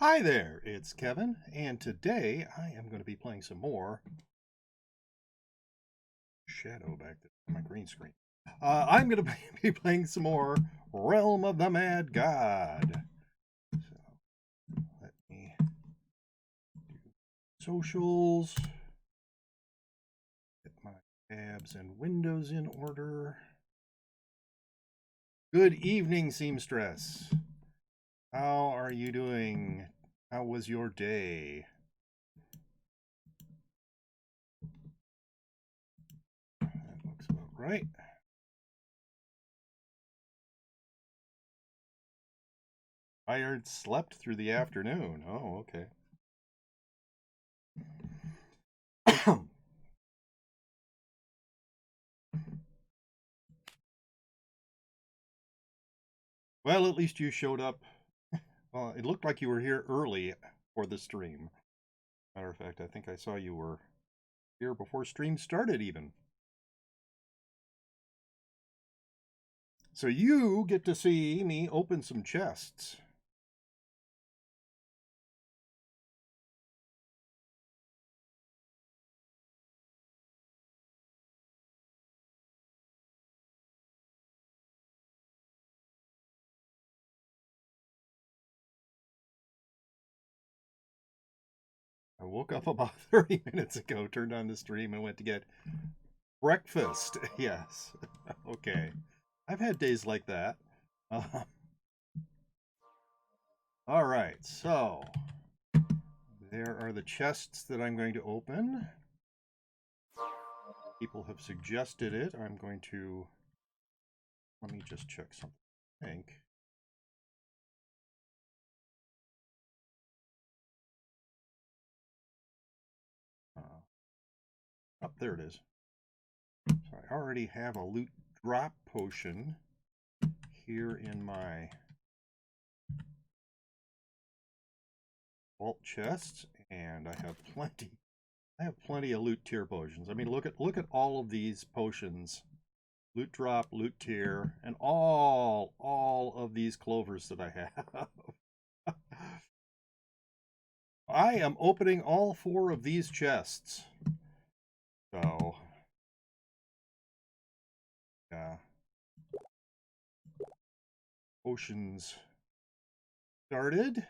Hi there, it's Kevin, and today I am going to be playing some more Shadow back there on my green screen. I'm going to be playing some more Realm of the Mad God. So let me do socials, get my tabs and windows in order. Good evening, Seamstress. How are you doing? How was your day? That looks about right. Tired, slept through the afternoon. Oh, okay. Well, at least you showed up. Well, it looked like you were here early for the stream. Matter of fact, I think I saw you were here before stream started even. So you get to see me open some chests. I woke up about 30 minutes ago, turned on the stream, and went to get breakfast. Yes. Okay. I've had days like that. All right, so there are the chests that I'm going to open. People have suggested it. I'm going to, let me just check something. I think. Oh, there it is. So I already have a loot drop potion here in my vault chest, and I have plenty. I have plenty of loot tier potions. I mean, look at all of these potions. Loot drop, loot tier, and all of these clovers that I have. I am opening all 4 of these chests. So, yeah. Potions started.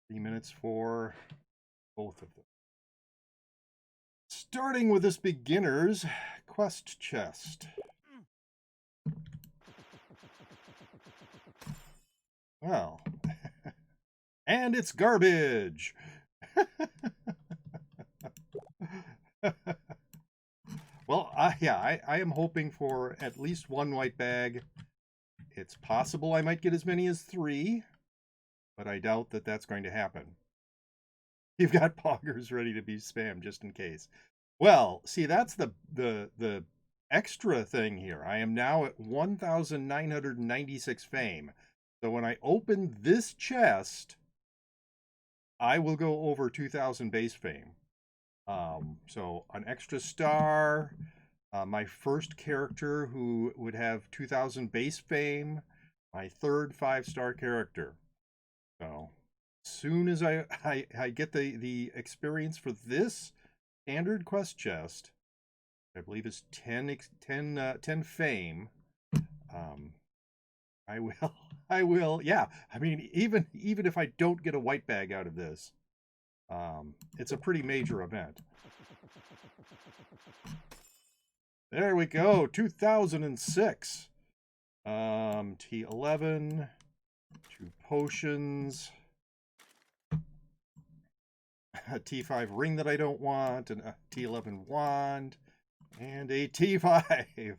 3 minutes for both of them. Starting with this beginner's quest chest. Well, and it's garbage. Well, I am hoping for at least 1 white bag. It's possible I might get as many as 3, but I doubt that that's going to happen. You've got poggers ready to be spammed just in case. Well, see, that's the extra thing here. I am now at 1,996 fame. So when I open this chest, I will go over 2,000 base fame. So an extra star, my first character who would have 2,000 base fame, my third 5-star character. So as soon as I get the experience for this standard quest chest, I believe is 10 fame. I will, I will, yeah. I mean, even if I don't get a white bag out of this, it's a pretty major event. There we go, 2006. T11, 2 potions, a T5 ring that I don't want, and a T11 wand, and a T5.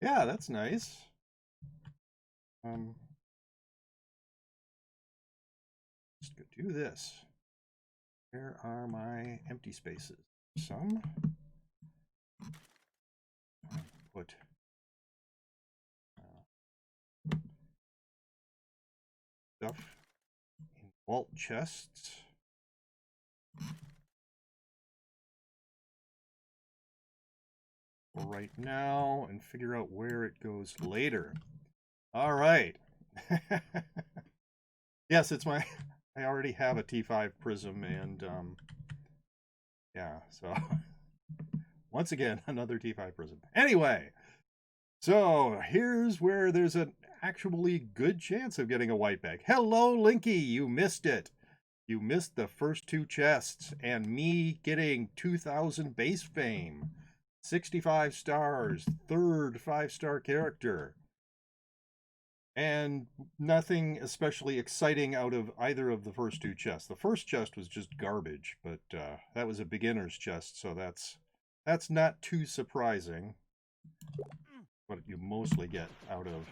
Yeah, that's nice. Just go do this. Where are my empty spaces? Some. Put stuff in vault chests. For right now, and figure out where it goes later. All right. Yes, it's my. I already have a T5 Prism, and yeah. So once again, another T5 Prism. Anyway, so here's where there's an actually good chance of getting a white bag. Hello, Linky. You missed it. You missed the first two chests and me getting 2,000 base fame, 65 stars, third 5-star character. And nothing especially exciting out of either of the first two chests. The first chest was just garbage, but that was a beginner's chest, so that's not too surprising. What you mostly get out of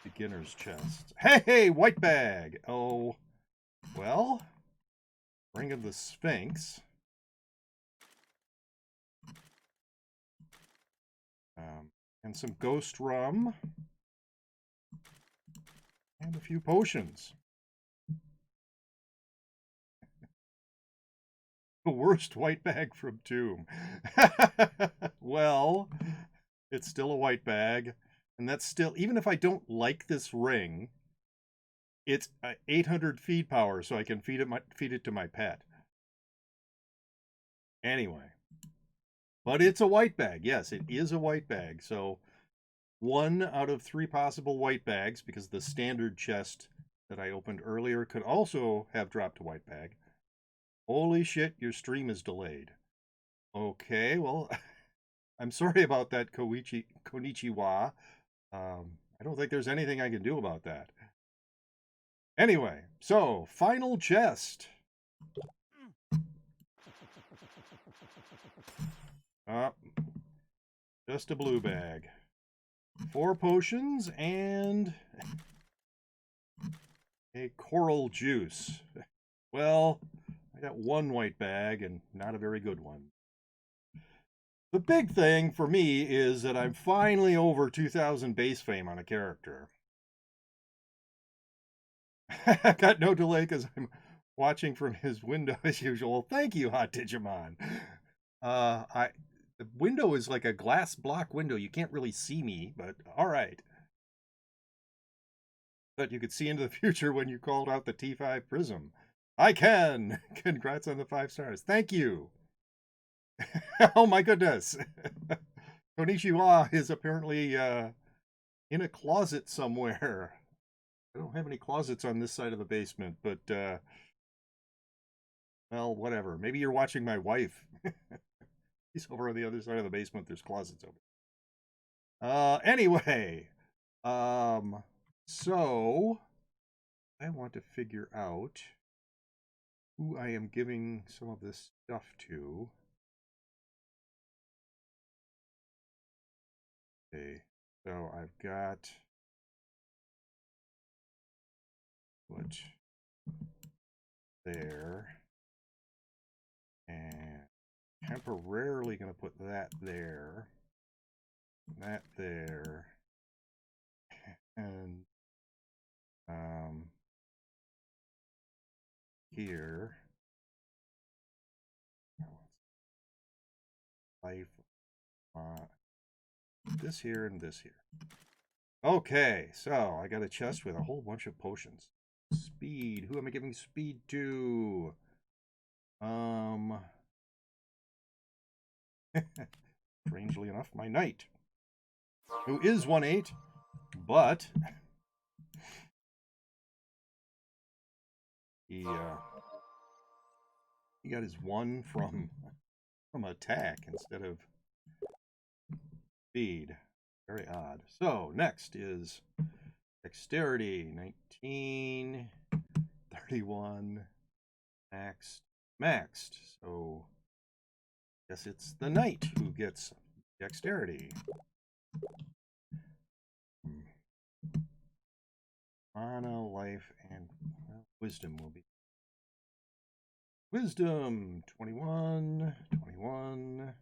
beginner's chests. Hey, white bag! Oh, well, Ring of the Sphinx. And some ghost rum. And a few potions. The worst white bag from Tomb. Well, it's still a white bag. And that's still, even if I don't like this ring, it's 800 feed power, so I can feed it to my pet. Anyway. But it's a white bag. Yes, it is a white bag. So 1 out of 3 possible white bags, because the standard chest that I opened earlier could also have dropped a white bag. Holy shit, your stream is delayed. Okay, well, I'm sorry about that, Konichiwa. I don't think there's anything I can do about that. Anyway, so, final chest. Just a blue bag. 4 potions and a coral juice. Well, I got 1 white bag and not a very good one. The big thing for me is that I'm finally over 2,000 base fame on a character. I got no delay because I'm watching from his window as usual. Thank you, Hot Digimon. The window is like a glass block window. You can't really see me, but all right. But you could see into the future when you called out the T5 Prism. I can! Congrats on the 5 stars. Thank you! Oh my goodness! Konichiwa is apparently in a closet somewhere. I don't have any closets on this side of the basement, but well, whatever. Maybe you're watching my wife. He's over on the other side of the basement. There's closets over. Anyway, so I want to figure out who I am giving some of this stuff to. Okay, so I've got put there, and temporarily going to put that there, that there, and here. Life, this here and this here. Okay, so I got a chest with a whole bunch of potions. Speed. Who am I giving speed to? Strangely enough, my knight, who is 1/8, but he got his 1 from attack instead of speed. Very odd. So next is dexterity. 19, 31, maxed. So I guess it's the knight who gets dexterity. Mana, life, and wisdom will be. Wisdom, 21, 21,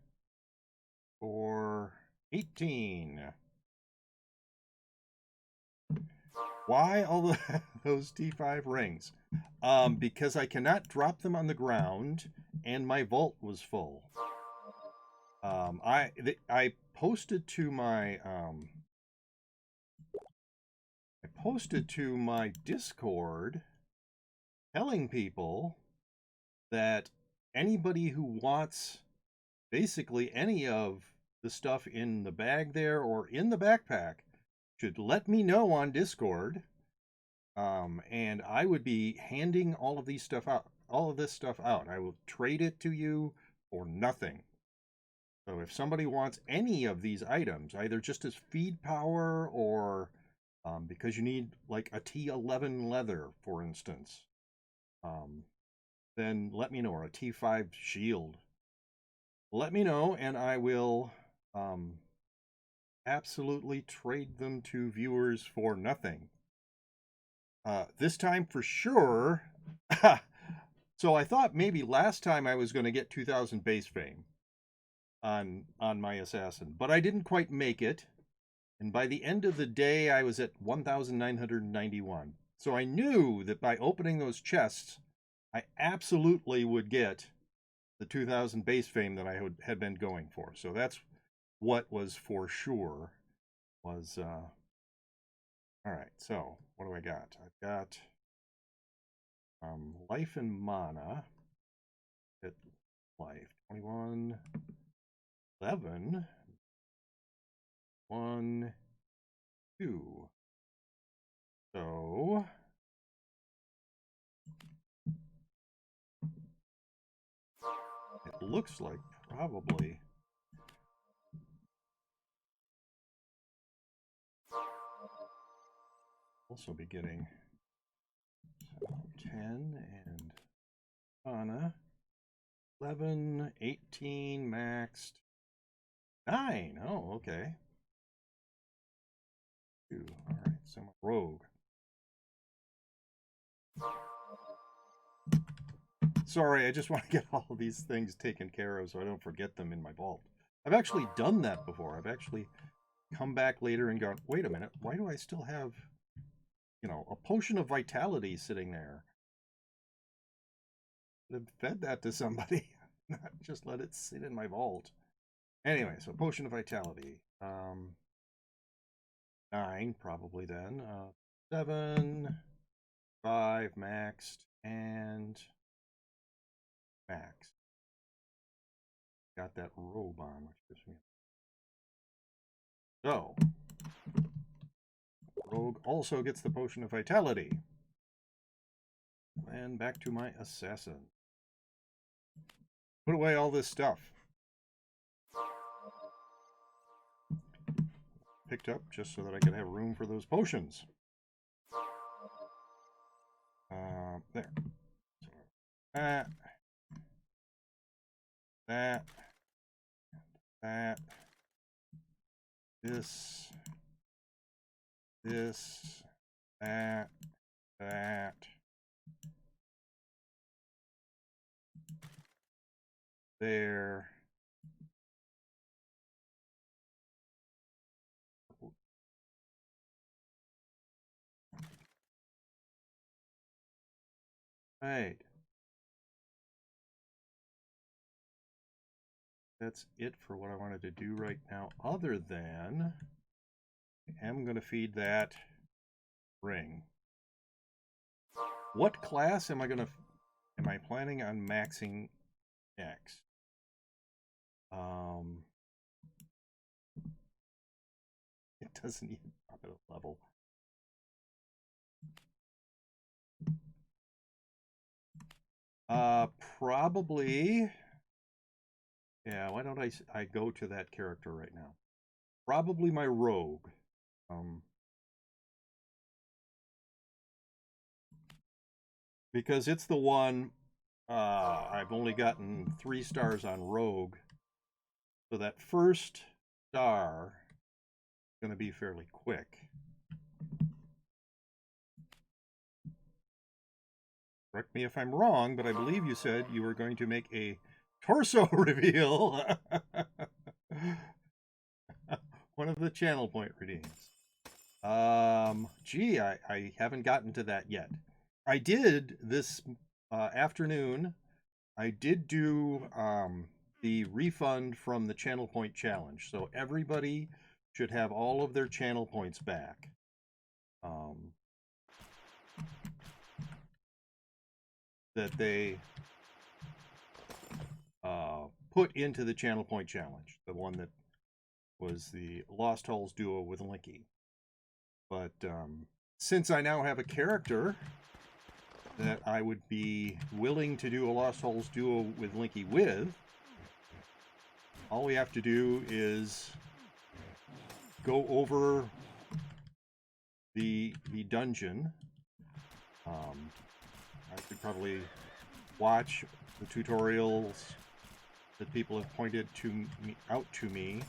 for 18. Why all those T5 rings? Because I cannot drop them on the ground, and my vault was full. I posted to my posted to my Discord telling people that anybody who wants basically any of the stuff in the bag there or in the backpack should let me know on Discord. And I would be handing all of this stuff out. I will trade it to you for nothing. So if somebody wants any of these items, either just as feed power or because you need like a T11 leather, for instance, then let me know, or a T5 shield. Let me know, and I will absolutely trade them to viewers for nothing. This time for sure. So I thought maybe last time I was going to get 2,000 base fame on my assassin, but I didn't quite make it. And by the end of the day, I was at 1,991. So I knew that by opening those chests, I absolutely would get the 2,000 base fame that I had been going for. So that's what was for sure. Was all right. So what do I got? I've got life and mana. Hit life 21, 11, 1, 2. So it looks like probably also be getting 10 and mana, 11, 18 maxed, 9. Oh, okay. 2. All right, so my rogue. Sorry, I just want to get all of these things taken care of so I don't forget them in my vault. I've actually done that before. I've actually come back later and gone, wait a minute, why do I still have, a potion of vitality sitting there? I've fed that to somebody, not just let it sit in my vault. Anyway, so potion of vitality. 9 probably then. 7, 5 maxed, and maxed. Got that robe on, which gives me. So, rogue also gets the potion of vitality. And back to my assassin. Put away all this stuff. Picked up just so that I could have room for those potions. There. So that. This. That. There. Right. That's it for what I wanted to do right now, other than I am going to feed that ring. What class am I planning on maxing next? It doesn't even drop at a level. Probably. Yeah, why don't I go to that character right now? Probably my rogue. Because it's the one I've only gotten 3 stars on rogue. So that first star is going to be fairly quick. Correct me if I'm wrong, but I believe you said you were going to make a torso reveal. One of the channel point redeems. Gee, I haven't gotten to that yet. I did this afternoon. I did do the refund from the channel point challenge. So everybody should have all of their channel points back. that they put into the Channel Point Challenge, the one that was the Lost Halls duo with Linky. But since I now have a character that I would be willing to do a Lost Halls duo with Linky with, all we have to do is go over the dungeon. I could probably watch the tutorials that people have pointed out to me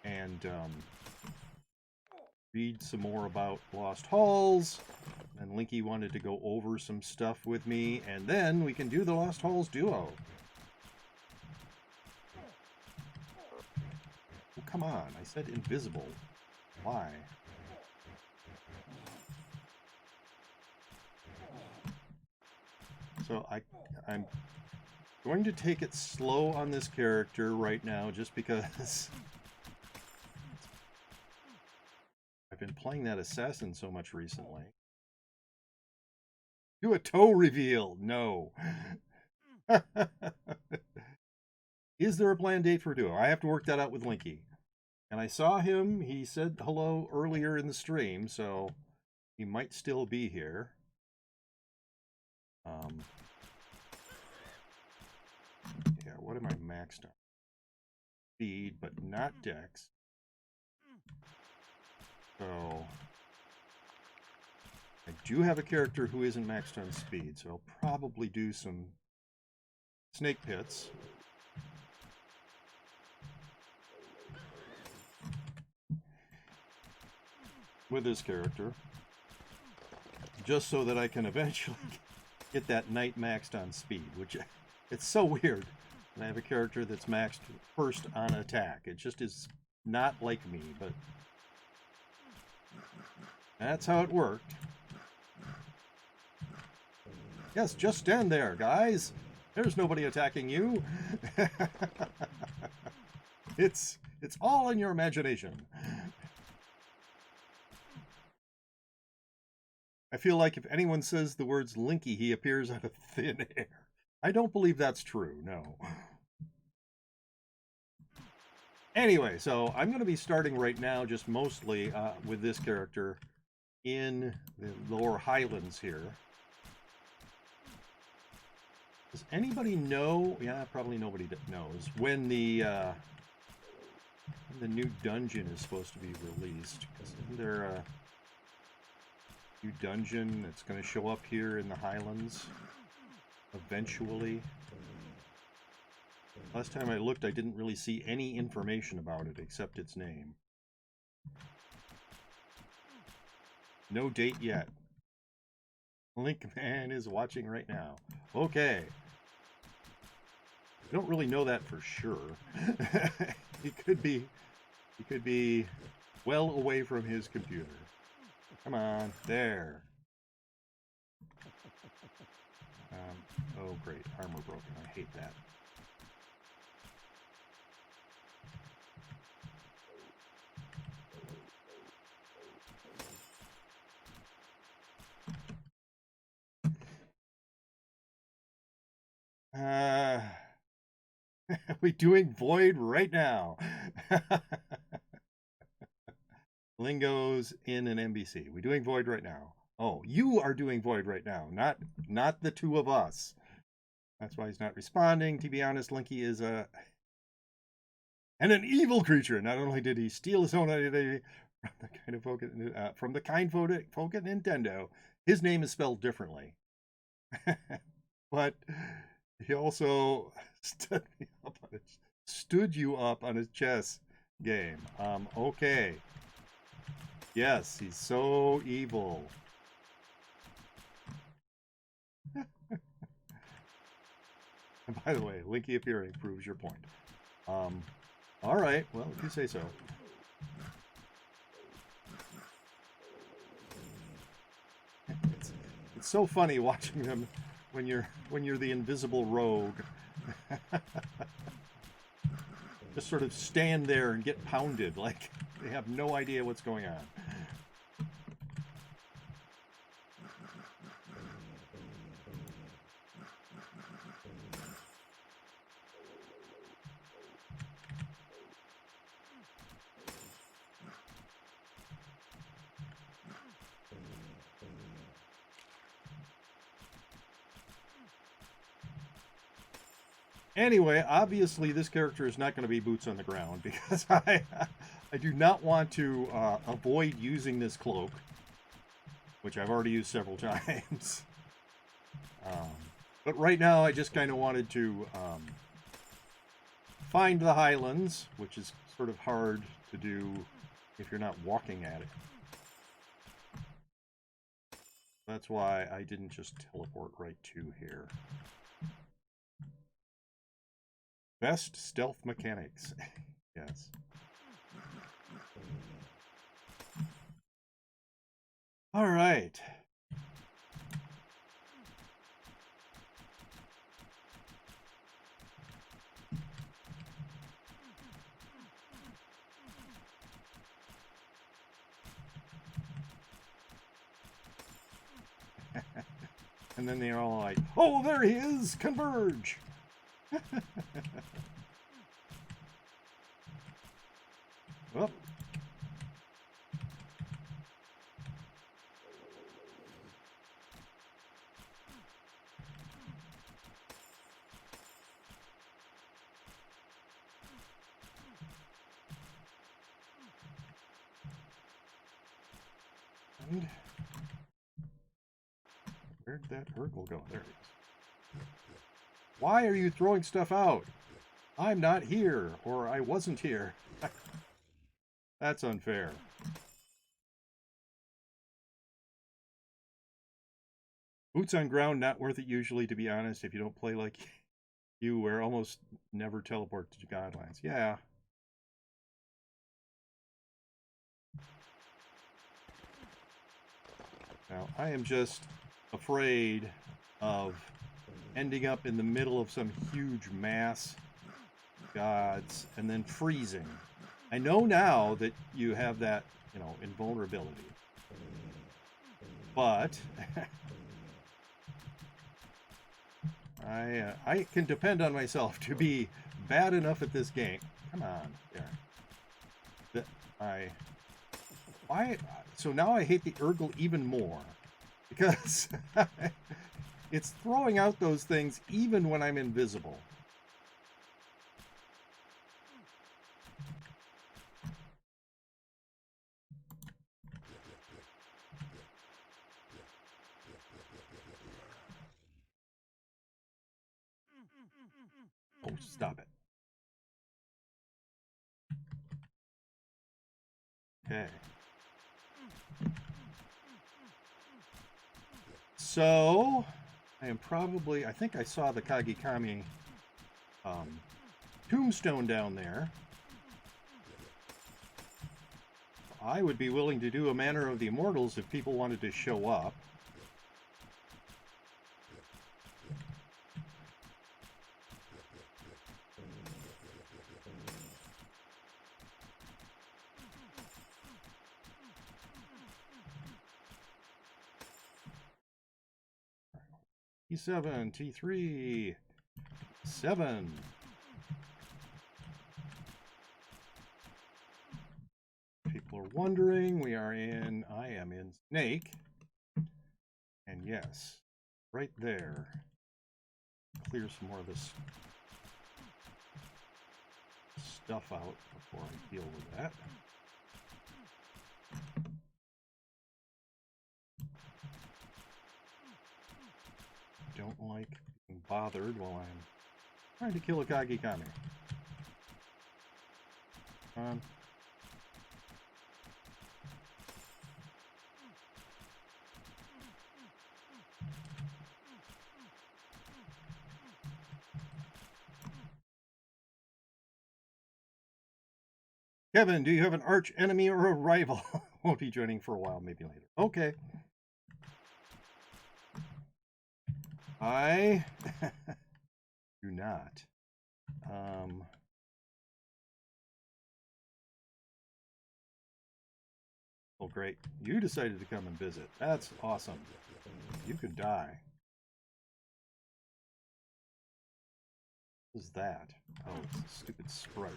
and read some more about Lost Halls. And Linky wanted to go over some stuff with me, and then we can do the Lost Halls duo. Oh, come on, I said invisible. Why? So I'm going to take it slow on this character right now, just because I've been playing that assassin so much recently. Do a toe reveal. No. Is there a planned date for duo? I have to work that out with Linky. And I saw him. He said hello earlier in the stream, so he might still be here. Yeah, what am I maxed on? Speed, but not Dex. So I do have a character who isn't maxed on speed, so I'll probably do some snake pits. With this character, just so that I can eventually get that knight maxed on speed, which it's so weird. And I have a character that's maxed first on attack. It just is not like me, but that's how it worked. Yes, just stand there, guys. There's nobody attacking you. It's all in your imagination. I feel like if anyone says the words Linky, he appears out of thin air. I don't believe that's true, no. Anyway, so I'm going to be starting right now just mostly with this character in the lower highlands here. Does anybody know? Yeah, probably nobody knows when the new dungeon is supposed to be released. Isn't there a new dungeon that's going to show up here in the highlands eventually? Last time I looked, I didn't really see any information about it except its name. No date yet. Linkman is watching right now. Okay. I don't really know that for sure. He could be well away from his computer. Come on, there. Oh great, armor broken. I hate that. We doing Void right now. Lingo's in an NBC. We're doing Void right now. Oh, you are doing Void right now, not the two of us. That's why he's not responding. To be honest, Linky is an evil creature. Not only did he steal his own identity from the kind folk at Nintendo, his name is spelled differently. But he also stood you up on his chess game. Okay. Yes, he's so evil. And by the way, Linky appearing proves your point. All right, well, if you say so. It's so funny watching them when you're the invisible rogue. Just sort of stand there and get pounded like they have no idea what's going on. Anyway, obviously this character is not going to be boots on the ground because I do not want to avoid using this cloak, which I've already used several times. But right now I just kind of wanted to find the highlands, which is sort of hard to do if you're not walking at it. That's why I didn't just teleport right to here. Best stealth mechanics. Yes. All right. And then they're all like, oh, there he is! Converge! Well. And where'd that Urgle go? There it is. Why are you throwing stuff out? I'm not here, or I wasn't here. That's unfair. Boots on ground, not worth it usually, to be honest, if you don't play like you, where almost never teleport to Godlands. Yeah. Now, I am just afraid of ending up in the middle of some huge mass gods and then freezing. I know now that you have that, you know, invulnerability. But I can depend on myself to be bad enough at this game. Come on, there. Why? So now I hate the Urgle even more because it's throwing out those things even when I'm invisible. Oh, stop it. Okay. So, I think I saw the Kagikami tombstone down there. I would be willing to do a Manor of the Immortals if people wanted to show up. T7, T3, 7. People are wondering, I am in Snake. And yes, right there. Clear some more of this stuff out before I deal with that. Don't like being bothered while I'm trying to kill a Kagikami. Kevin, do you have an arch enemy or a rival? Won't be joining for a while, maybe later. Okay. I do not. Oh, great. You decided to come and visit. That's awesome. You could die. What is that? Oh, it's a stupid sprite.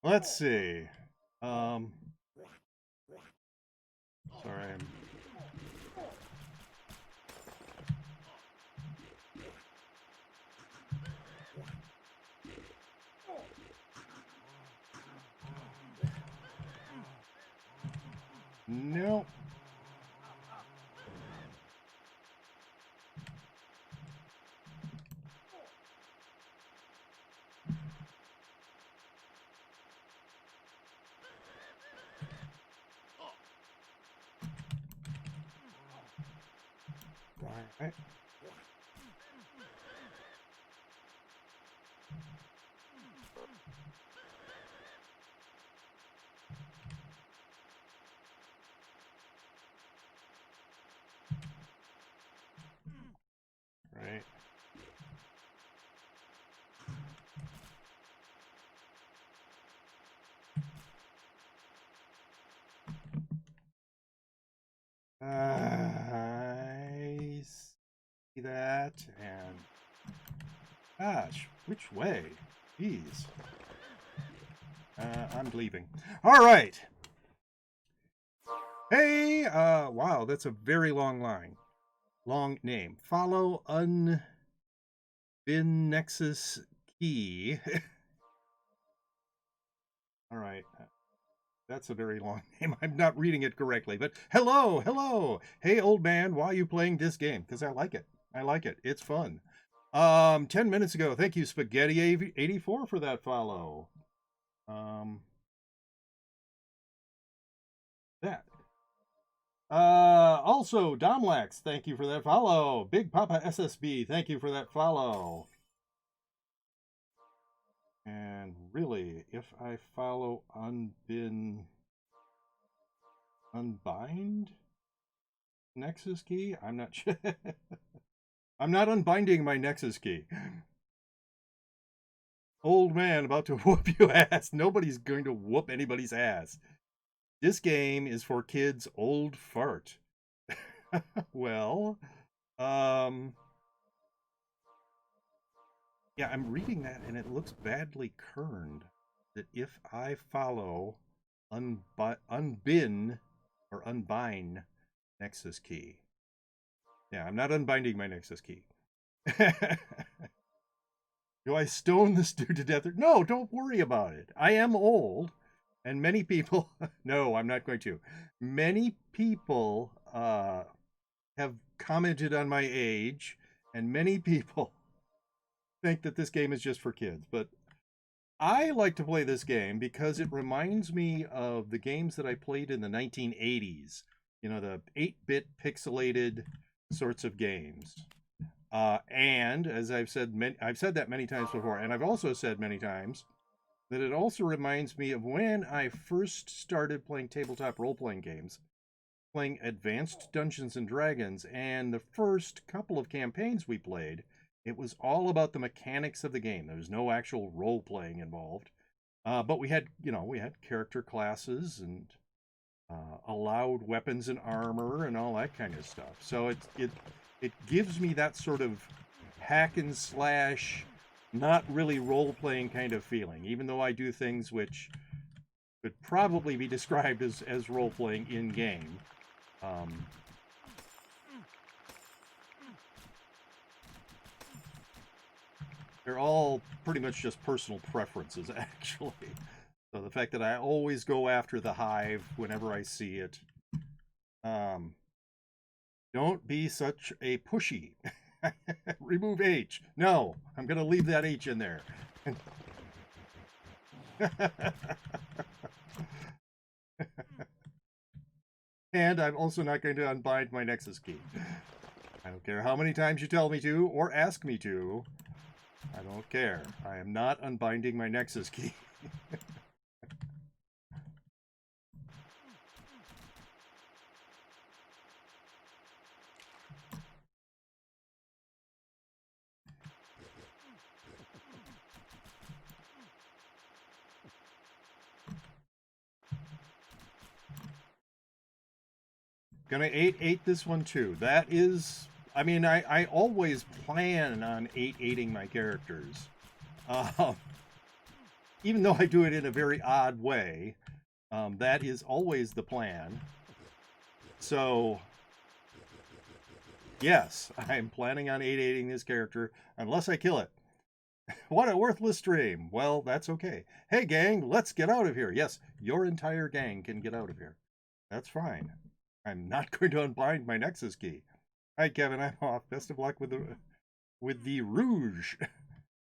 Let's see. Sorry. No. All right. Right. I see that, and gosh, which way? Jeez. I'm leaving. All right. Hey, wow, that's a very long line. Long name. Follow unbin nexus key. All right. That's a very long name. I'm not reading it correctly, but hello, hello. Hey, old man, why are you playing this game? Because I like it. I like it. It's fun. 10 minutes ago. Thank you, Spaghetti84, for that follow. That. Also, Domlax, thank you for that follow. Big Papa SSB, thank you for that follow. And really, if I follow unbind Nexus key, I'm not sure. I'm not unbinding my Nexus key. Old man about to whoop your ass. Nobody's going to whoop anybody's ass. This game is for kids old fart. Well, yeah, I'm reading that and it looks badly kerned. That if I follow unbin or unbind Nexus key. Yeah, I'm not unbinding my Nexus key. Do I stone this dude to death? No, don't worry about it. I am old, and many people... No, I'm not going to. Many people have commented on my age, and many people think that this game is just for kids. But I like to play this game because it reminds me of the games that I played in the 1980s. You know, the 8-bit pixelated sorts of games. And as I've said that many times before, and I've also said many times that it also reminds me of when I first started playing tabletop role-playing games, playing Advanced Dungeons and Dragons, and the first couple of campaigns we played, it was all about the mechanics of the game. There was no actual role-playing involved, but we had character classes and allowed weapons and armor and all that kind of stuff. So it gives me that sort of hack and slash, not really role-playing kind of feeling, even though I do things which could probably be described as role-playing in-game. They're all pretty much just personal preferences, actually. So the fact that I always go after the hive whenever I see it. Don't be such a pushy. Remove H. No, I'm going to leave that H in there. And I'm also not going to unbind my Nexus key. I don't care how many times you tell me to or ask me to. I don't care. I am not unbinding my Nexus key. Gonna 8-8 this one too. That is, I mean, I always plan on 8-8ing my characters. even though I do it in a very odd way, that is always the plan. So, yes, I'm planning on 8-8ing this character unless I kill it. What a worthless stream. Well, that's okay. Hey, gang, let's get out of here. Yes, your entire gang can get out of here. That's fine. I'm not going to unbind my Nexus key. Hi, Kevin, I'm off. Best of luck with the Rouge.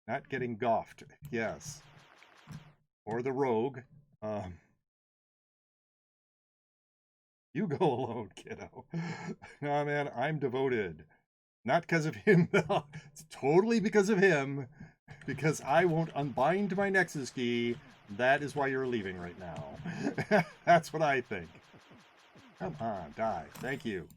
Not getting goffed. Yes. Or the Rogue. You go alone, kiddo. No, man, I'm devoted. Not because of him, though. It's totally because of him. Because I won't unbind my Nexus key. That is why you're leaving right now. That's what I think. Come on, die. Thank you.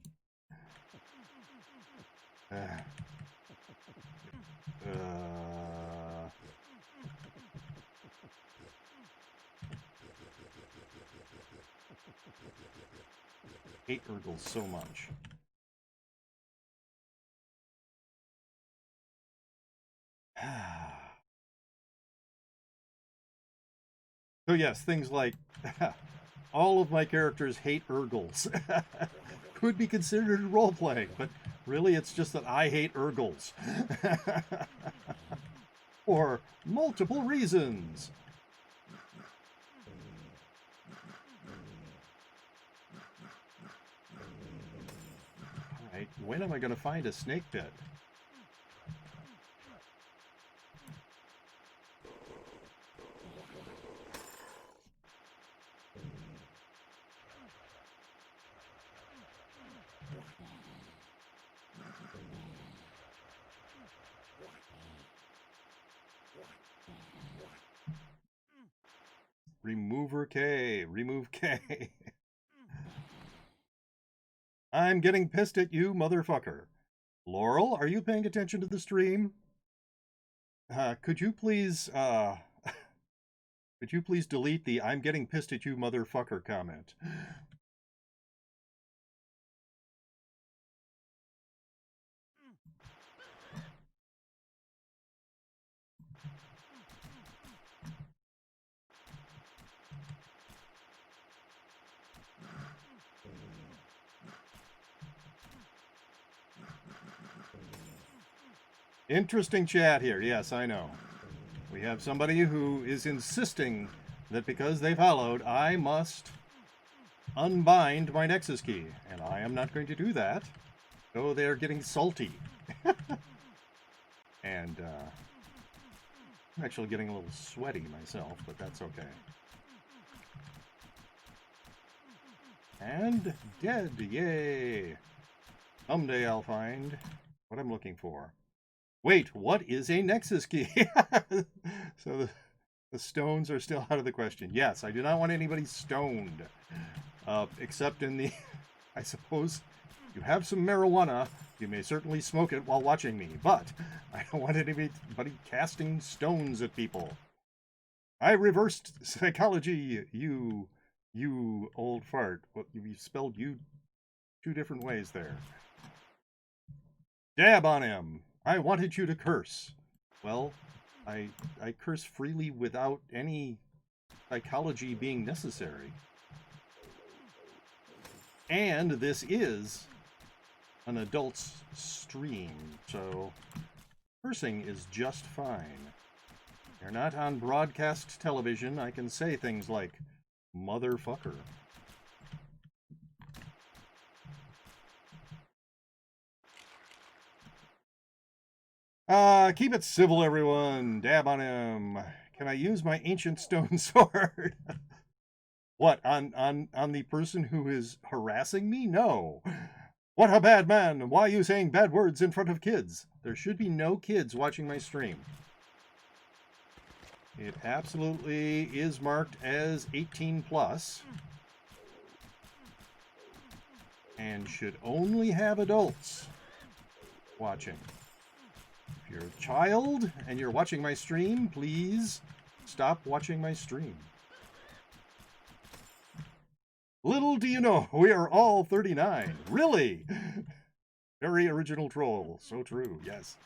Hate Urgles so much. So yes, things like all of my characters hate Urgles. Could be considered role-playing, but really it's just that I hate Urgles. For multiple reasons. Alright, when am I going to find a snake pit? Remover K. Remove K. I'm getting pissed at you, motherfucker. Laurel, are you paying attention to the stream? Could you please delete the "I'm getting pissed at you, motherfucker" comment? Interesting chat here. Yes, I know. We have somebody who is insisting that because they followed, I must unbind my Nexus key. And I am not going to do that. So they're getting salty. And I'm actually getting a little sweaty myself, but that's okay. And dead. Yay. Someday I'll find what I'm looking for. Wait, what is a Nexus key? So the stones are still out of the question. Yes, I do not want anybody stoned. Except in the... I suppose you have some marijuana. You may certainly smoke it while watching me. But I don't want anybody casting stones at people. I reversed psychology, you old fart. Well, you spelled you 2 different ways there. Dab on him. I wanted you to curse. Well, I curse freely without any psychology being necessary. And this is an adult's stream, so cursing is just fine. You're not on broadcast television. I can say things like motherfucker. Keep it civil, everyone. Dab on him. Can I use my ancient stone sword? What, on the person who is harassing me? No. What a bad man. Why are you saying bad words in front of kids? There should be no kids watching my stream. It absolutely is marked as 18 plus. And should only have adults watching. If you're a child and you're watching my stream, please stop watching my stream. Little do you know, we are all 39. Really? Very original troll. So true, yes.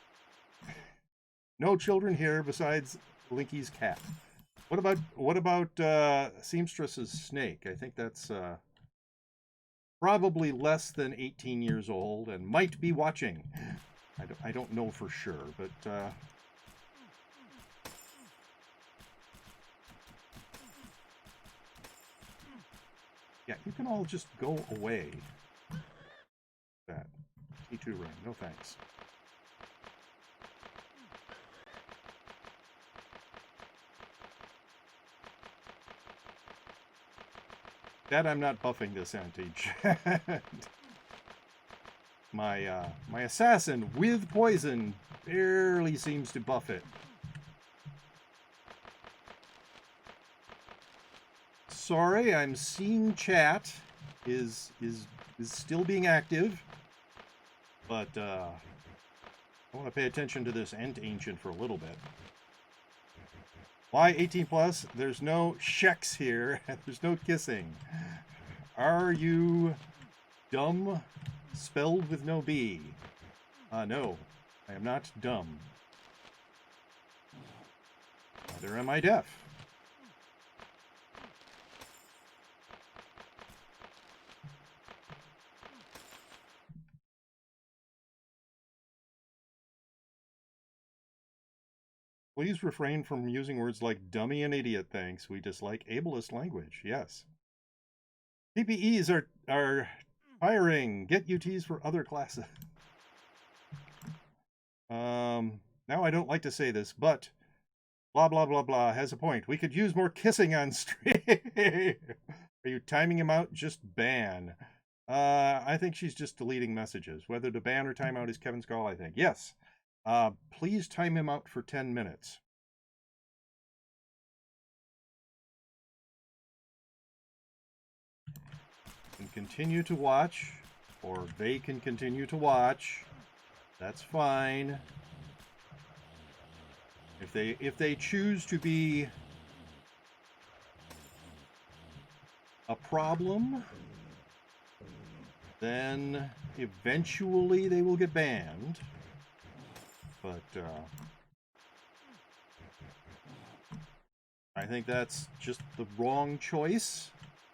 No children here besides Linky's cat. what about Seamstress's snake? I think that's probably less than 18 years old and might be watching. I don't know for sure, but yeah, you can all just go away. That T2 ring, no thanks. That I'm not buffing this anti-chat. My assassin with poison barely seems to buff it. Sorry, I'm seeing chat is still being active, but I want to pay attention to this Ent-Ancient for a little bit. Why 18 plus? There's no sheks here. There's no kissing. Are you dumb? Spelled with no B. No, I am not dumb. Neither am I deaf. Please refrain from using words like dummy and idiot, thanks. We dislike ableist language. Yes. PPEs are hiring. Get UTs for other classes. Now I don't like to say this, but blah, blah, blah, blah has a point. We could use more kissing on stream. Are you timing him out? Just ban. I think she's just deleting messages. Whether to ban or time out is Kevin's call, I think. Yes. Please time him out for 10 minutes. And continue to watch, or they can continue to watch. That's fine. If they choose to be a problem, then eventually they will get banned. But I think that's just the wrong choice.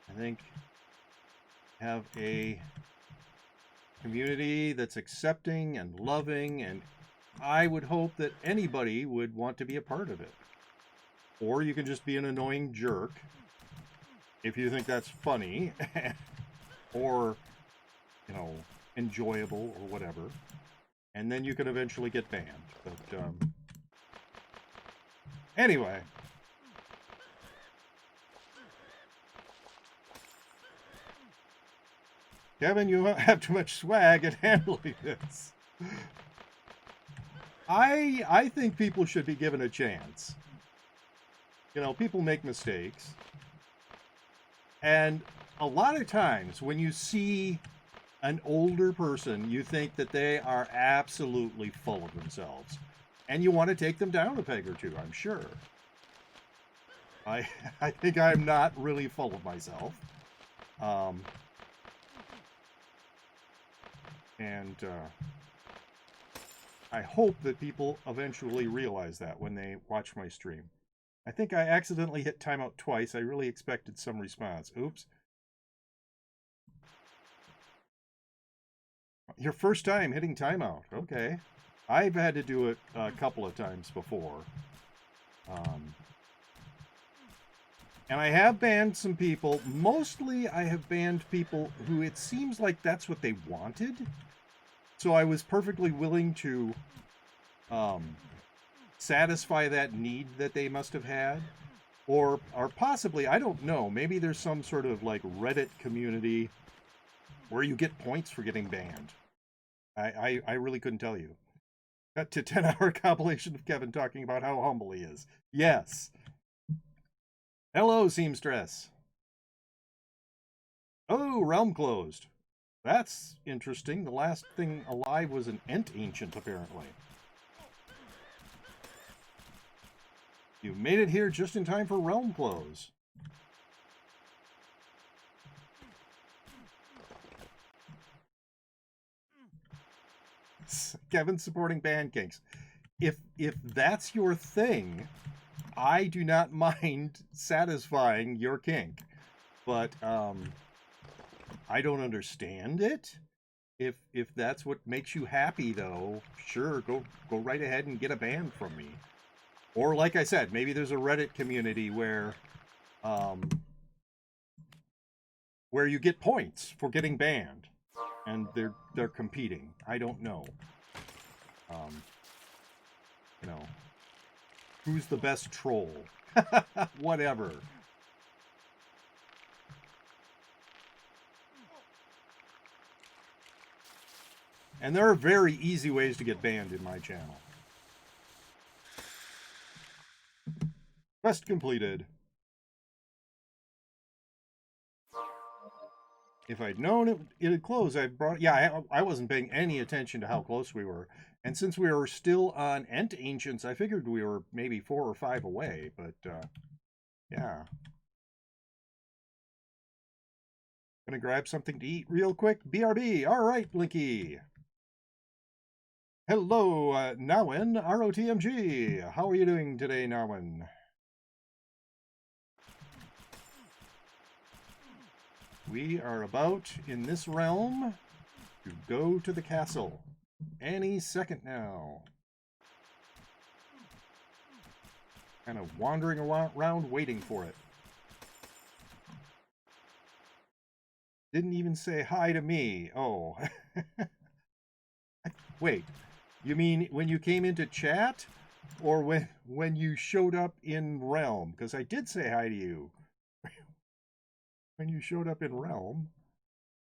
I think have a community that's accepting and loving, and I would hope that anybody would want to be a part of it. Or you can just be an annoying jerk if you think that's funny or, you know, enjoyable or whatever. And then you can eventually get banned. But anyway. Kevin, you have too much swag at handling this. I think people should be given a chance. You know, people make mistakes. And a lot of times when you see an older person, you think that they are absolutely full of themselves. And you want to take them down a peg or two, I'm sure. I think I'm not really full of myself. And I hope that people eventually realize that when they watch my stream. I think I accidentally hit timeout twice. I really expected some response. Oops. Your first time hitting timeout. Okay. I've had to do it a couple of times before. And I have banned some people. Mostly I have banned people who it seems like that's what they wanted. So I was perfectly willing to satisfy that need that they must have had. Or possibly, I don't know, maybe there's some sort of like Reddit community where you get points for getting banned. I really couldn't tell you. Cut to 10-hour compilation of Kevin talking about how humble he is. Yes. Hello, Seamstress. Oh, realm closed. That's interesting. The last thing alive was an Ent-Ancient, apparently. You made it here just in time for realm close. Kevin supporting Ban Kinks. If that's your thing, I do not mind satisfying your kink, but I don't understand it. If that's what makes you happy, though, sure, go right ahead and get a ban from me. Or like I said, maybe there's a Reddit community where you get points for getting banned, and they're competing. I don't know. You know, who's the best troll? Whatever. And there are very easy ways to get banned in my channel. Quest completed. If I'd known it'd close, I'd brought... Yeah, I wasn't paying any attention to how close we were. And since we were still on Ent Ancients, I figured we were maybe 4 or 5 away. But, yeah. Gonna grab something to eat real quick. BRB. All right, Blinky. Hello, Nawin, ROTMG. How are you doing today, Nawin? We are about, in this realm, to go to the castle. Any second now. Kind of wandering around waiting for it. Didn't even say hi to me. Oh. Wait, you mean when you came into chat? Or when you showed up in Realm? Because I did say hi to you. When you showed up in Realm.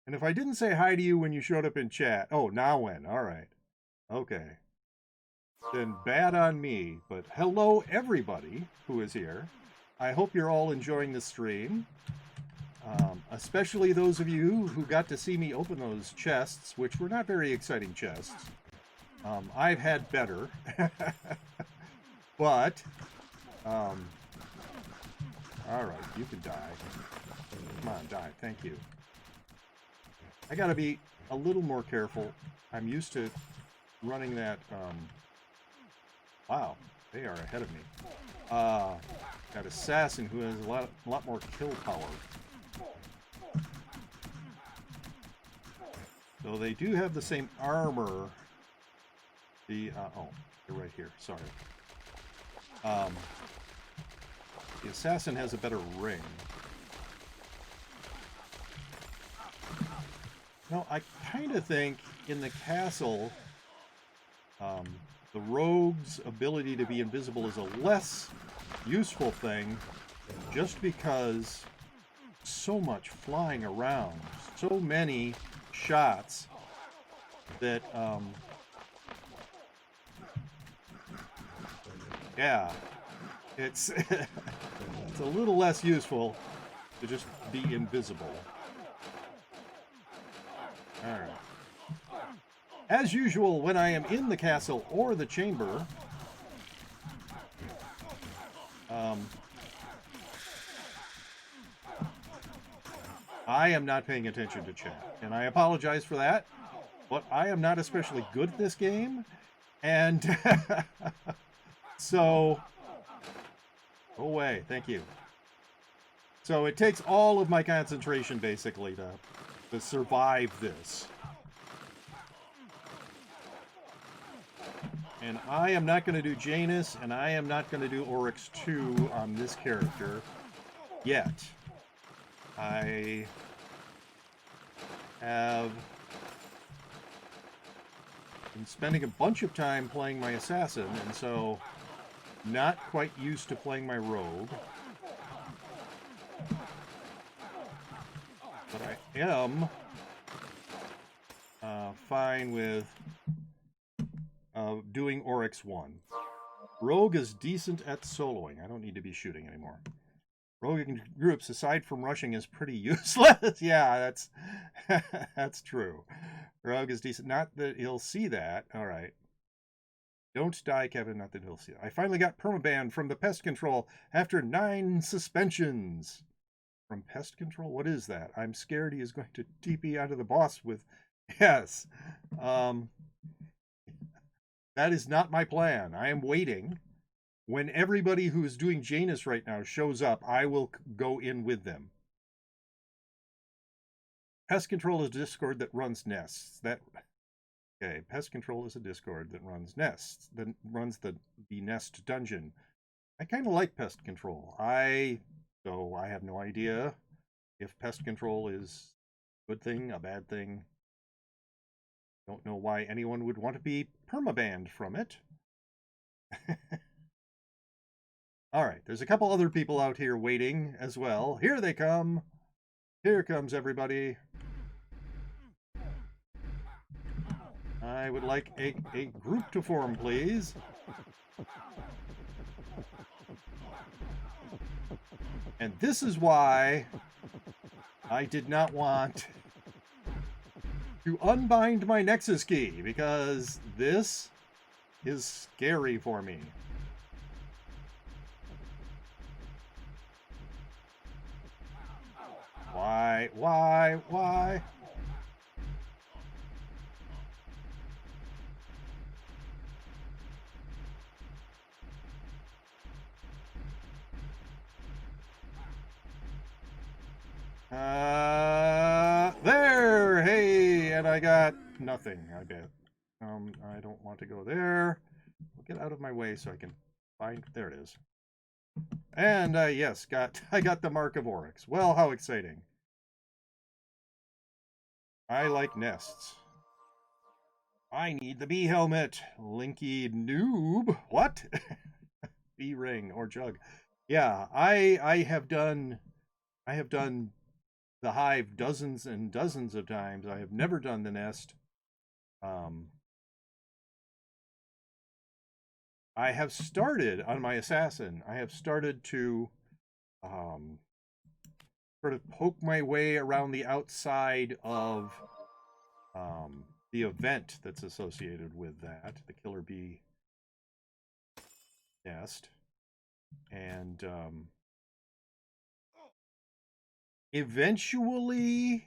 And if I didn't say hi to you when you showed up in chat... Oh, now when? All right. Okay. Then bad on me. But hello, everybody who is here. I hope you're all enjoying the stream. Especially those of you who got to see me open those chests, which were not very exciting chests. I've had better. But, all right, you can die. Come on, die. Thank you. I gotta be a little more careful. I'm used to running that, wow, they are ahead of me. That assassin who has a lot more kill power. Though they do have the same armor. The, oh, they're right here, sorry. The assassin has a better ring. No, I kind of think in the castle, the rogue's ability to be invisible is a less useful thing, just because so much flying around, so many shots that, yeah, it's it's a little less useful to just be invisible. Alright. As usual, when I am in the castle or the chamber, I am not paying attention to chat, and I apologize for that, but I am not especially good at this game, and so, go away, thank you. So it takes all of my concentration, basically, to survive this. And I am not going to do Janus, and I am not going to do Oryx 2 on this character yet. I have been spending a bunch of time playing my assassin, and so not quite used to playing my rogue. But I am fine with doing Oryx 1. Rogue is decent at soloing. I don't need to be shooting anymore. Rogue in groups, aside from rushing, is pretty useless. Yeah, that's true. Rogue is decent. Not that he'll see that. All right. Don't die, Kevin. Not that he'll see it. I finally got permaban from the pest control after 9 suspensions. From pest control? What is that? I'm scared he is going to TP onto the boss with... Yes. That is not my plan. I am waiting When everybody who's doing Janus right now shows up, I will go in with them. Pest Control is a Discord that runs nests. Okay, Pest Control is a Discord that runs nests, that runs the nest dungeon. I kind of like Pest Control. Though I have no idea if Pest Control is a good thing, a bad thing. Don't know why anyone would want to be permabanned from it. All right, there's a couple other people out here waiting as well. Here they come. Here comes everybody. I would like a group to form, please. And this is why I did not want to unbind my Nexus key, because this is scary for me. Why? There! Hey! And I got nothing, I bet. I don't want to go there. Get out of my way so I can find... There it is. And, yes, I got the Mark of Oryx. Well, how exciting. I like nests. I need the bee helmet. Linky noob. What? Bee ring or jug. Yeah, I have done the hive dozens and dozens of times. I have never done the nest. I have started on my assassin. I have started to sort of poke my way around the outside of the event that's associated with that, the killer bee nest. And eventually,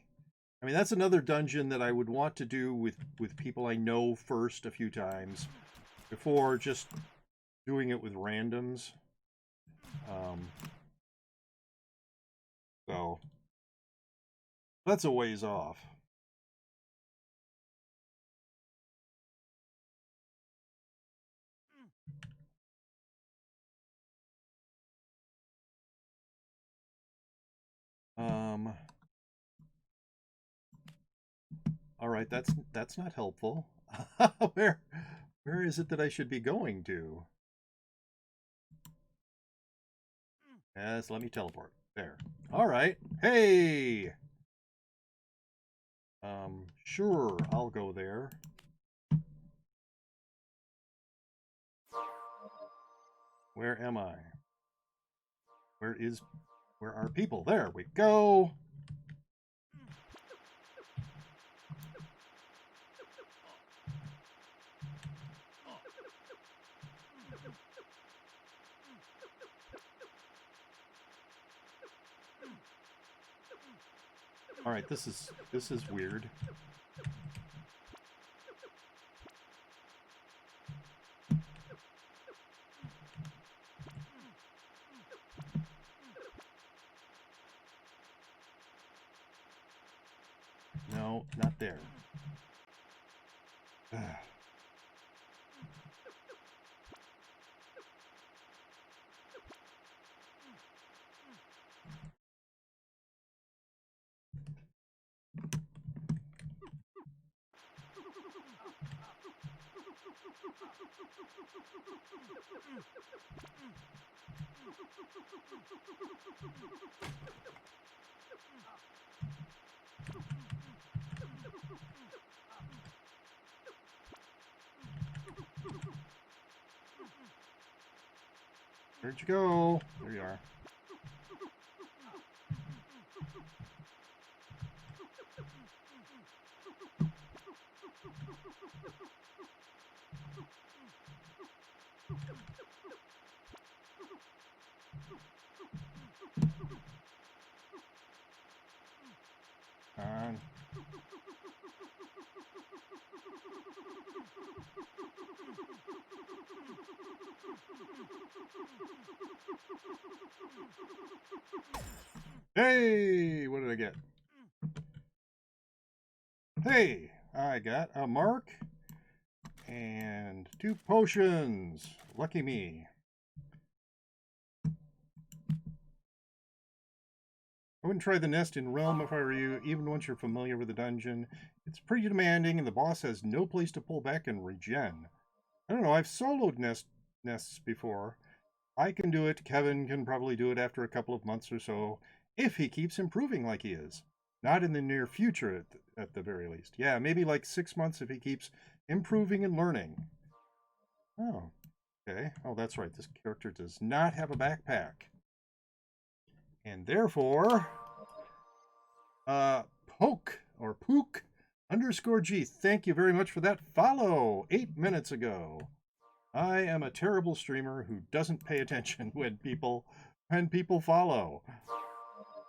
I mean, that's another dungeon that I would want to do with people I know first a few times before just doing it with randoms. So that's a ways off. All right, that's not helpful. Where is it that I should be going to? Yes, let me teleport. There. All right. Hey. Sure, I'll go there. Where am I? Where are people? There we go. All right, this is weird. No, not there. Where'd you go? There you are. On. Hey, what did I get? Hey, I got a mark and 2 potions. Lucky me. I wouldn't try the nest in Realm if I were you, even once you're familiar with the dungeon. It's pretty demanding and the boss has no place to pull back and regen. I don't know, I've soloed nests before. I can do it, Kevin can probably do it after a couple of months or so, if he keeps improving like he is. Not in the near future, at the very least. Yeah, maybe like 6 months if he keeps improving and learning. Oh, okay. Oh, that's right. This character does not have a backpack. And therefore, Poke or Pook _G, thank you very much for that follow 8 minutes ago. I am a terrible streamer who doesn't pay attention when people follow.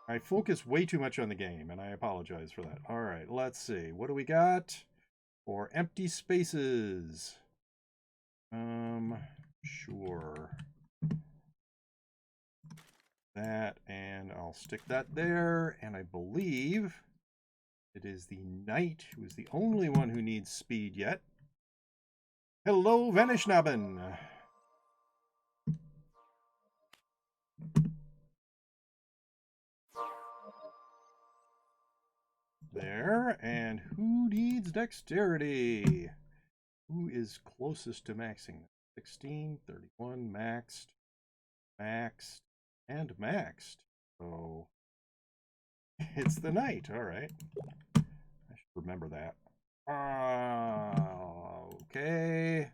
I focus way too much on the game, and I apologize for that. All right, let's see. What do we got for empty spaces? Sure. That, and I'll stick that there, and I believe it is the knight who is the only one who needs speed yet. Hello, Vanishnaben. There, and who needs dexterity? Who is closest to maxing? 16, 31, maxed, and maxed. So it's the knight. All right. I should remember that. Okay.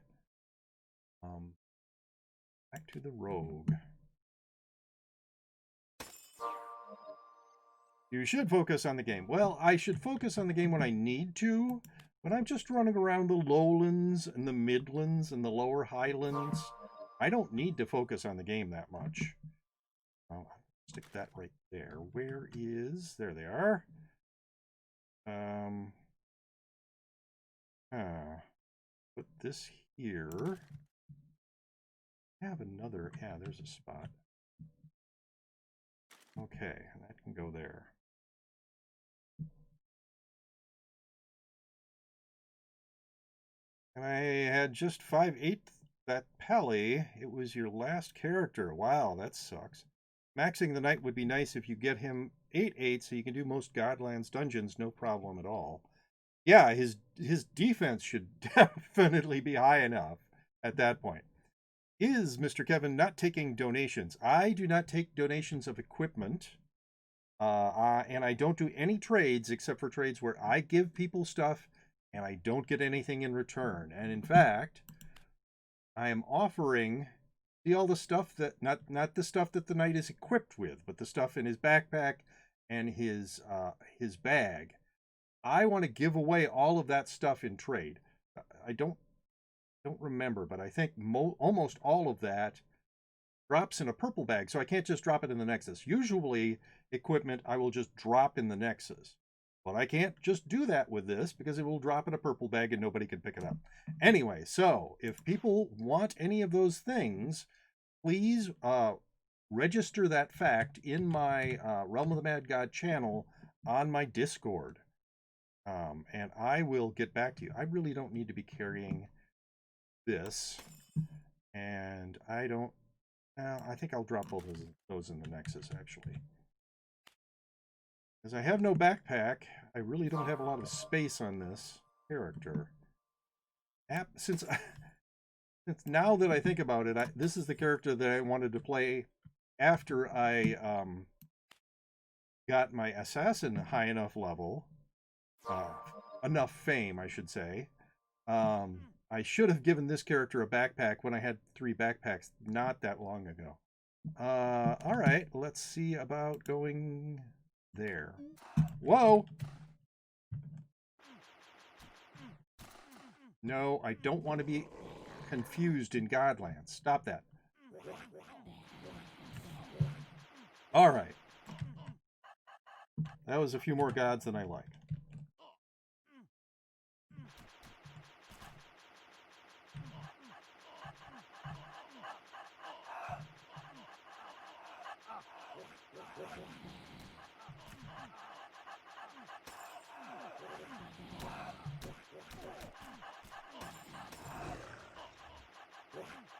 Back to the rogue. You should focus on the game. Well, I should focus on the game when I need to. When I'm just running around the lowlands and the midlands and the lower highlands, I don't need to focus on the game that much. I'll stick that right there. Where is... There they are. Put this here. I have another... Yeah, there's a spot. Okay, that can go there. And I had just 5/8 that Pally. It was your last character. Wow, that sucks. Maxing the knight would be nice if you get him 8/8 so you can do most Godlands dungeons, no problem at all. Yeah, his defense should definitely be high enough at that point. Is Mr. Kevin not taking donations? I do not take donations of equipment. And I don't do any trades except for trades where I give people stuff and I don't get anything in return. And in fact, I am offering, see all the stuff that, not the stuff that the knight is equipped with, but the stuff in his backpack and his bag. I want to give away all of that stuff in trade. I don't remember, but I think almost all of that drops in a purple bag, so I can't just drop it in the Nexus. Usually, equipment I will just drop in the Nexus. But I can't just do that with this because it will drop in a purple bag and nobody can pick it up. Anyway, so if people want any of those things, please register that fact in my Realm of the Mad God channel on my Discord. And I will get back to you. I really don't need to be carrying this. And I don't... I think I'll drop both of those in the Nexus, actually. As I have no backpack, I really don't have a lot of space on this character. Since now that I think about it, this is the character that I wanted to play after I got my assassin high enough level, enough fame, I should say. I should have given this character a backpack when I had 3 backpacks not that long ago. All right, let's see about going there. Whoa! No, I don't want to be confused in Godlands. Stop that. All right. That was a few more gods than I like.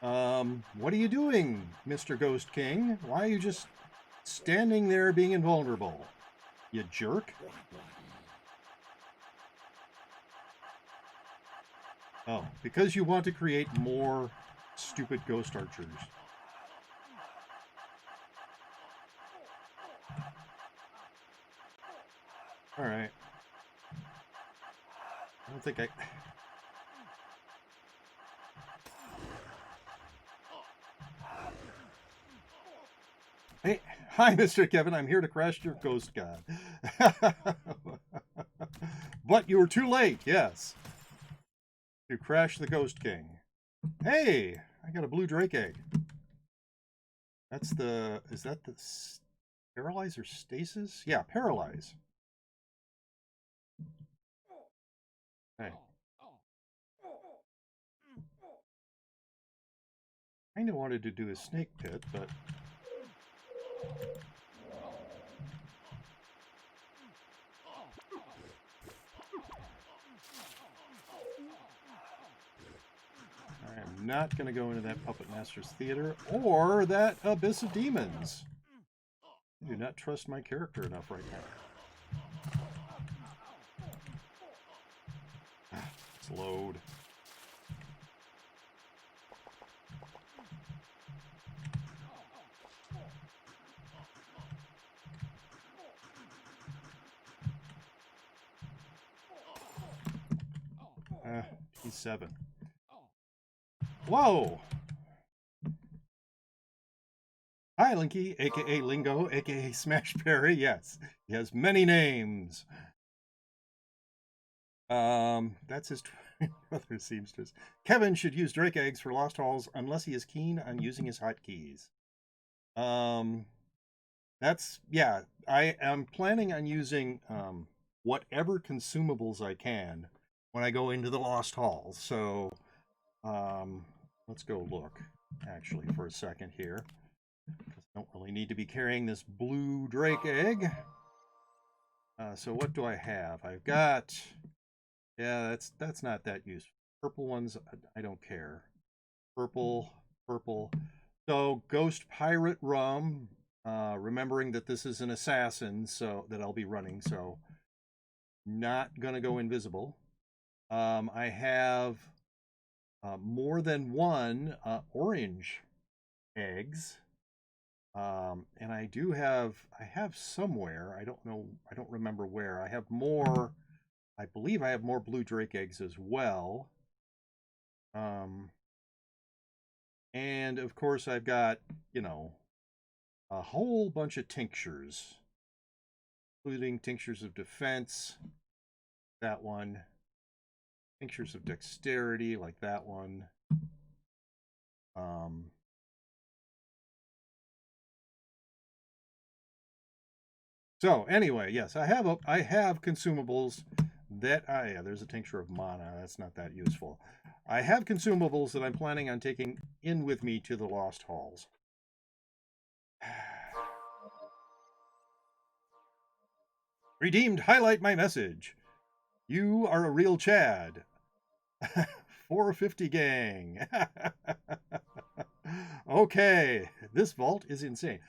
What are you doing, Mr. Ghost King? Why are you just standing there being invulnerable? You jerk. Oh, because you want to create more stupid ghost archers. All right. I don't think I... Hey, hi, Mr. Kevin. I'm here to crash your ghost god. But you were too late, yes. To crash the Ghost King. Hey, I got a blue drake egg. That's the... Is that the... Paralyze or stasis? Yeah, paralyze. Hey. I kinda wanted to do a snake pit, but... I am not going to go into that Puppet Master's Theater or that Abyss of Demons. I do not trust my character enough right now. Let's load. T7. Whoa! Hi, Linky, aka Lingo, aka Smash Perry. Yes, he has many names. That's his brother seamstress. Kevin should use Drake eggs for Lost Halls unless he is keen on using his hotkeys. That's, yeah, I am planning on using whatever consumables I can when I go into the Lost Halls. So let's go look actually for a second here. I don't really need to be carrying this blue drake egg. So what do I have? I've got, yeah, that's not that useful. Purple ones, I don't care. Purple. So Ghost Pirate Rum, remembering that this is an assassin, so that I'll be running, so not gonna go invisible. I have more than one orange eggs. And I have somewhere, I don't know, I don't remember where, I have more, I believe I have more blue drake eggs as well. And of course I've got, you know, a whole bunch of tinctures, including tinctures of defense, that one, tinctures of dexterity, like that one. So anyway, yes, I have consumables that yeah, there's a tincture of mana. That's not that useful. I have consumables that I'm planning on taking in with me to the Lost Halls. Redeemed, highlight my message. You are a real Chad. 450 gang. Okay, this vault is insane.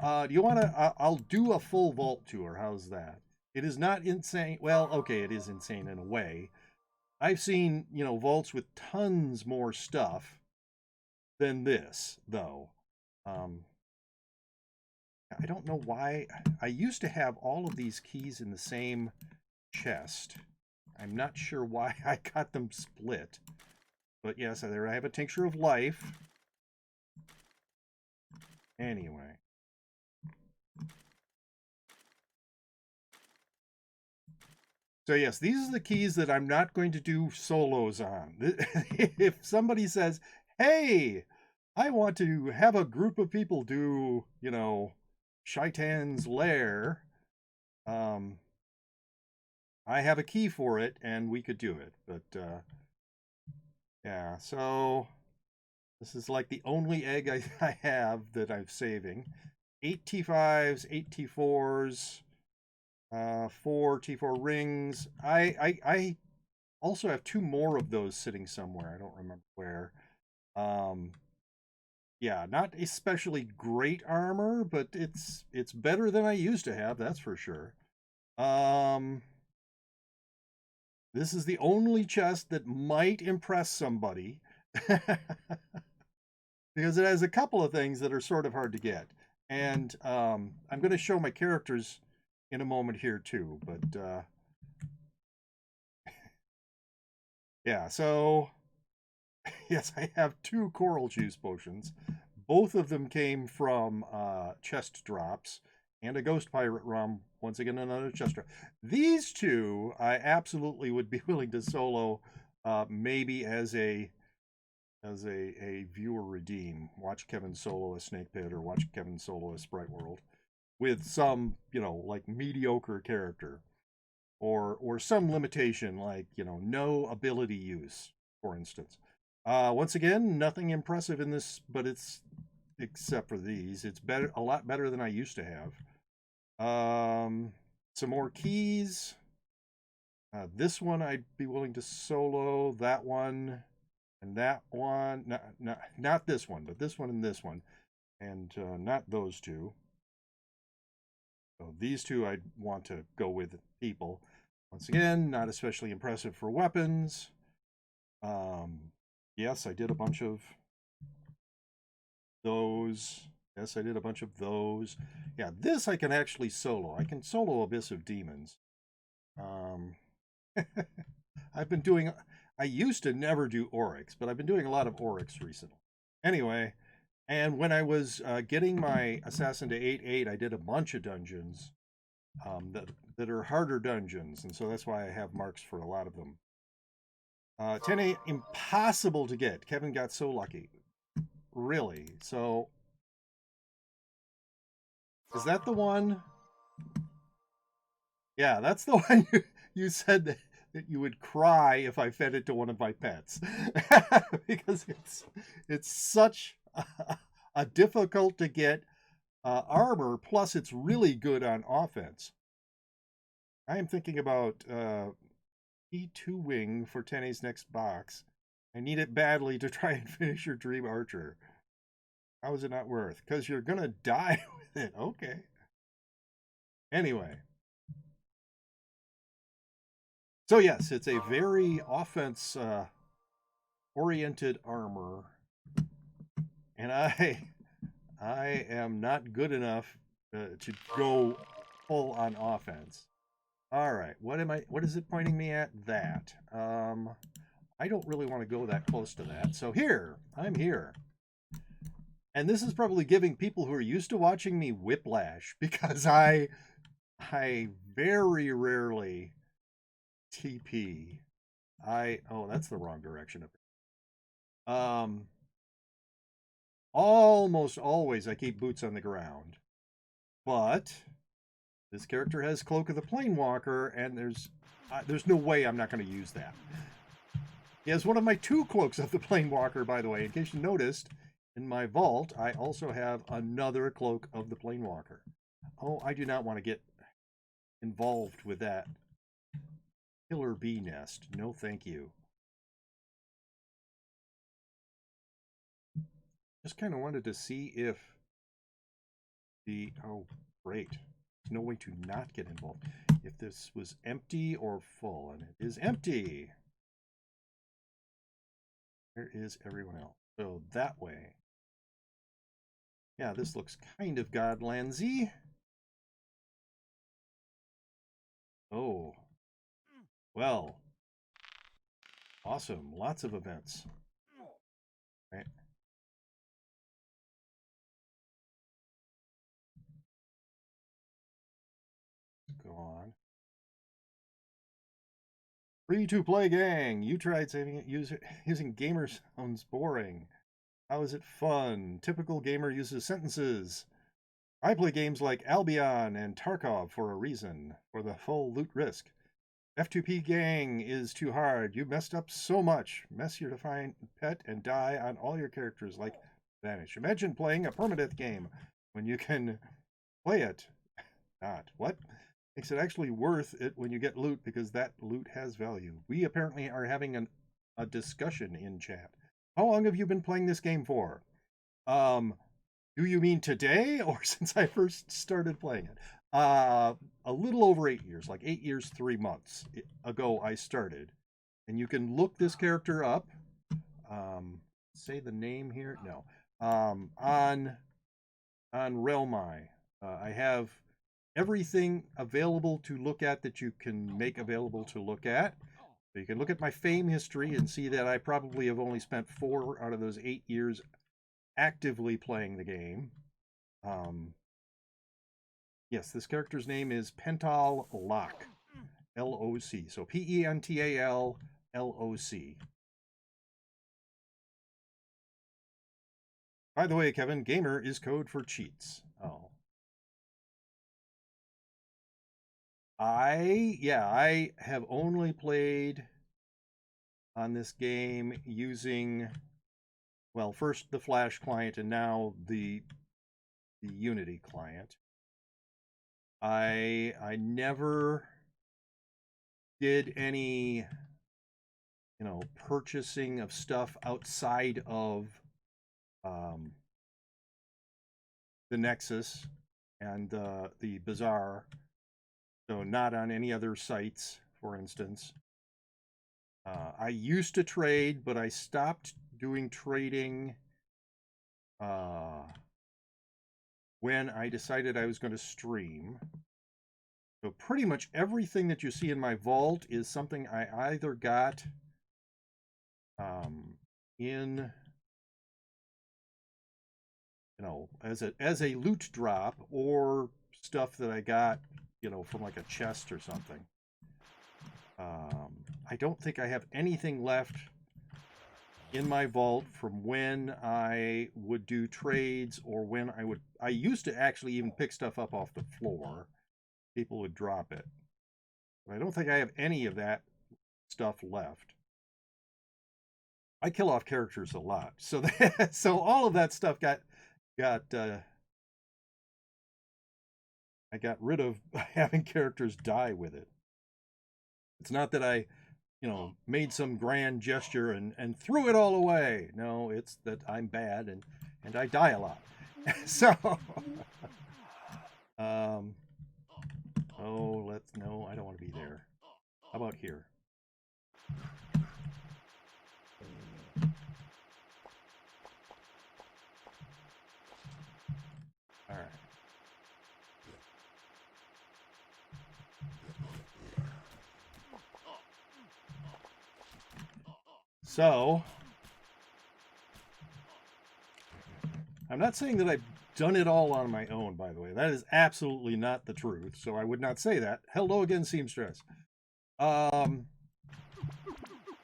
Do you want to? I'll do a full vault tour. How's that? It is not insane. Well, okay, it is insane in a way. I've seen, you know, vaults with tons more stuff than this, though. I don't know why. I used to have all of these keys in the same chest. I'm not sure why I got them split. But yes, there I have a tincture of life. Anyway. So yes, these are the keys that I'm not going to do solos on. If somebody says, hey, I want to have a group of people do, you know, Shaitan's Lair, I have a key for it and we could do it. But yeah, so this is like the only egg I have that I'm saving. 8 T5s, 8 T4s, 4 T4 rings. I also have 2 more of those sitting somewhere. I don't remember where. Yeah, not especially great armor, but it's better than I used to have, that's for sure. This is the only chest that might impress somebody because it has a couple of things that are sort of hard to get. And I'm going to show my characters in a moment here too, but yeah, so yes, I have 2 coral juice potions. Both of them came from chest drops and a ghost pirate rum. Once again, another chest drop. These 2, I absolutely would be willing to solo, maybe as a viewer redeem. Watch Kevin solo a Snake Pit or watch Kevin solo a Sprite World with some, like mediocre character or some limitation, like no ability use, for instance. Once again, nothing impressive in this, but it's except for these. It's better, a lot better than I used to have. Some more keys. This one I'd be willing to solo. That one and that one. Not this one, but this one and this one, and not those 2. So these 2 I'd want to go with people. Once again, not especially impressive for weapons. Yes, I did a bunch of those. Yes, I did a bunch of those. Yeah, this I can actually solo. I can solo Abyss of Demons. I've been doing... I used to never do Oryx, but I've been doing a lot of Oryx recently. Anyway, and when I was getting my Assassin to 8-8, I did a bunch of dungeons that are harder dungeons, and so that's why I have marks for a lot of them. 10-8, impossible to get. Kevin got so lucky. Really. So, is that the one? Yeah, that's the one you said that you would cry if I fed it to one of my pets. Because it's such a difficult to get armor, plus it's really good on offense. I am thinking about E2 Wing for Tenny's next box. I need it badly to try and finish your Dream Archer. How is it not worth? Because you're going to die with it. Okay. Anyway. So yes, it's a very offense oriented armor. And I am not good enough to go full on offense. All right, what is it pointing me at? That. I don't really want to go that close to that. So I'm here. And this is probably giving people who are used to watching me whiplash because I very rarely TP. Oh, that's the wrong direction. Almost always I keep boots on the ground. But this character has Cloak of the Planewalker, and there's no way I'm not going to use that. He has one of my 2 Cloaks of the Planewalker, by the way. In case you noticed, in my vault, I also have another Cloak of the Planewalker. Oh, I do not want to get involved with that killer bee nest. No, thank you. Just kind of wanted to see if oh, great. There's no way to not get involved. If this was empty or full, and it is empty. Where is everyone else? So that way. Yeah, this looks kind of Godlandsy. Oh. Well. Awesome. Lots of events. Right. Let's go on. Free to play gang. You tried saving it using gamer sounds boring. How is it fun? Typical gamer uses sentences. I play games like Albion and Tarkov for a reason, for the full loot risk. F2P gang is too hard. You messed up so much. Mess your defined pet and die on all your characters like Vanish. Imagine playing a permadeath game when you can play it. Not. What? Makes it actually worth it when you get loot because that loot has value. We apparently are having a discussion in chat. How long have you been playing this game for? Um, do you mean today or since I first started playing it? A little over 8 years, like 8 years, 3 months ago I started. And you can look this character up. Say the name here. No. On Realmi. I have everything available to look at that you can make available to look at. So you can look at my fame history and see that I probably have only spent 4 out of those 8 years actively playing the game. Yes, this character's name is Pental Loc, L-O-C. So Pental-Loc. By the way, Kevin, gamer is code for cheats. Oh. I have only played on this game using, well, first the Flash client and now the Unity client. I never did any, purchasing of stuff outside of the Nexus and the Bazaar. So not on any other sites, for instance. I used to trade, but I stopped doing trading when I decided I was going to stream. So pretty much everything that you see in my vault is something I either got in, as a loot drop, or stuff that I got, from like a chest or something. I don't think I have anything left in my vault from when I would do trades, or when I used to actually even pick stuff up off the floor. People would drop it. But I don't think I have any of that stuff left. I kill off characters a lot. So so all of that stuff got I got rid of having characters die with it. It's not that I, made some grand gesture and threw it all away. No, it's that I'm bad and I die a lot. So, no, I don't want to be there. How about here? All right. So, I'm not saying that I've done it all on my own, by the way. That is absolutely not the truth. So I would not say that. Hello again, Seamstress.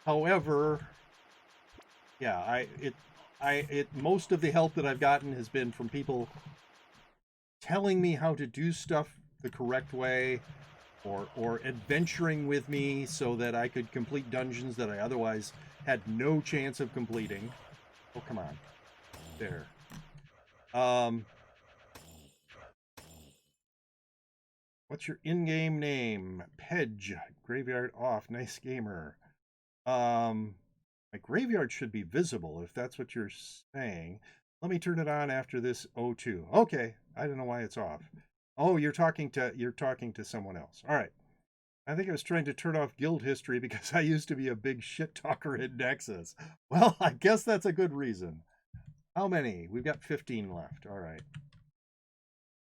However, yeah, most of the help that I've gotten has been from people telling me how to do stuff the correct way, or adventuring with me so that I could complete dungeons that I otherwise had no chance of completing. Oh, come on. There. What's your in-game name? Pedge. Graveyard off. Nice gamer. My graveyard should be visible if that's what you're saying. Let me turn it on after this O2. Okay. I don't know why it's off. Oh, you're talking to someone else. All right. I think I was trying to turn off guild history because I used to be a big shit talker in Nexus. Well, I guess that's a good reason. How many? We've got 15 left. All right.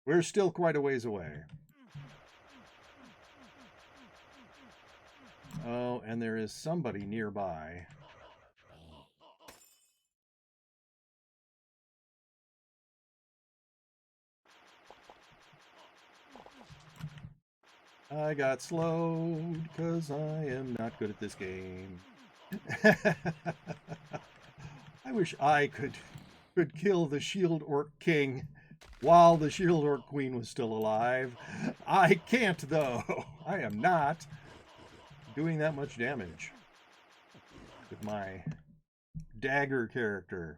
We're still quite a ways away. Oh, and there is somebody nearby. I got slowed because I am not good at this game. I wish I could kill the Shield Orc King while the Shield Orc Queen was still alive. I can't, though. I am not doing that much damage with my dagger character.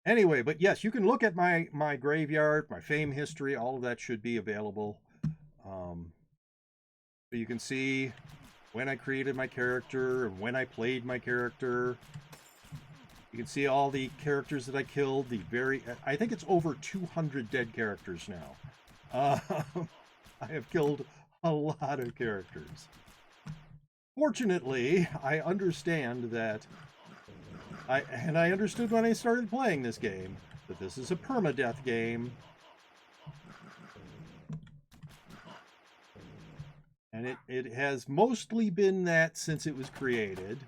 Anyway, but yes, you can look at my graveyard, my fame history. All of that should be available. So you can see when I created my character and when I played my character. You can see all the characters that I killed. I think it's over 200 dead characters now. I have killed a lot of characters. Fortunately, I understand that I understood when I started playing this game that this is a permadeath game. And it has mostly been that since it was created.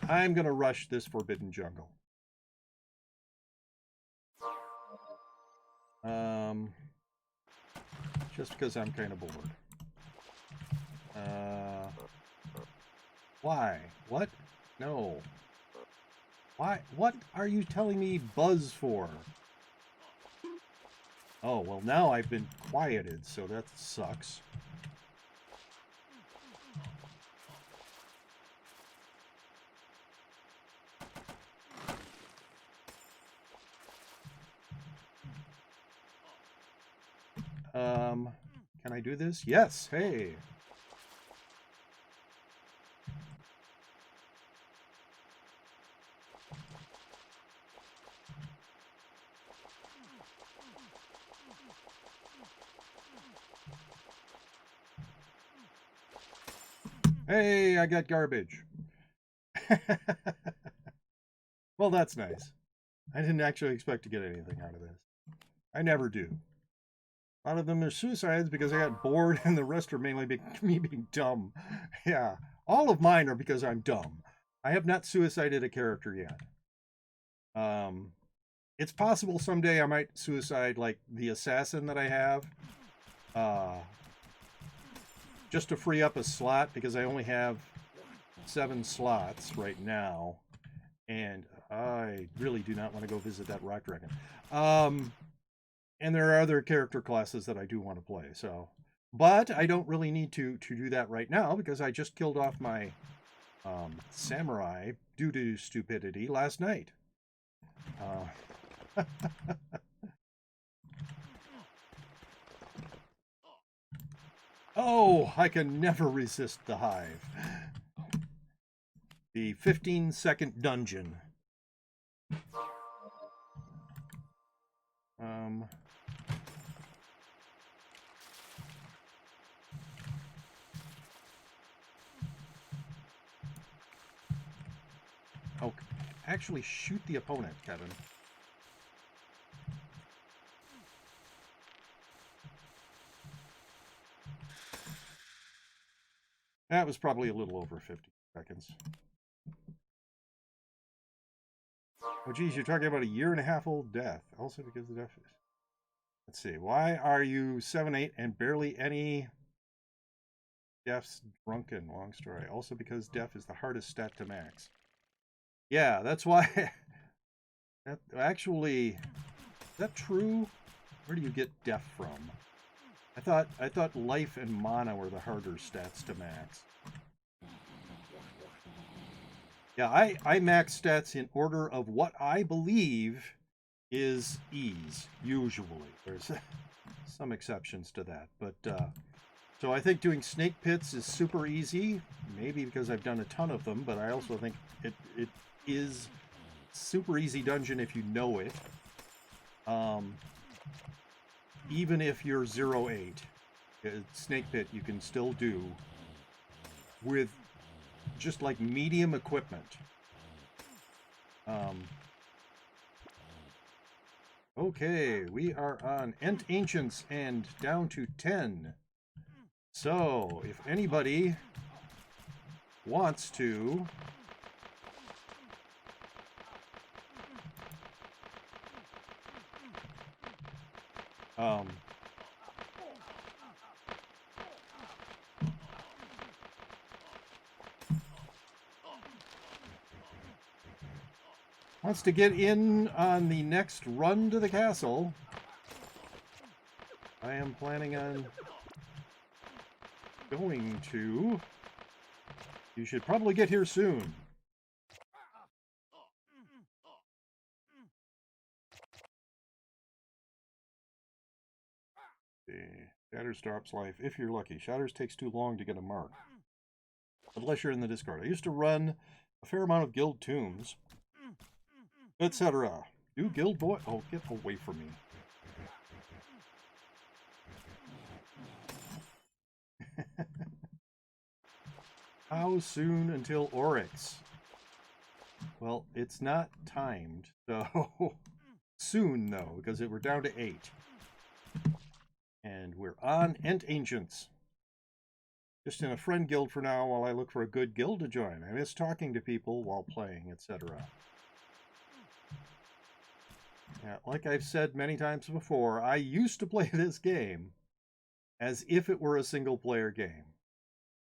I'm going to rush this Forbidden Jungle. Just because I'm kind of bored. Why? What? No. Why? What are you telling me buzz for? Oh, well, now I've been quieted, so that sucks. Can I do this? Yes, hey. Hey, I got garbage. Well, that's nice. I didn't actually expect to get anything out of this. I never do. A lot of them are suicides because I got bored, and the rest are mainly me being dumb. Yeah, all of mine are because I'm dumb. I have not suicided a character yet. It's possible someday I might suicide like the assassin that I have. Just to free up a slot because I only have 7 slots right now. And I really do not want to go visit that rock dragon. And there are other character classes that I do want to play. So, but I don't really need to do that right now because I just killed off my samurai due to stupidity last night. Oh, I can never resist the hive. The 15-second dungeon. Oh, actually shoot the opponent, Kevin. That was probably a little over 50 seconds. Oh, geez, you're talking about a 1.5-year-old death. Also because the death is... Let's see. Why are you 7-8 and barely any deaths drunken? Long story. Also because death is the hardest stat to max. Yeah, that's why... That, actually, is that true? Where do you get death from? I thought life and mana were the harder stats to max. Yeah, I max stats in order of what I believe is ease, usually. There's some exceptions to that. But, so I think doing snake pits is super easy. Maybe because I've done a ton of them, but I also think it is super easy dungeon if you know it. Even if you're 0-8, snake pit you can still do with just like medium equipment. Okay, we are on Ent Ancients and down to 10. So, if anybody wants to... wants to get in on the next run to the castle, I am planning on going to... You should probably get here soon. Shatters drops life if you're lucky. Shatters takes too long to get a mark. Unless you're in the discard. I used to run a fair amount of guild tombs, etc. Do guild boy... Oh, get away from me. How soon until Oryx? Well, it's not timed, so soon though, because we're down to 8. And we're on Ent Ancients. Just in a friend guild for now while I look for a good guild to join. I miss talking to people while playing, etc. Yeah, like I've said many times before, I used to play this game as if it were a single-player game.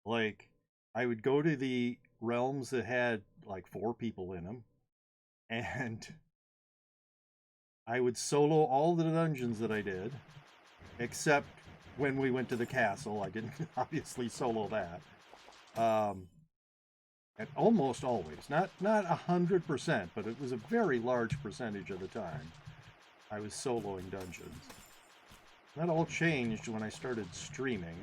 Like, I would go to the realms that had like 4 people in them, and I would solo all the dungeons that I did, except when we went to the castle. I didn't obviously solo that. And almost always, not 100%, but it was a very large percentage of the time, I was soloing dungeons. That all changed when I started streaming.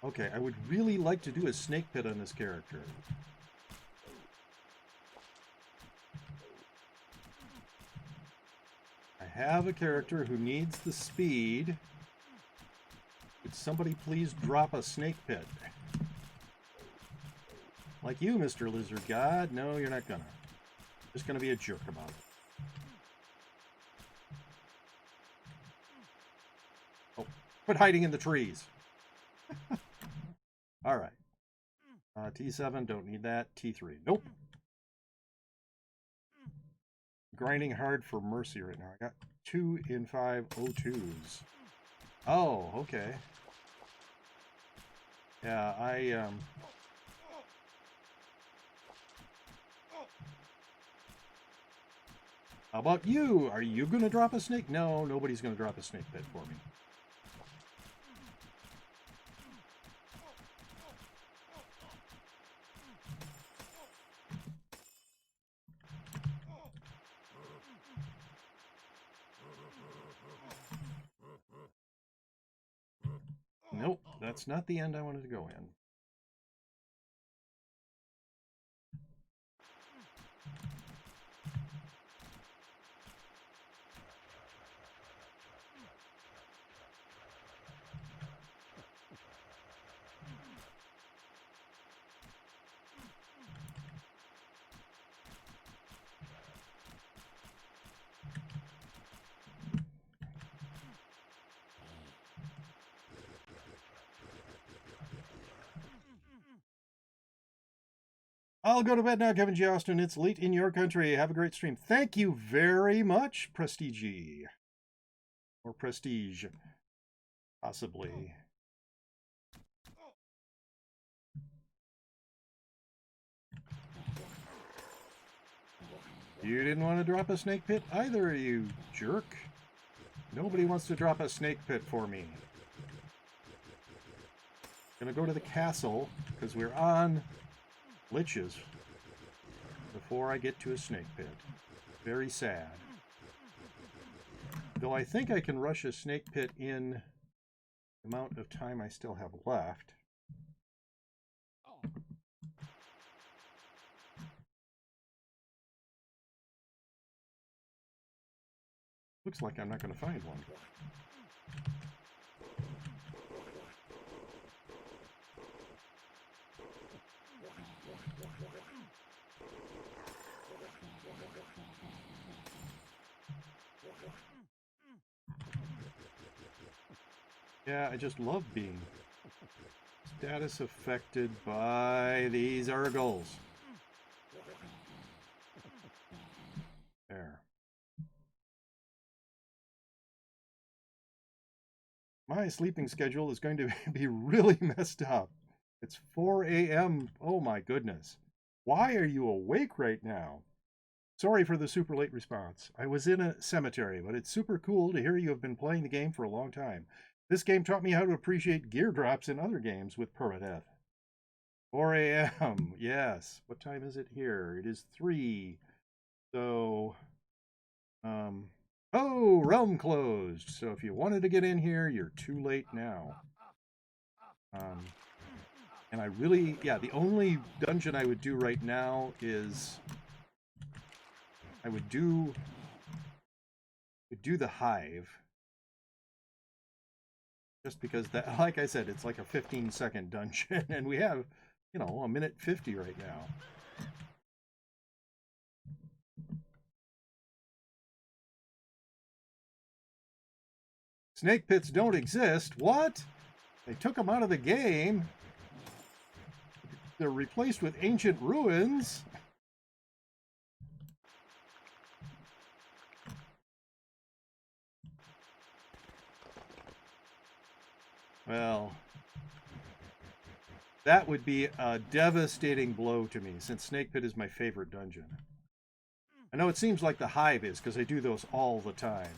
Okay, I would really like to do a snake pit on this character. I have a character who needs the speed. Would somebody please drop a snake pit? Like you, Mr. Lizard God. No, you're not gonna. Just gonna be a jerk about it. Oh, quit hiding in the trees. All right. T7, don't need that. T3, nope. Grinding hard for Mercy right now. I got 2 in 5 O2s. Oh, okay. Yeah, How about you? Are you gonna drop a snake? No, nobody's gonna drop a snake pit for me. Nope, that's not the end I wanted to go in. I'll go to bed now, Kevin G. Austin. It's late in your country. Have a great stream. Thank you very much, Prestige. Or Prestige. Possibly. You didn't want to drop a snake pit either, you jerk. Nobody wants to drop a snake pit for me. Gonna go to the castle, because we're on liches before I get to a snake pit. Very sad. Though I think I can rush a snake pit in the amount of time I still have left. Looks like I'm not going to find one. Yeah, I just love being status affected by these Urgles. There. My sleeping schedule is going to be really messed up. It's 4 a.m. Oh my goodness. Why are you awake right now? Sorry for the super late response. I was in a cemetery, but it's super cool to hear you have been playing the game for a long time. This game taught me how to appreciate gear drops in other games with permadeath. 4 a.m. Yes. What time is it here? It is 3. So Oh, realm closed. So if you wanted to get in here, you're too late now. And I really, yeah, the only dungeon I would do right now is I would do the hive. Just because that, like I said, it's like a 15-second dungeon, and we have, you know, 1:50 right now. Snake pits don't exist. What? They took them out of the game. They're replaced with ancient ruins. Well, that would be a devastating blow to me, since Snake Pit is my favorite dungeon. I know it seems like the Hive is, because I do those all the time.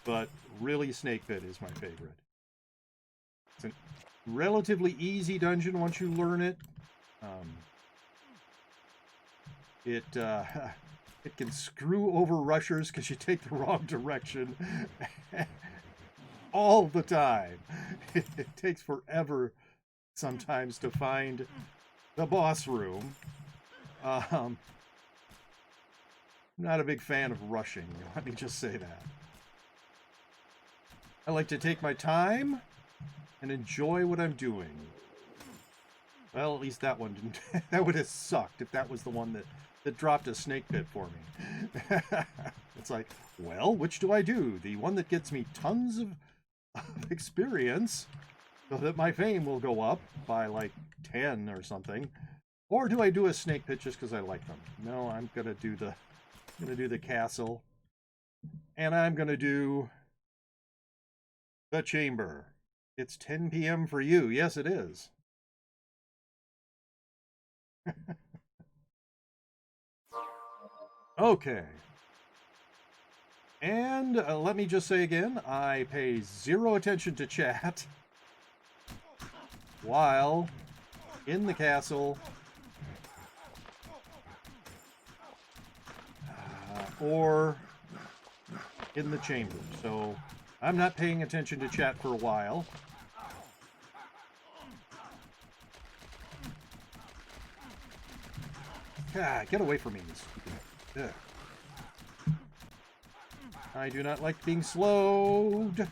But really, Snake Pit is my favorite. It's a relatively easy dungeon once you learn it. It can screw over rushers because you take the wrong direction all the time. It takes forever sometimes to find the boss room. I'm not a big fan of rushing, let me just say that. I like to take my time and enjoy what I'm doing. Well, at least that one didn't. That would have sucked if that was the one that dropped a snake pit for me. It's like, well, which do I do? The one that gets me tons of experience so that my fame will go up by like 10 or something, or do I do a snake pit just because I like them? No, I'm gonna do the castle, and I'm gonna do the chamber. It's 10 p.m. for you. Yes, it is. Okay. And let me just say again, I pay zero attention to chat while in the castle or in the chamber. So I'm not paying attention to chat for a while. Ah, get away from me, you stupid. I do not like being slowed.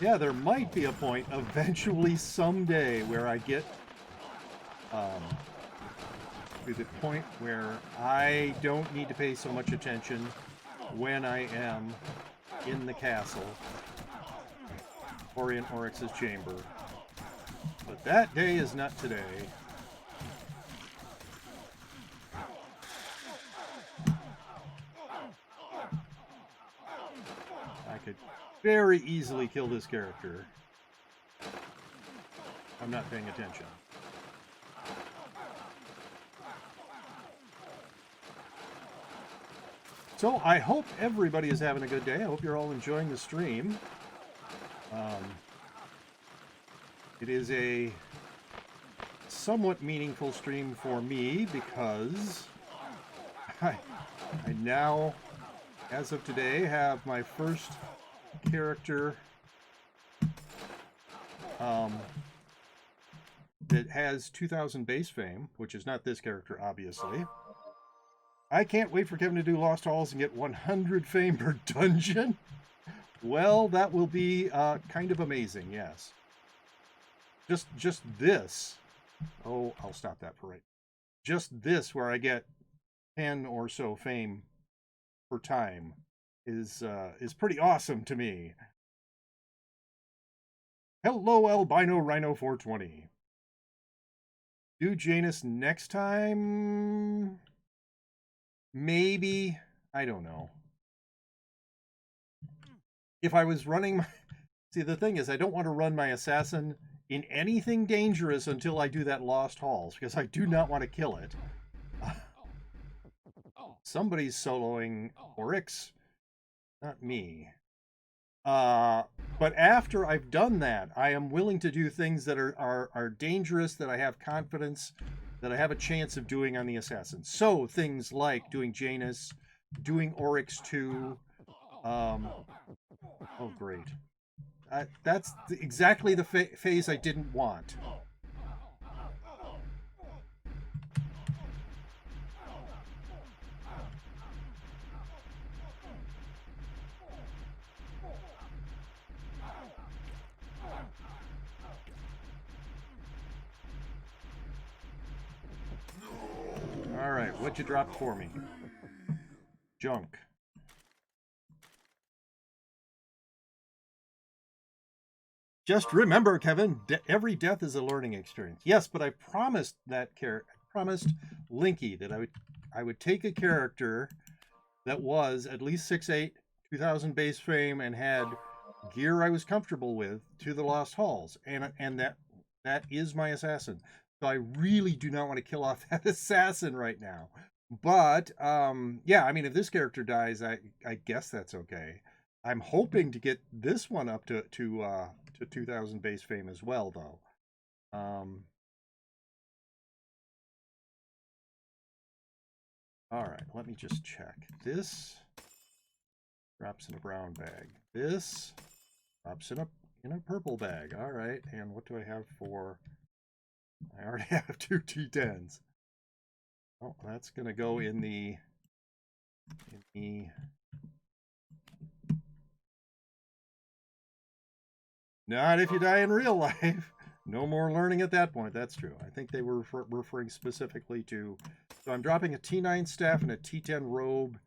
Yeah, there might be a point eventually someday where I get to the point where I don't need to pay so much attention when I am in the castle or in Oryx's chamber. But that day is not today. I could very easily kill this character. I'm not paying attention. So I hope everybody is having a good day. I hope you're all enjoying the stream. It is a somewhat meaningful stream for me because I now, as of today, have my first character that has 2,000 base fame, which is not this character, obviously. I can't wait for Kevin to do Lost Halls and get 100 fame per dungeon. Well, that will be kind of amazing, yes. Just this. Oh, I'll stop that for right. Just this, where I get 10 or so fame per time, is pretty awesome to me. Hello, Albino Rhino 420. Do Janus next time? Maybe. I don't know. If I was running my... See, the thing is, I don't want to run my assassin in anything dangerous until I do that Lost Halls, because I do not want to kill it. Somebody's soloing Oryx, not me. But after I've done that, I am willing to do things that are dangerous, that I have confidence, that I have a chance of doing on the assassin. So things like doing Janus, doing Oryx 2. Oh, great. That's exactly the phase I didn't want. All right, what'd you drop for me? Junk. Just remember, Kevin, every death is a learning experience. Yes, but I promised that character, I promised Linky that I would take a character that was at least 6'8", 2000 base frame, and had gear I was comfortable with to the Lost Halls, and that is my assassin. So I really do not want to kill off that assassin right now. But yeah, I mean, if this character dies, I guess that's okay. I'm hoping to get this one up to 2000 base fame as well, though. All right, let me just check. This drops in a brown bag. This drops in a purple bag. All right, and what do I have for? I already have 2 T10s. Oh, that's gonna go in the Not if you die in real life. No more learning at that point. That's true. I think they were referring specifically to... So I'm dropping a T9 staff and a T10 robe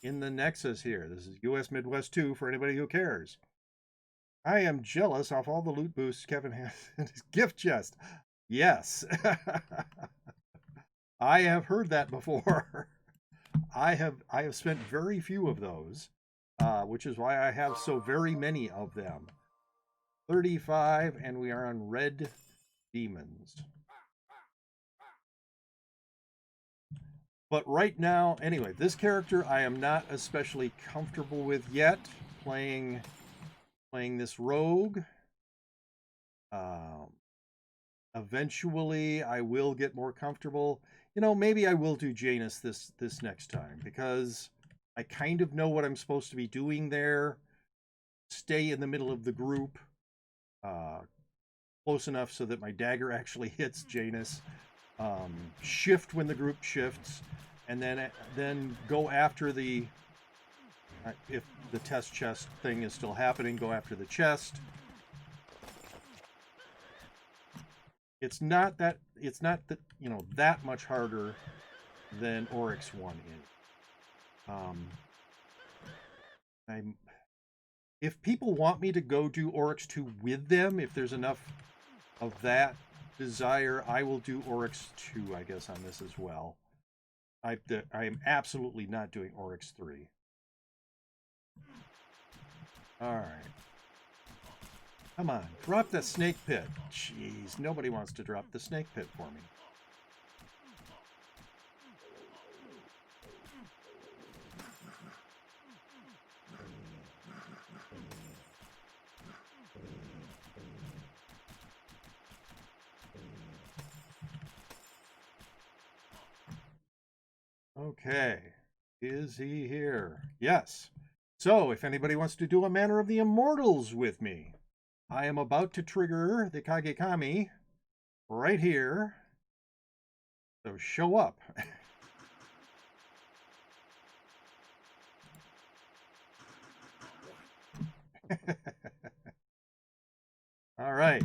in the Nexus here. This is US Midwest 2 for anybody who cares. I am jealous of all the loot boosts Kevin has in his gift chest. Yes. I have heard that before. I have spent very few of those, which is why I have so very many of them. 35, and we are on Red Demons. But right now, anyway, this character I am not especially comfortable with yet, playing this rogue. Eventually, I will get more comfortable. You know, maybe I will do Janus this next time, because I kind of know what I'm supposed to be doing there. Stay in the middle of the group. Close enough so that my dagger actually hits Janus, shift when the group shifts, and then go after the if the test chest thing is still happening, go after the chest. It's not that you know, that much harder than Oryx 1 is. If people want me to go do Oryx 2 with them, if there's enough of that desire, I will do Oryx 2, I guess, on this as well. I am absolutely not doing Oryx 3. All right. Come on, drop that snake pit. Jeez, nobody wants to drop the snake pit for me. Okay, is he here? Yes. So, if anybody wants to do a Manor of the Immortals with me, I am about to trigger the Kagekami right here. So show up. All right.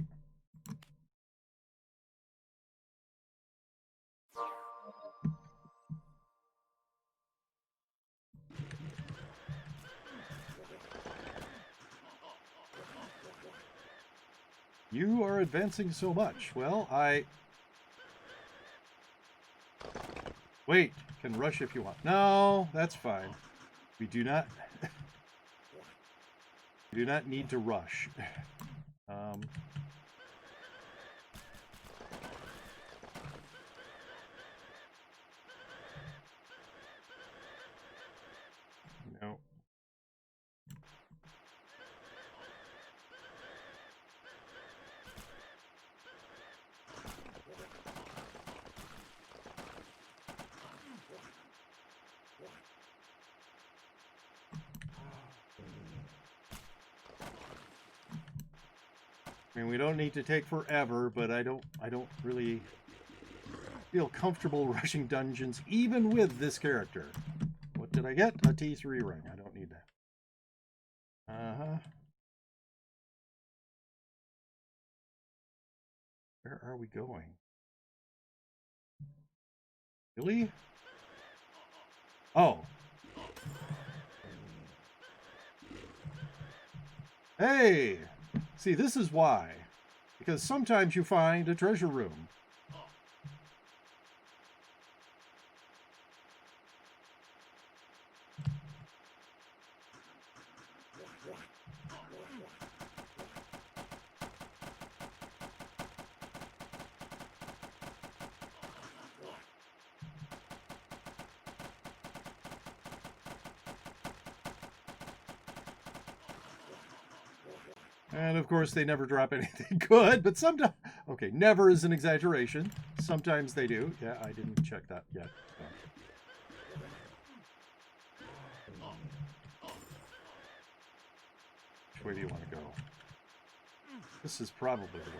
You are advancing so much. Well, wait, can rush if you want. No, that's fine. We do not do not need to rush. No. I mean, we don't need to take forever, but I don't really feel comfortable rushing dungeons, even with this character. What did I get? A T3 ring. I don't need that. Where are we going? Really? Oh. Hey! See, this is why. Because sometimes you find a treasure room. And of course, they never drop anything good, but sometimes, okay, never is an exaggeration. Sometimes they do. Yeah, I didn't check that yet. So. Which way do you want to go? This is probably the way.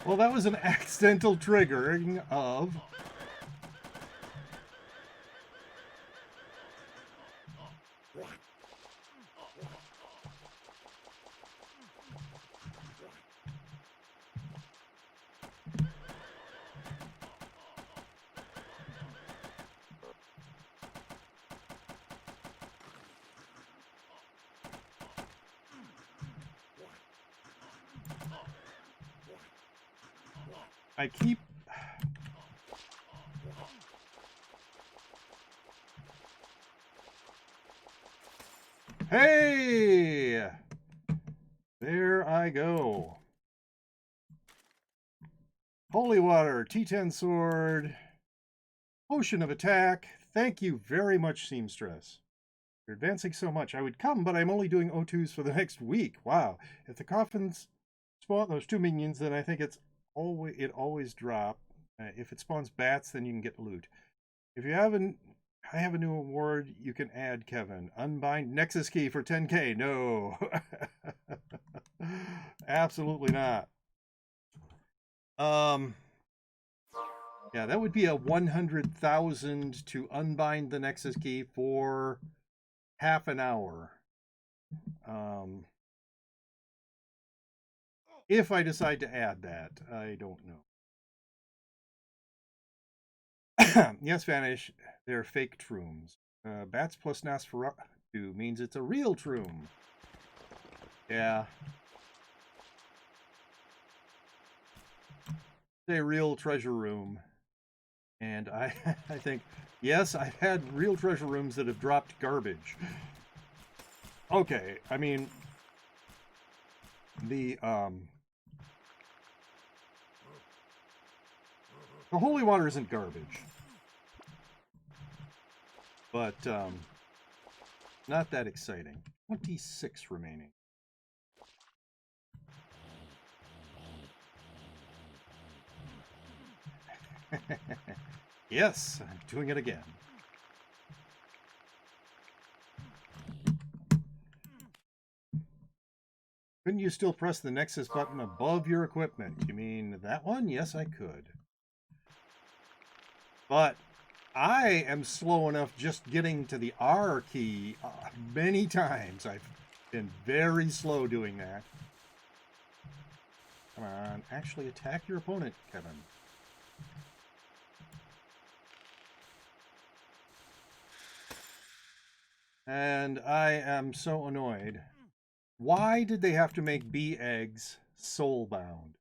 Well, that was an accidental triggering of... I keep... Hey! There I go. Holy Water, T10 Sword, Potion of Attack. Thank you very much, Seamstress. You're advancing so much. I would come, but I'm only doing O2s for the next week. Wow. If the coffins spawn those two minions, then I think it always drop. If it spawns bats, then you can get loot. If you haven't, I have a new award you can add, Kevin. Unbind Nexus Key for 10k. No. Absolutely not. Yeah, that would be a 100,000 to unbind the Nexus Key for half an hour. If I decide to add that, I don't know. Yes, Vanish, they're fake trooms. Bats plus Nosferatu means it's a real troom. Yeah. It's a real treasure room. And I think, yes, I've had real treasure rooms that have dropped garbage. Okay, I mean, the holy water isn't garbage. But not that exciting. 26 remaining. Yes, I'm doing it again. Couldn't you still press the Nexus button above your equipment? You mean that one? Yes, I could. But I am slow enough just getting to the R key many times. I've been very slow doing that. Come on, actually attack your opponent, Kevin. And I am so annoyed. Why did they have to make bee eggs soulbound?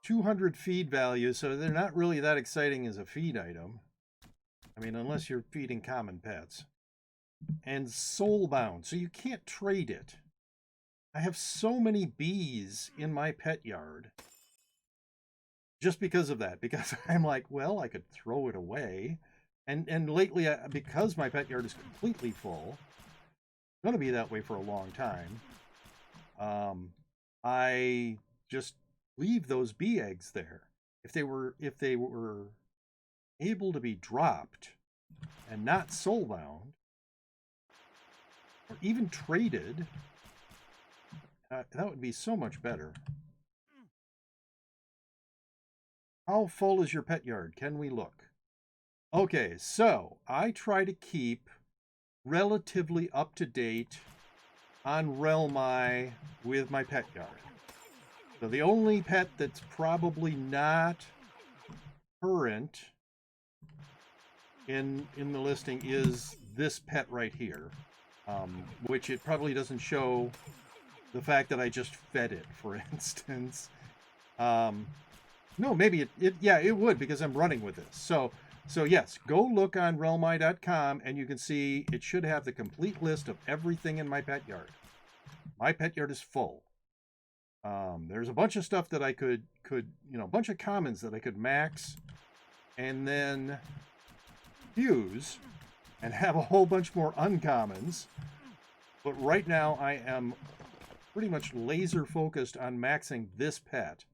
200 feed value, so they're not really that exciting as a feed item. I mean, unless you're feeding common pets. And soulbound, so you can't trade it. I have so many bees in my pet yard. Just because of that. Because I'm like, well, I could throw it away. And lately, because my pet yard is completely full, it's going to be that way for a long time, I just leave those bee eggs there. If they were able to be dropped and not soulbound, or even traded, that would be so much better. How full is your pet yard? Can we look? Okay, so I try to keep relatively up to date on Realmeye with my pet yard. So the only pet that's probably not current in the listing is this pet right here, which it probably doesn't show the fact that I just fed it, for instance. No, maybe it would, because I'm running with this. So yes, go look on realmeye.com and you can see it should have the complete list of everything in my pet yard. My pet yard is full. There's a bunch of stuff that I could a bunch of commons that I could max and then fuse and have a whole bunch more uncommons. But right now I am pretty much laser focused on maxing this pet.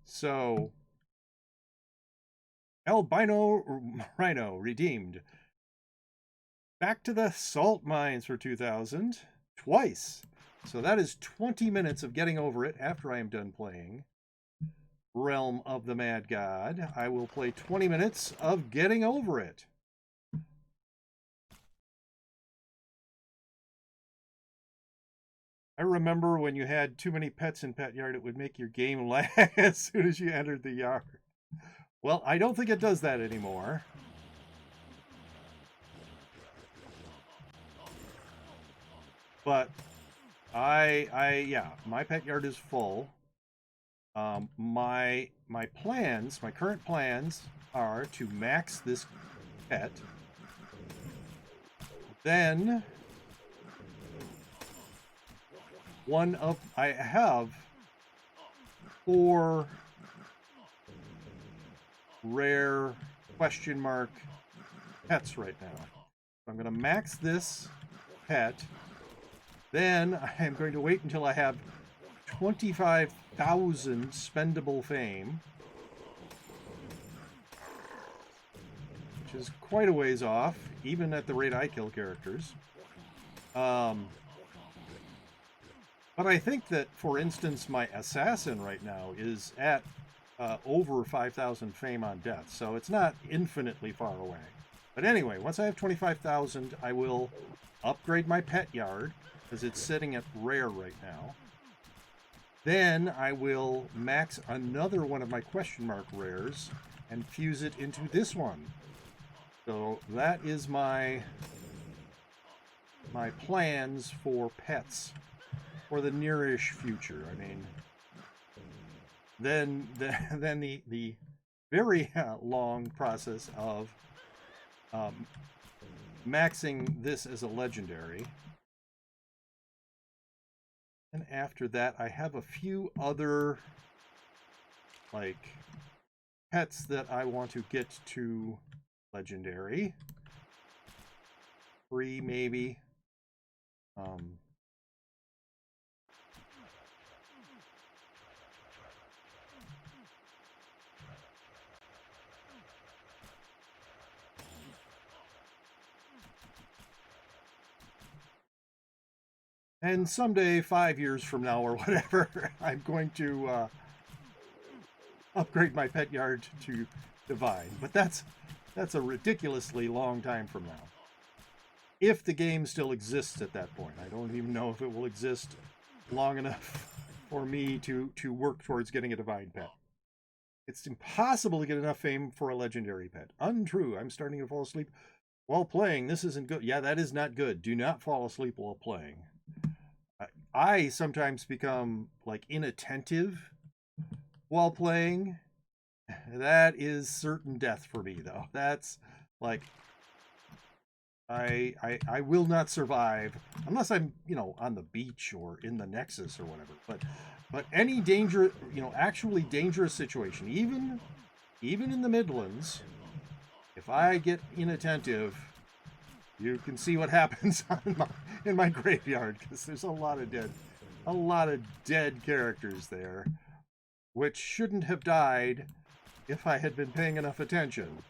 So Albino Rhino redeemed. Back to the salt mines for 2000 twice. So that is 20 minutes of getting over it after I am done playing Realm of the Mad God. I will play 20 minutes of getting over it. I remember when you had too many pets in Pet Yard, it would make your game lag as soon as you entered the yard. Well, I don't think it does that anymore. But yeah, my pet yard is full. My current plans are to max this pet. Then I have 4 rare question mark pets right now. So I'm going to max this pet. Then I'm going to wait until I have 25,000 spendable fame, which is quite a ways off, even at the rate I kill characters. But I think that, for instance, my assassin right now is at over 5,000 fame on death, so it's not infinitely far away. But anyway, once I have 25,000, I will upgrade my pet yard, because it's sitting at rare right now. Then I will max another one of my question mark rares and fuse it into this one. So that is my plans for pets for the nearish future. I mean, then the very long process of maxing this as a legendary. And after that, I have a few other pets that I want to get to legendary. 3 maybe. And someday, 5 years from now or whatever, I'm going to upgrade my pet yard to divine. But that's a ridiculously long time from now. If the game still exists at that point. I don't even know if it will exist long enough for me to work towards getting a divine pet. It's impossible to get enough fame for a legendary pet. Untrue. I'm starting to fall asleep while playing. This isn't good. Yeah, that is not good. Do not fall asleep while playing. I sometimes become like inattentive while playing. That is certain death for me, though. That's like I will not survive unless I'm, on the beach or in the Nexus or whatever. But any danger, actually dangerous situation, even in the Midlands, if I get inattentive, you can see what happens in my graveyard, because there's a lot of dead characters there, which shouldn't have died if I had been paying enough attention.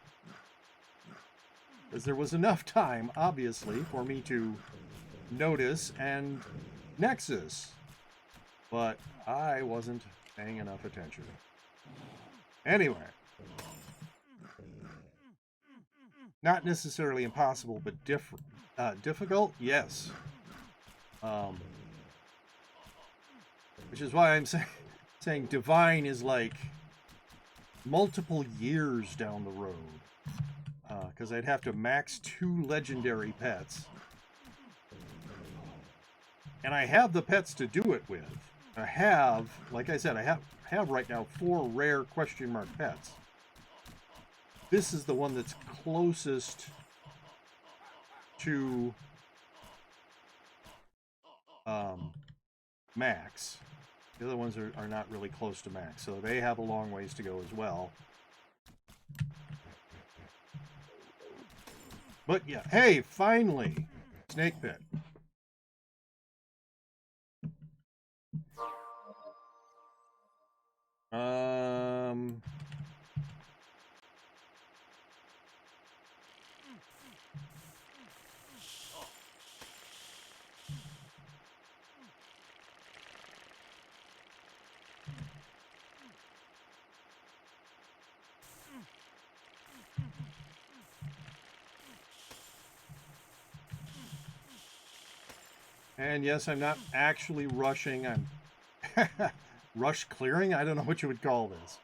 Because there was enough time, obviously, for me to notice and Nexus. But I wasn't paying enough attention. Anyway. Not necessarily impossible, but difficult? Yes. Which is why I'm saying divine is like multiple years down the road. Because I'd have to max 2 legendary pets. And I have the pets to do it with. I have, like I said, I have right now 4 rare question mark pets. This is the one that's closest to max. The other ones are not really close to max, so they have a long ways to go as well. But yeah, hey, finally, snake pit. And yes, I'm not actually rushing. I'm rush clearing? I don't know what you would call this.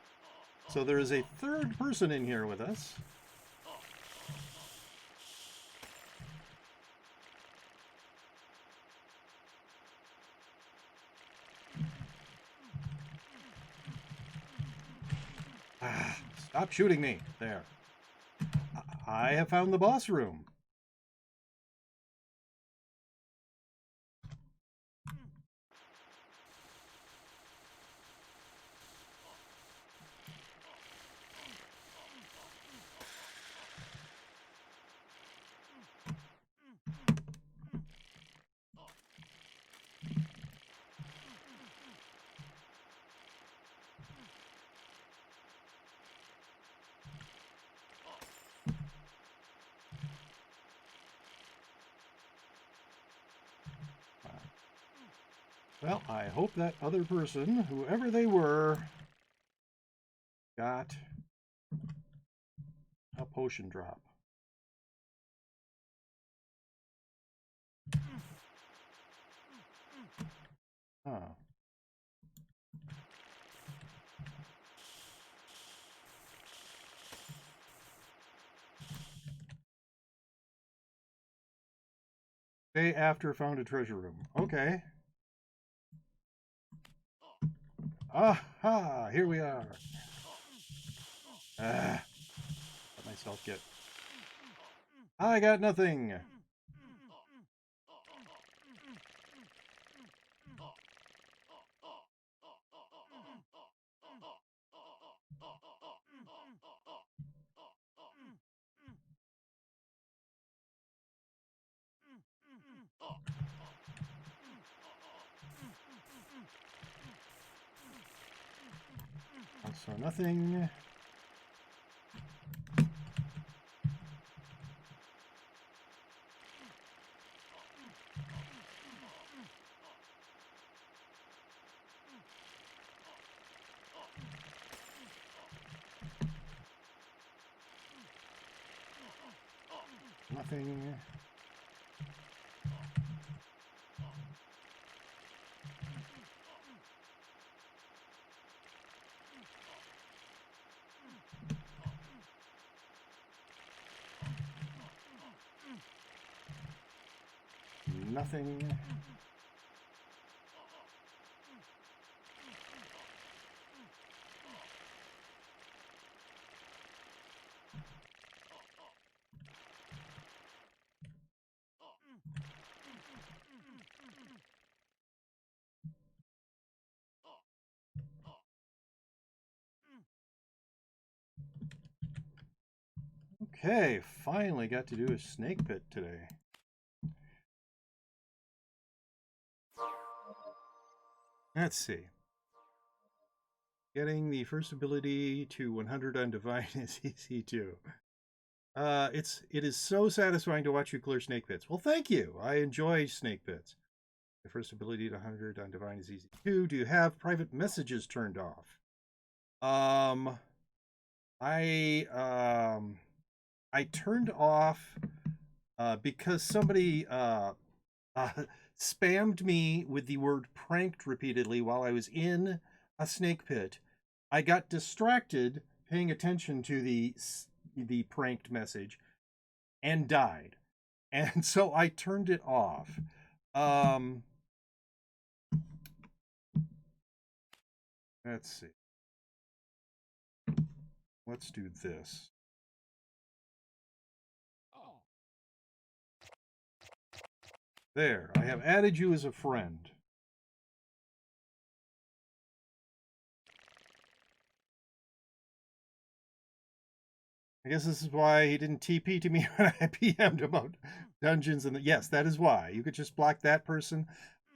So there is a third person in here with us. Stop shooting me. There. I have found the boss room. Well, I hope that other person, whoever they were, got a potion drop. Huh. Day after found a treasure room. Okay. Aha! Here we are. Let myself get... I got nothing! So nothing. Nothing. Nothing. Okay, finally got to do a snake pit today. Let's see. Getting the first ability to 100 on Divine is easy too. It is so satisfying to watch you clear snake pits. Well, thank you. I enjoy snake pits. The first ability to 100 on Divine is easy too. Do you have private messages turned off? I turned off because somebody spammed me with the word pranked repeatedly while I was in a snake pit. I got distracted paying attention to the pranked message and died. And so I turned it off. Let's see. Let's do this. There, I have added you as a friend. I guess this is why he didn't TP to me when I PM'd about dungeons and yes, that is why. You could just block that person.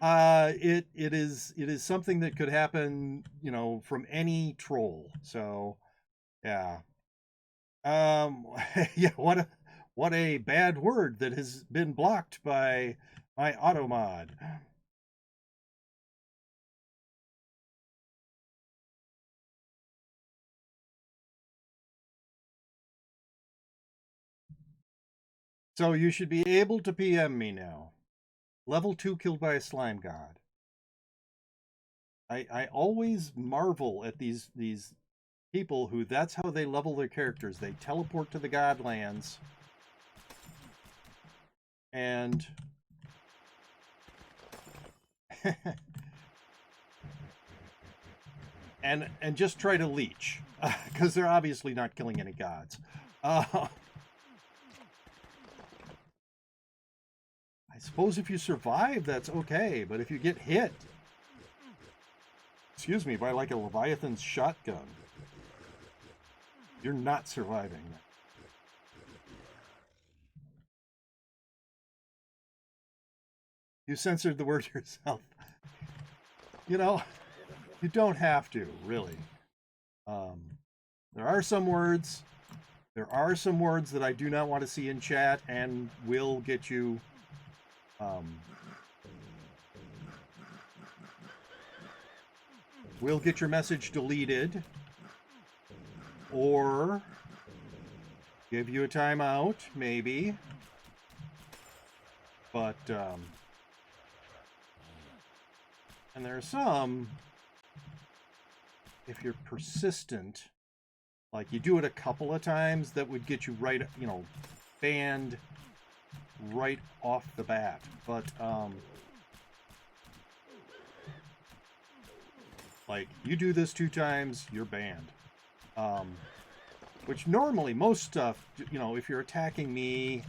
It is something that could happen, you know, from any troll. So, yeah. Yeah, what a bad word that has been blocked by my auto mod. So you should be able to PM me now. Level 2 killed by a slime god. I always marvel at these people who that's how they level their characters. They teleport to the Godlands and and just try to leech because they're obviously not killing any gods. I suppose if you survive, that's okay, but if you get hit, excuse me, by like a Leviathan's shotgun, you're not surviving. You censored the word yourself. You know, you don't have to, really. There are some words that I do not want to see in chat and will get you will get your message deleted or give you a timeout, maybe. But and there are some, if you're persistent, like you do it a couple of times, that would get you right, you know, banned right off the bat. But like you do this 2 times, you're banned. Which normally most stuff, you know, if you're attacking me,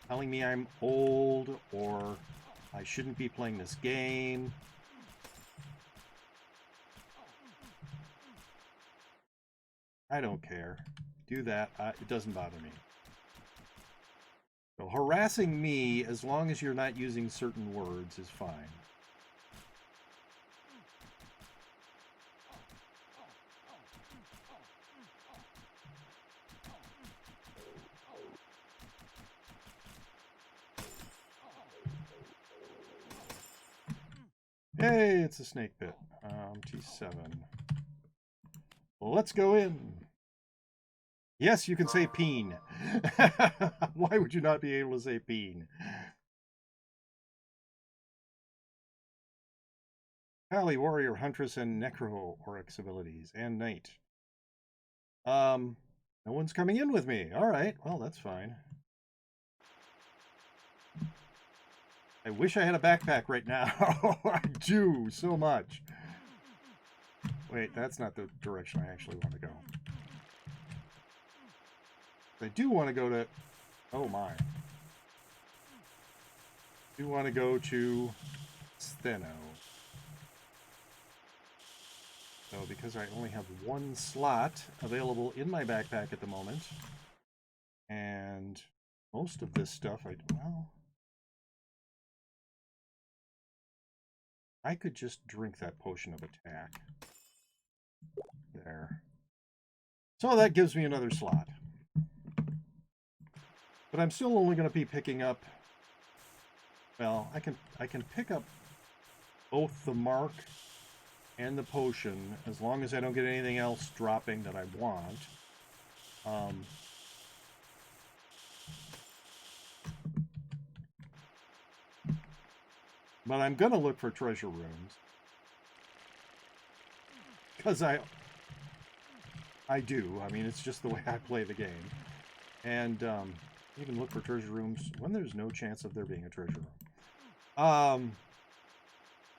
telling me I'm old or I shouldn't be playing this game, I don't care. Do that. It doesn't bother me. So harassing me, as long as you're not using certain words, is fine. Hey, it's a snake pit. T7. Let's go in. Yes, you can say peen. Why would you not be able to say peen? Pally, Warrior, Huntress, and Necro Oryx abilities, and Knight. No one's coming in with me. All right, well, that's fine. I wish I had a backpack right now. I do so much. Wait, that's not the direction I actually want to go. I do want to go to... Oh, my. I do want to go to Steno. So, because I only have one slot available in my backpack at the moment, and most of this stuff, well, I could just drink that potion of attack. There. So that gives me another slot. But I'm still only going to be picking up... Well, I can pick up both the mark and the potion as long as I don't get anything else dropping that I want. But I'm going to look for treasure rooms. Because I do. I mean, it's just the way I play the game. And even look for treasure rooms when there's no chance of there being a treasure room.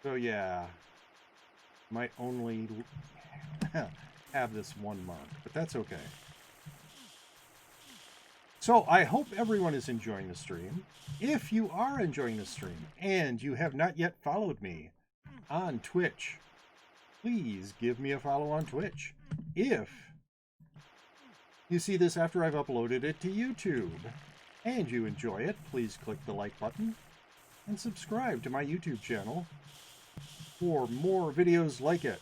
So yeah. Might only have this one mark, but that's okay. So I hope everyone is enjoying the stream. If you are enjoying the stream and you have not yet followed me on Twitch, please give me a follow on Twitch. If you see this after I've uploaded it to YouTube and you enjoy it, please click the like button and subscribe to my YouTube channel for more videos like it.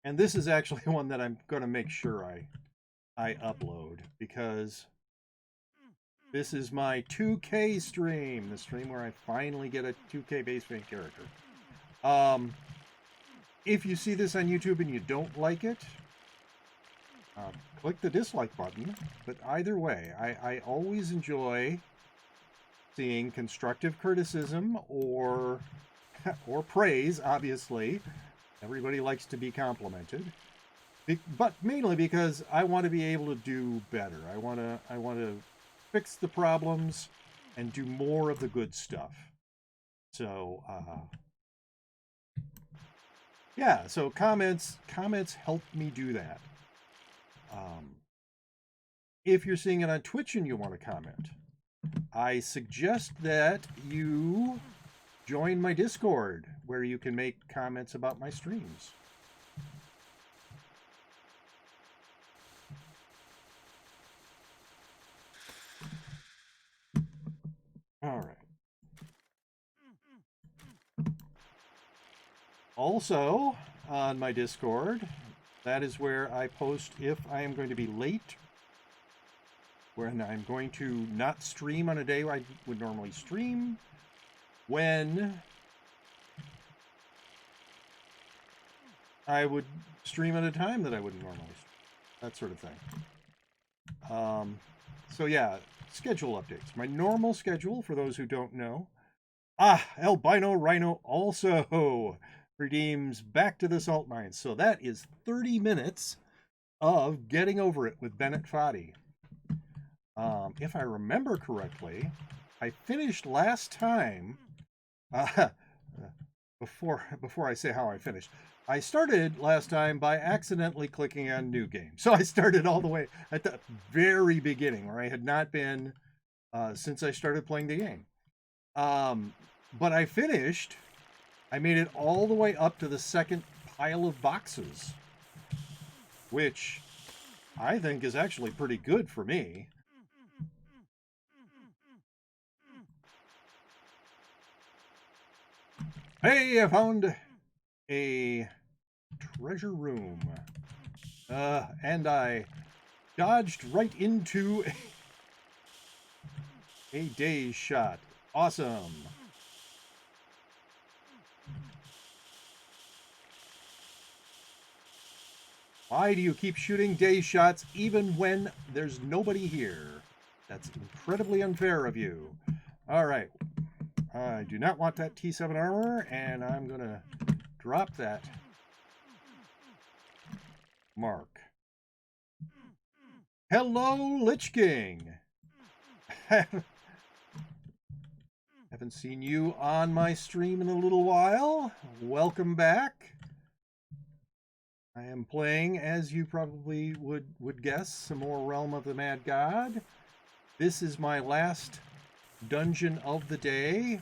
And this is actually one that I'm going to make sure I upload, because this is my 2K stream, the stream where I finally get a 2K base paint character. If you see this on YouTube and you don't like it, click the dislike button. But either way, I always enjoy seeing constructive criticism or praise, obviously. Everybody likes to be complimented, but mainly because I want to be able to do better. I want to fix the problems and do more of the good stuff. So yeah, so comments help me do that. If you're seeing it on Twitch and you want to comment, I suggest that you join my Discord, where you can make comments about my streams. All right. Also, on my Discord, that is where I post if I am going to be late, when I'm going to not stream on a day I would normally stream, when I would stream at a time that I wouldn't normally stream, that sort of thing. So yeah, schedule updates. My normal schedule, for those who don't know. Albino Rhino also redeems Back to the Salt Mines. So that is 30 minutes of getting over it with Bennett Foddy. If I remember correctly, I finished last time, before I say how I finished, I started last time by accidentally clicking on New Game. So I started all the way at the very beginning, where I had not been since I started playing the game. But I finished, I made it all the way up to the second pile of boxes, which I think is actually pretty good for me. Hey, I found a treasure room. And I dodged right into a daze shot. Awesome. Why do you keep shooting day shots even when there's nobody here? That's incredibly unfair of you. All right. I do not want that T7 armor, and I'm going to drop that mark. Hello, Lich King. Haven't seen you on my stream in a little while. Welcome back. I am playing, as you probably would guess, some more Realm of the Mad God. This is my last dungeon of the day.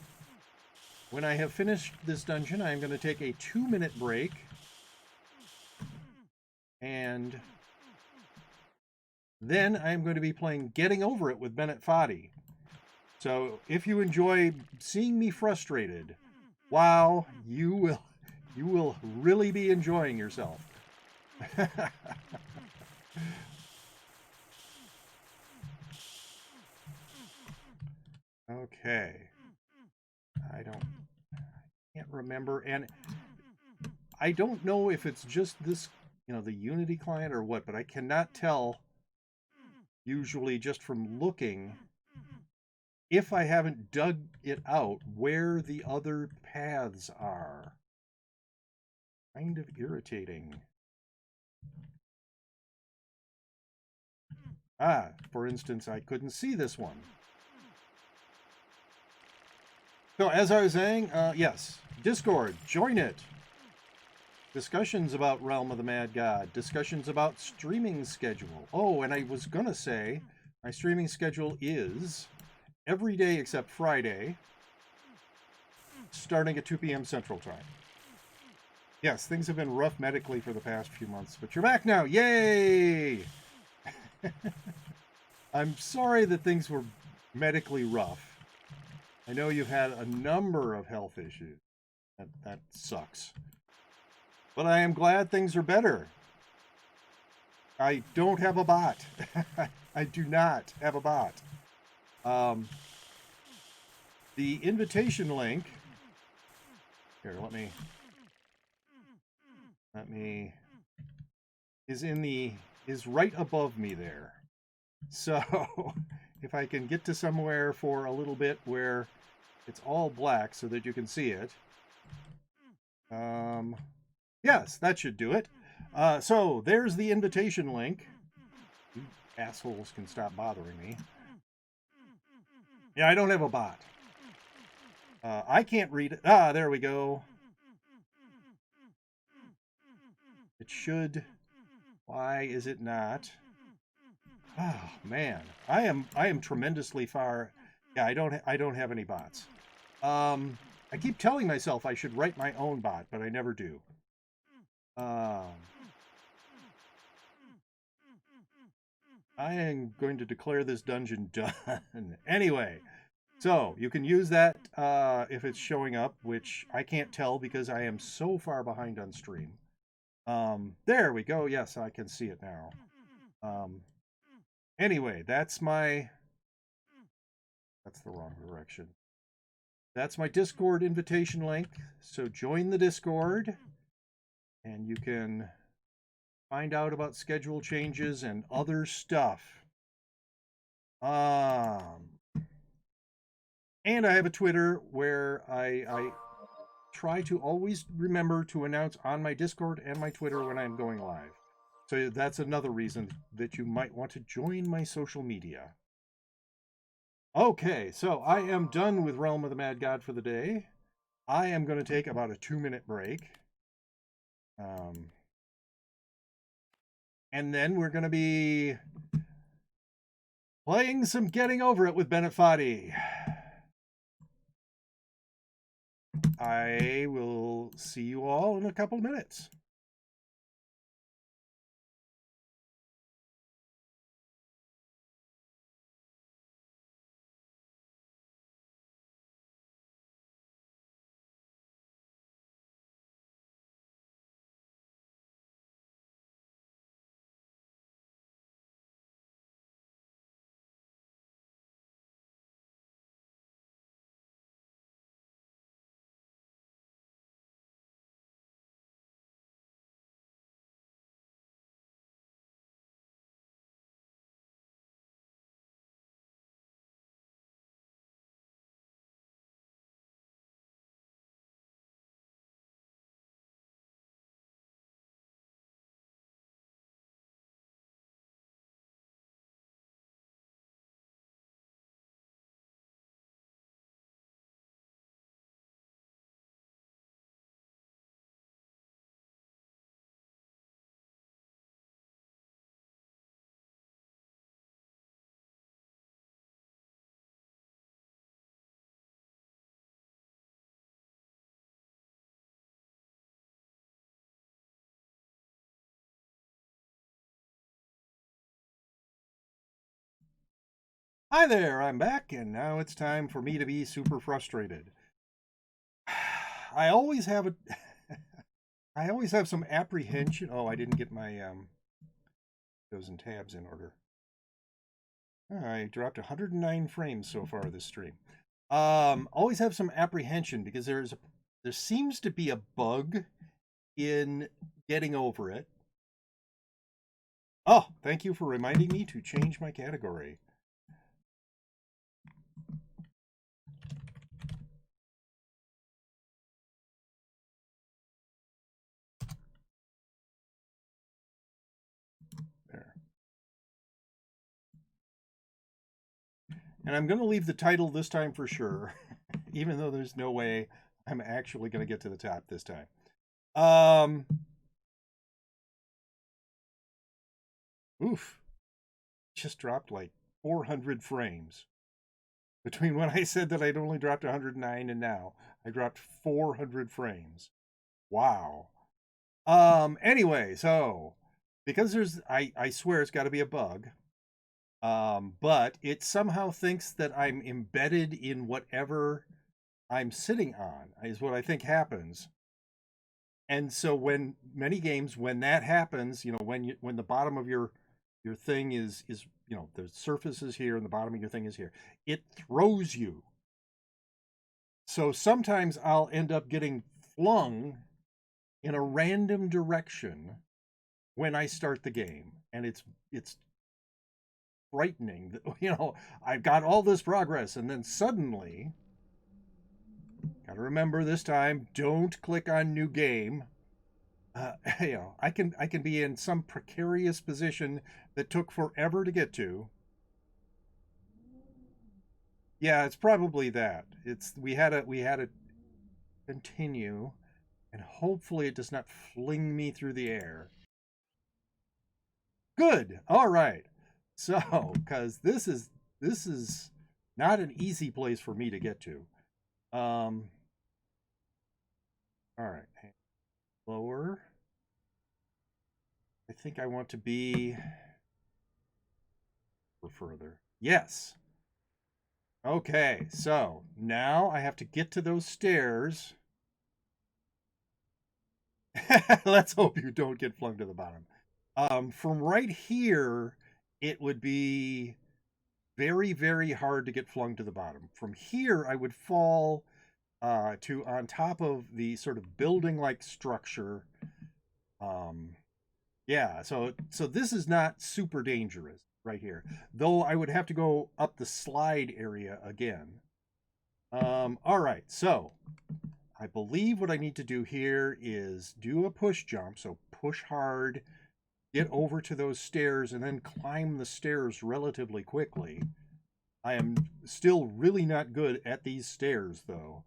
When I have finished this dungeon, I'm going to take a 2-minute break. And then I'm going to be playing Getting Over It with Bennett Foddy. So if you enjoy seeing me frustrated, wow, you will really be enjoying yourself. Okay. I can't remember, and I don't know if it's just this, the Unity client or what, but I cannot tell usually just from looking, if I haven't dug it out, where the other paths are. Kind of irritating. For instance, I couldn't see this one. So as I was saying, yes, Discord, join it. Discussions about Realm of the Mad God. Discussions about streaming schedule. Oh, and I was going to say, my streaming schedule is every day except Friday, starting at 2 p.m. Central Time. Yes, things have been rough medically for the past few months, but you're back now. Yay! I'm sorry that things were medically rough. I know you've had a number of health issues. That sucks. But I am glad things are better. I don't have a bot. I do not have a bot. The invitation link. Here, let me is right above me there. So if I can get to somewhere for a little bit where it's all black so that you can see it. Yes, that should do it. So there's the invitation link. You assholes can stop bothering me. Yeah, I don't have a bot. I can't read it. There we go. It should. Why is it not? Oh man, I am tremendously far. Yeah, I don't have any bots. I keep telling myself I should write my own bot, but I never do. I am going to declare this dungeon done. Anyway, so you can use that if it's showing up, which I can't tell because I am so far behind on stream. There we go. Yes, I can see it now. Anyway, that's the wrong direction. That's my Discord invitation link. So join the Discord and you can find out about schedule changes and other stuff. And I have a Twitter where I try to always remember to announce on my Discord and my Twitter when I'm going live. So that's another reason that you might want to join my social media. Okay, so I am done with Realm of the Mad God for the day. I am going to take about a 2-minute break. And then we're going to be playing some Getting Over It with Bennett Foddy. I will see you all in a couple of minutes. Hi there, I'm back, and now it's time for me to be super frustrated. I always have a I always have some apprehension. Oh, I didn't get my those and tabs in order. I dropped 109 frames so far this stream. Always have some apprehension because there seems to be a bug in getting over it. Oh, thank you for reminding me to change my category. There. And I'm going to leave the title this time for sure, even though there's no way I'm actually going to get to the top this time. Oof. Just dropped like 400 frames. Between when I said that I'd only dropped 109 and now I dropped 400 frames. Wow. Anyway, so because I swear it's got to be a bug. But it somehow thinks that I'm embedded in whatever I'm sitting on, is what I think happens. And so when many games, when that happens, when the bottom of your thing is the surface is here and the bottom of your thing is here, it throws you. So sometimes I'll end up getting flung in a random direction when I start the game, and it's frightening. I've got all this progress, and then suddenly, gotta remember this time, don't click on new game. I can be in some precarious position that took forever to get to. Yeah, it's probably that. We had to continue, and hopefully it does not fling me through the air. Good. All right. So, because this is not an easy place for me to get to. All right. Lower. I think I want to be further. Yes. Okay, so now I have to get to those stairs. Let's hope you don't get flung to the bottom. From right here, it would be very, very hard to get flung to the bottom. From here, I would fall to on top of the sort of building-like structure. Yeah, so this is not super dangerous right here, though I would have to go up the slide area again. All right, so I believe what I need to do here is do a push jump. So push hard, get over to those stairs, and then climb the stairs relatively quickly. I am still really not good at these stairs, though.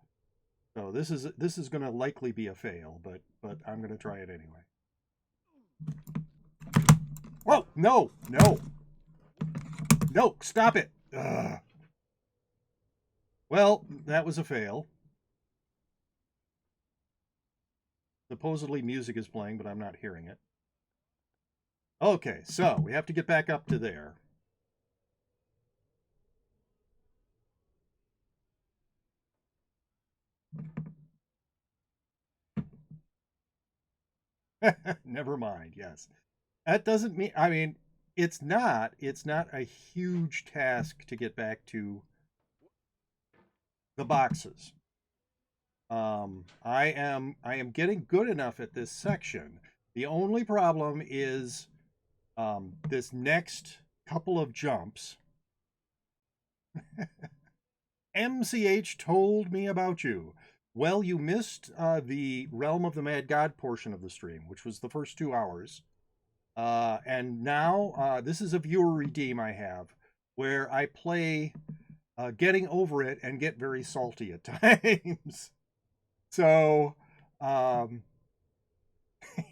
So this is going to likely be a fail, but I'm going to try it anyway. Oh, no, no. No, stop it. Ugh. Well, that was a fail. Supposedly music is playing, but I'm not hearing it. Okay, so we have to get back up to there. Never mind, yes. That doesn't mean, I mean, it's not a huge task to get back to the boxes. I am getting good enough at this section. The only problem is this next couple of jumps. MCH told me about you. Well, you missed the Realm of the Mad God portion of the stream, which was the first 2 hours. And now this is a viewer redeem I have, where I play Getting Over It and get very salty at times. So,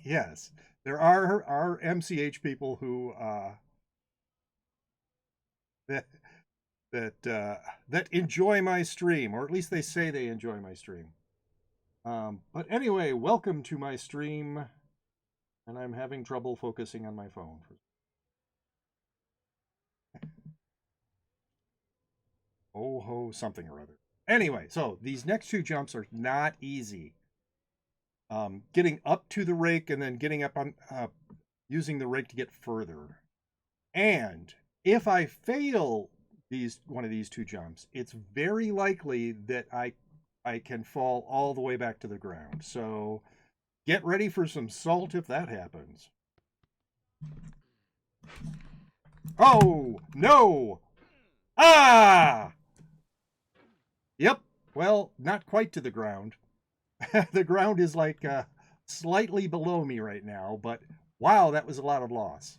yes, there are MCH people who that enjoy my stream, or at least they say they enjoy my stream. But anyway, welcome to my stream, and I'm having trouble focusing on my phone. Oh ho, something or other. Anyway, so these next two jumps are not easy. Getting up to the rake and then getting up on using the rake to get further. And if I fail one of these two jumps, it's very likely that I can fall all the way back to the ground. So get ready for some salt if that happens. Oh, no! Ah! Yep. Well, not quite to the ground. The ground is like slightly below me right now, but wow, that was a lot of loss.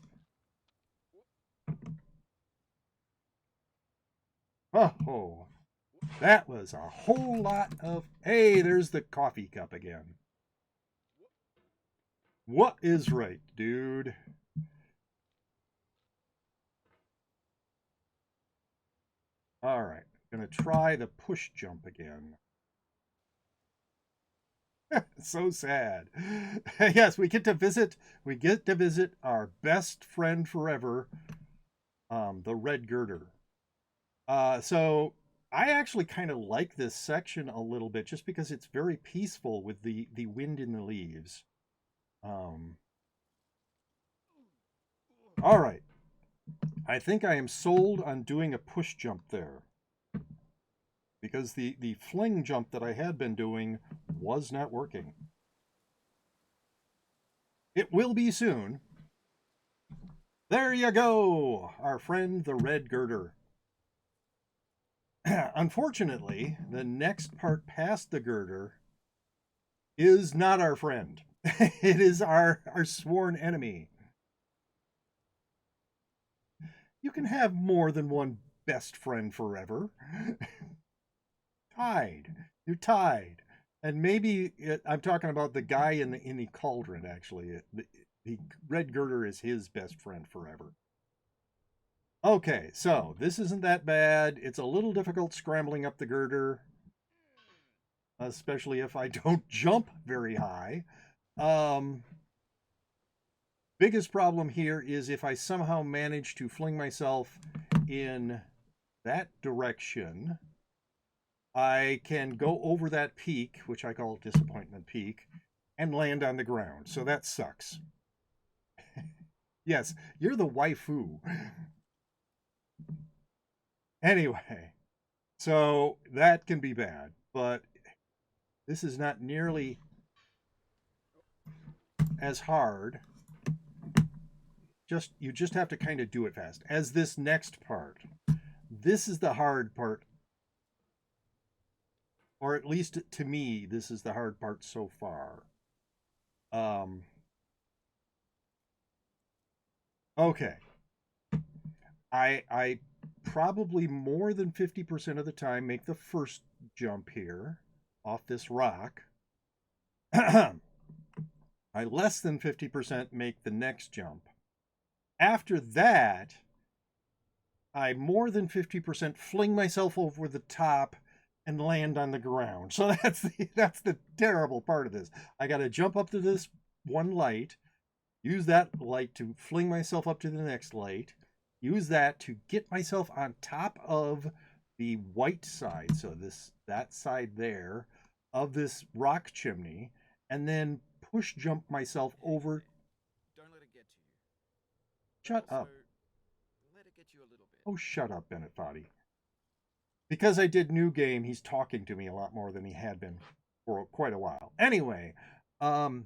Oh, that was a whole lot of... Hey, there's the coffee cup again. What is right, dude? All right, gonna try the push jump again. So sad. Yes, we get to visit our best friend forever, the red girder. So I actually kind of like this section a little bit just because it's very peaceful with the wind in the leaves. All right. I think I am sold on doing a push jump there, because the fling jump that I had been doing was not working. It will be soon. There you go, our friend the red girder. Unfortunately, the next part past the girder is not our friend. It is our sworn enemy. You can have more than one best friend forever. Tied. You're tied. And maybe I'm talking about the guy in the cauldron, actually. The red girder is his best friend forever. Okay, so this isn't that bad. It's a little difficult scrambling up the girder, especially if I don't jump very high. Biggest problem here is if I somehow manage to fling myself in that direction, I can go over that peak, which I call Disappointment Peak, and land on the ground. So that sucks. Yes, you're the waifu. Anyway, so that can be bad, but this is not nearly as hard. You just have to kind of do it fast. As this next part. This is the hard part. Or at least to me, this is the hard part so far. Okay. I probably more than 50% of the time make the first jump here off this rock. I less than 50% make the next jump. After that, I more than 50% fling myself over the top and land on the ground. So that's the terrible part of this. I got to jump up to this one light, use that light to fling myself up to the next light, use that to get myself on top of the white side, so that side there of this rock chimney, and then push jump myself over. Don't let it get to you. Shut up. Let it get you a little bit. Oh, shut up, Bennett Foddy. Because I did New Game, he's talking to me a lot more than he had been for quite a while. Anyway, so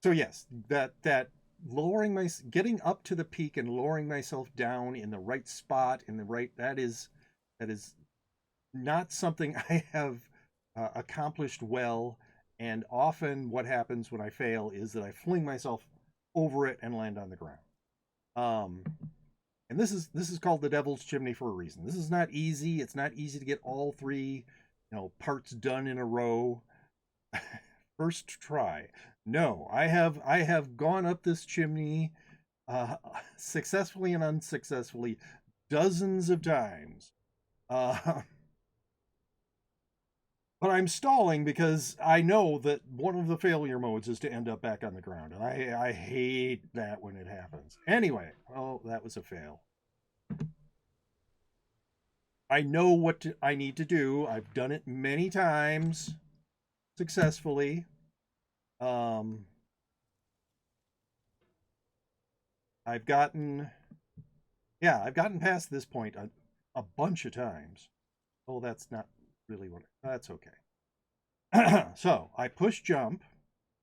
yes, that getting up to the peak and lowering myself down in the right spot that is not something I have accomplished well. And often what happens when I fail is that I fling myself over it and land on the ground. And this is called the Devil's Chimney for a reason. This is not easy. It's not easy to get all three, parts done in a row. First try. No, I have gone up this chimney successfully and unsuccessfully dozens of times. But I'm stalling because I know that one of the failure modes is to end up back on the ground. And I hate that when it happens. Anyway, that was a fail. I know what I need to do. I've done it many times successfully. Um, I've gotten, yeah, I've gotten past this point a bunch of times. Oh, that's not really what, that's okay. So I push jump,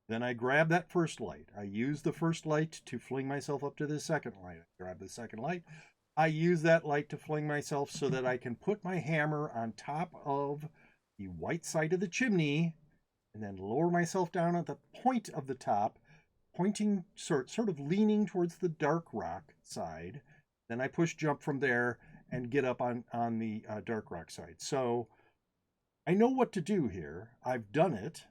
then I grab that first light. I use the first light to fling myself up to the second light. I grab the second light. I use that light to fling myself so that I can put my hammer on top of the white side of the chimney and then lower myself down at the point of the top, pointing sort of leaning towards the dark rock side. Then I push jump from there and get up on the dark rock side. So I know what to do here. I've done it.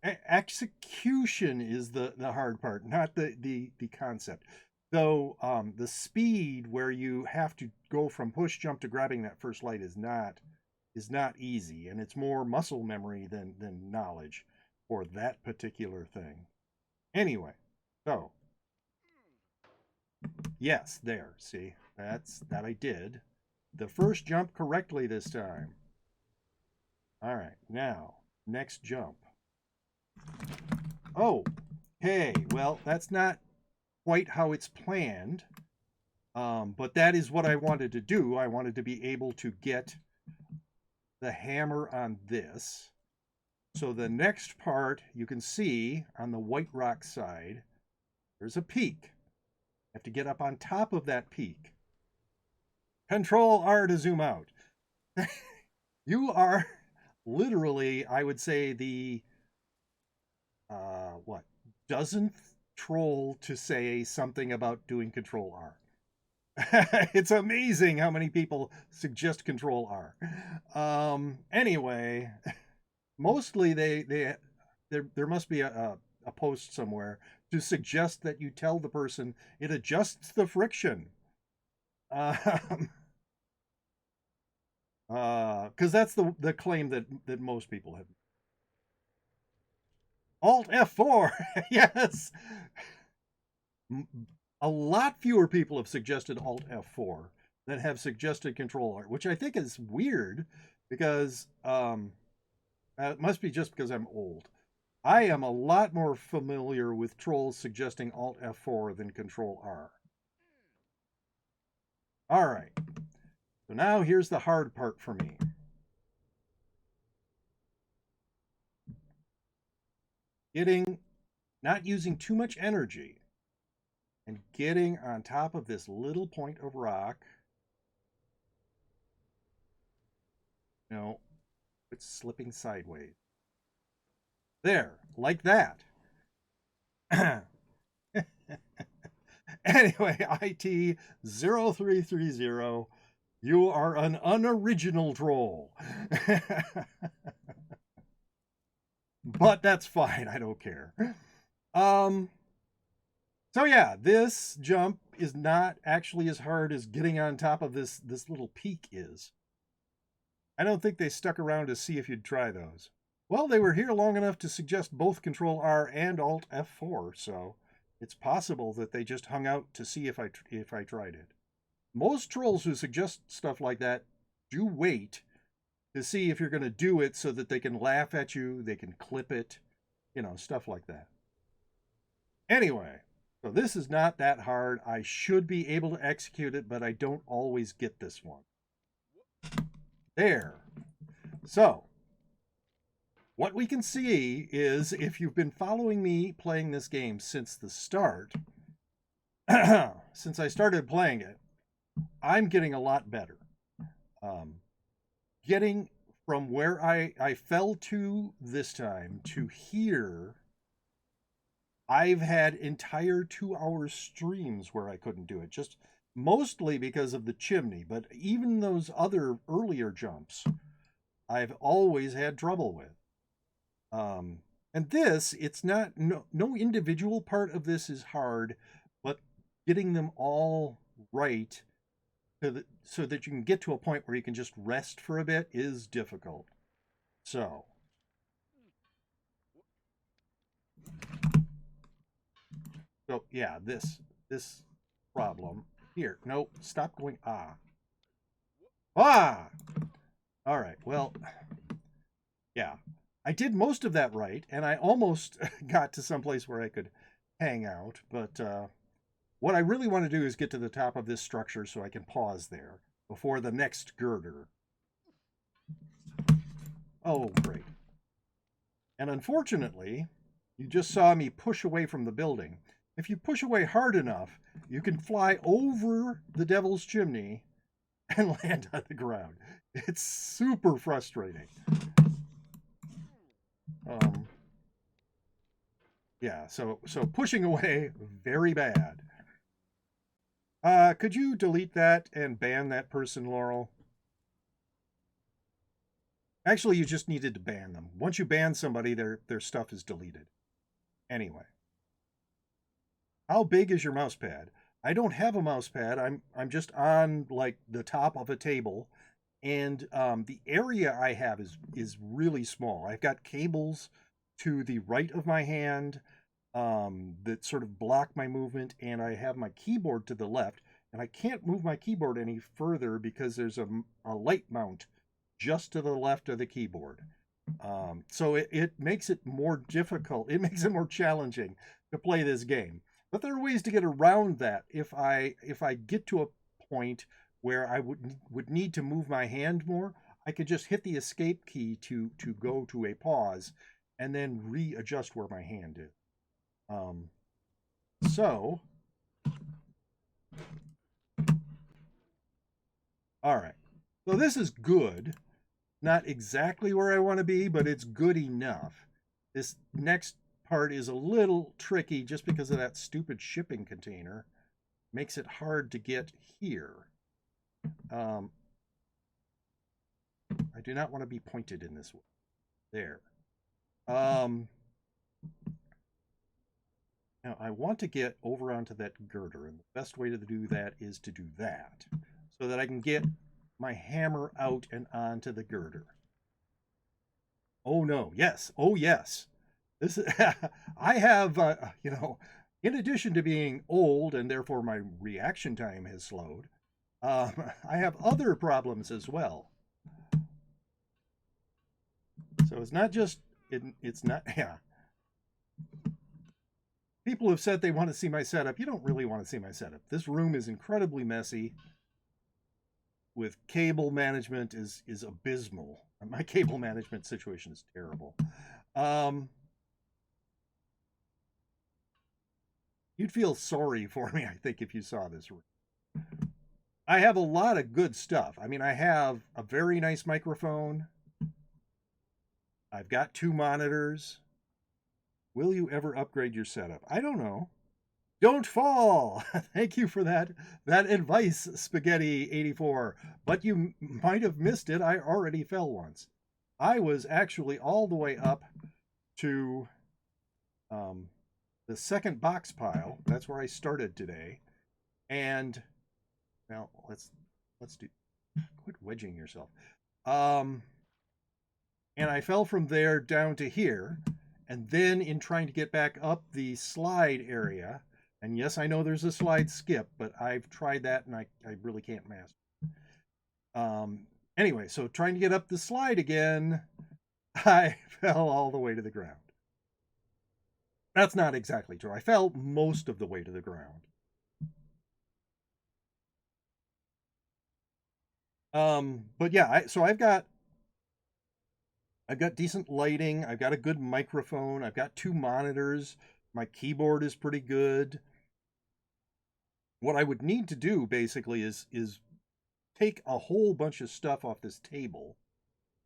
Execution is the hard part, not the concept. Though the speed where you have to go from push jump to grabbing that first light is not easy, and it's more muscle memory than knowledge for that particular thing. Anyway, so yes, there. See, that I did the first jump correctly this time. All right, now next jump. Oh, hey, well, that's not quite how it's planned, but that is what I wanted to do. I wanted to be able to get the hammer on this. So the next part, you can see on the white rock side, there's a peak. You have to get up on top of that peak. Control R to zoom out. You are literally, I would say, the dozenth troll to say something about doing Control R. It's amazing how many people suggest Control R. Anyway, mostly there must be a post somewhere to suggest that you tell the person it adjusts the friction. Because that's the claim that most people have. Alt F4, yes. A lot fewer people have suggested Alt F4 than have suggested Control R, which I think is weird because it must be just because I'm old. I am a lot more familiar with trolls suggesting Alt F4 than Control R. All right. So now here's the hard part for me. Not using too much energy and getting on top of this little point of rock. No, it's slipping sideways. There, like that. Anyway, IT 0330, you are an unoriginal troll. But that's fine, I don't care. So yeah, this jump is not actually as hard as getting on top of this little peak is. I don't think they stuck around to see if you'd try those. Well, they were here long enough to suggest both Control R and Alt F4, so it's possible that they just hung out to see if I tried it. Most trolls who suggest stuff like that do wait to see if you're going to do it so that they can laugh at you, they can clip it, stuff like that. Anyway, so this is not that hard. I should be able to execute it, but I don't always get this one. There. So, what we can see is if you've been following me playing this game since the start, since I started playing it, I'm getting a lot better. Getting from where I fell to this time to here, I've had entire 2-hour streams where I couldn't do it, just mostly because of the chimney, but even those other earlier jumps, I've always had trouble with. And this, it's not, no individual part of this is hard, but getting them all right so that you can get to a point where you can just rest for a bit is difficult. So yeah, this problem here. No, stop going. Ah! All right, well, yeah. I did most of that right, and I almost got to someplace where I could hang out, but what I really want to do is get to the top of this structure so I can pause there before the next girder. Oh, great. And unfortunately, you just saw me push away from the building. If you push away hard enough, you can fly over the devil's chimney and land on the ground. It's super frustrating. Um, yeah, so pushing away, very bad. Could you delete that and ban that person, Laurel? Actually, you just needed to ban them. Once you ban somebody, their stuff is deleted. Anyway, how big is your mouse pad? I don't have a mouse pad. I'm just on like the top of a table, and the area I have is really small. I've got cables to the right of my hand that sort of block my movement, and I have my keyboard to the left, and I can't move my keyboard any further because there's a light mount just to the left of the keyboard. So it makes it more difficult. It makes it more challenging to play this game. But there are ways to get around that. If I get to a point where I would need to move my hand more, I could just hit the escape key to go to a pause, and then readjust where my hand is. Um, so, all right. So this is good. Not exactly where I want to be, but it's good enough. This next part is a little tricky just because of that stupid shipping container. Makes it hard to get here. Um, I do not want to be pointed in this way. There. Um, Now I want to get over onto that girder, and the best way to do that is to do that, so that I can get my hammer out and onto the girder. Oh no, yes, oh yes. This is, I have, in addition to being old and therefore my reaction time has slowed, I have other problems as well. So it's not just, it's not, yeah. People have said they want to see my setup. You don't really want to see my setup. This room is incredibly messy. With cable management is abysmal. My cable management situation is terrible. Um, you'd feel sorry for me, I think, if you saw this room. I have a lot of good stuff. I mean, I have a very nice microphone. I've got 2 monitors. Will you ever upgrade your setup? I don't know. Don't fall. Thank you for that advice, Spaghetti 84. But you might have missed it. I already fell once. I was actually all the way up to um, the second box pile. That's where I started today. And now let's do quit wedging yourself. Um, and I fell from there down to here. And then in trying to get back up the slide area, and yes, I know there's a slide skip, but I've tried that and I really can't master. Anyway, so trying to get up the slide again, I fell all the way to the ground. That's not exactly true. I fell most of the way to the ground. But yeah, so I've got decent lighting. I've got a good microphone. I've got 2 monitors. My keyboard is pretty good. What I would need to do basically is take a whole bunch of stuff off this table,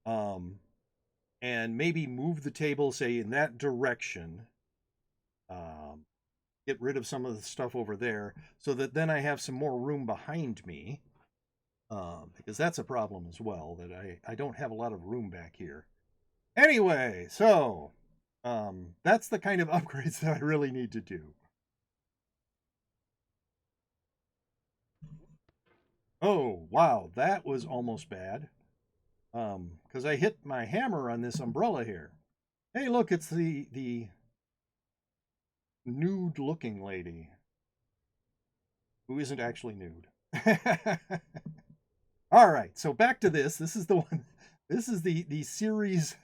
and maybe move the table, say, in that direction. Get rid of some of the stuff over there, so that then I have some more room behind me. Because that's a problem as well, that I don't have a lot of room back here. Anyway, so that's the kind of upgrades that I really need to do. Oh, wow, that was almost bad. Because I hit my hammer on this umbrella here. Hey, look, it's the nude-looking lady who isn't actually nude. All right, so back to this. This is the one. This is the series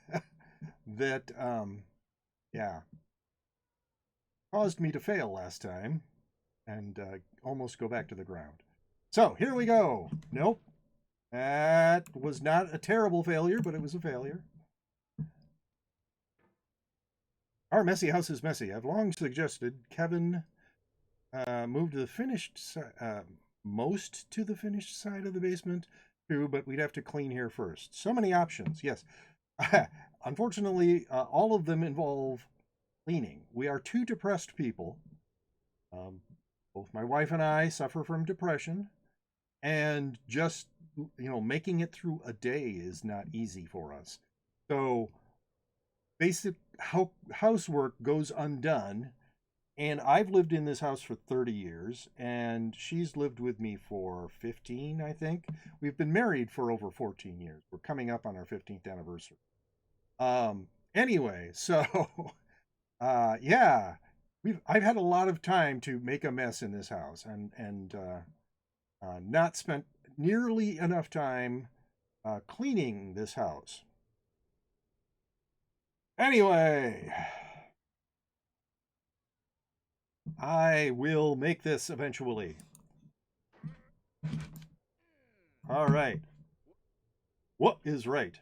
that yeah, caused me to fail last time and almost go back to the ground. So here we go. Nope, that was not a terrible failure, but it was a failure. Our messy house is messy. I've long suggested Kevin move to the finished most to the finished side of the basement too, but we'd have to clean here first. So many options. Yes. Unfortunately, all of them involve cleaning. We are two depressed people. Both my wife and I suffer from depression, and just making it through a day is not easy for us. So basic housework goes undone, and I've lived in this house for 30 years, and she's lived with me for 15, I think. We've been married for over 14 years. We're coming up on our 15th anniversary. Anyway, so yeah, I've had a lot of time to make a mess in this house, and not spent nearly enough time cleaning this house. Anyway, I will make this eventually. All right. What is right?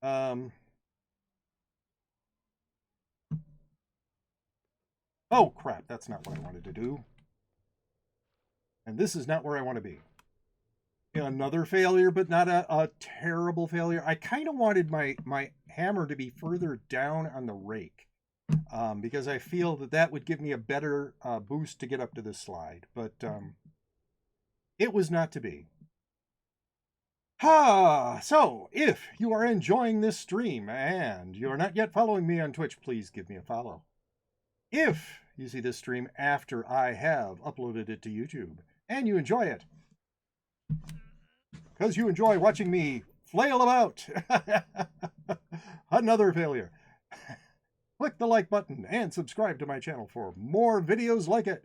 Oh, crap. That's not what I wanted to do. And this is not where I want to be. Another failure, but not a terrible failure. I kind of wanted my hammer to be further down on the rake, because I feel that would give me a better boost to get up to this slide. But it was not to be. So if you are enjoying this stream and you're not yet following me on Twitch, please give me a follow. If you see this stream after I have uploaded it to YouTube and you enjoy it, because you enjoy watching me flail about, another failure, click the like button and subscribe to my channel for more videos like it.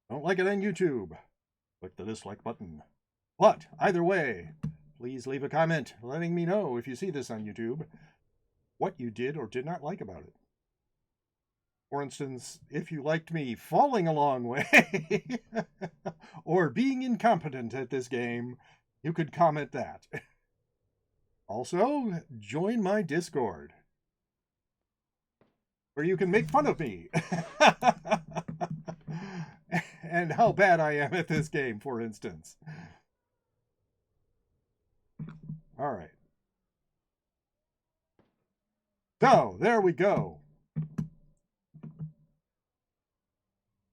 Don't like it on YouTube, click the dislike button. But either way, please leave a comment letting me know if you see this on YouTube, what you did or did not like about it. For instance, if you liked me falling a long way or being incompetent at this game, you could comment that. Also, join my Discord, where you can make fun of me and how bad I am at this game, for instance. All right. So, there we go.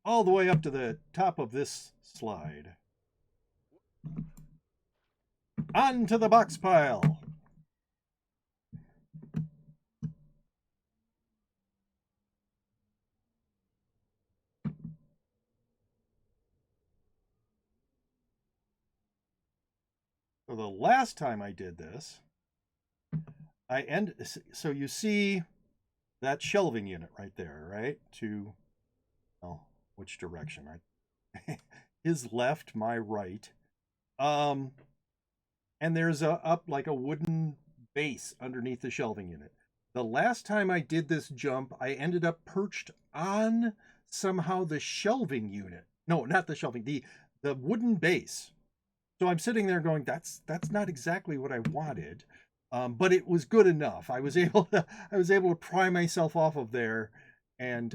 All the way up to the top of this slide. Onto the box pile. So the last time I did this, so you see that shelving unit right there, right? To, well, which direction? His left, my right. And there's up like a wooden base underneath the shelving unit. The last time I did this jump, I ended up perched on somehow the shelving unit. No, not the shelving, the wooden base. So I'm sitting there going, that's not exactly what I wanted, but it was good enough. I was able to pry myself off of there and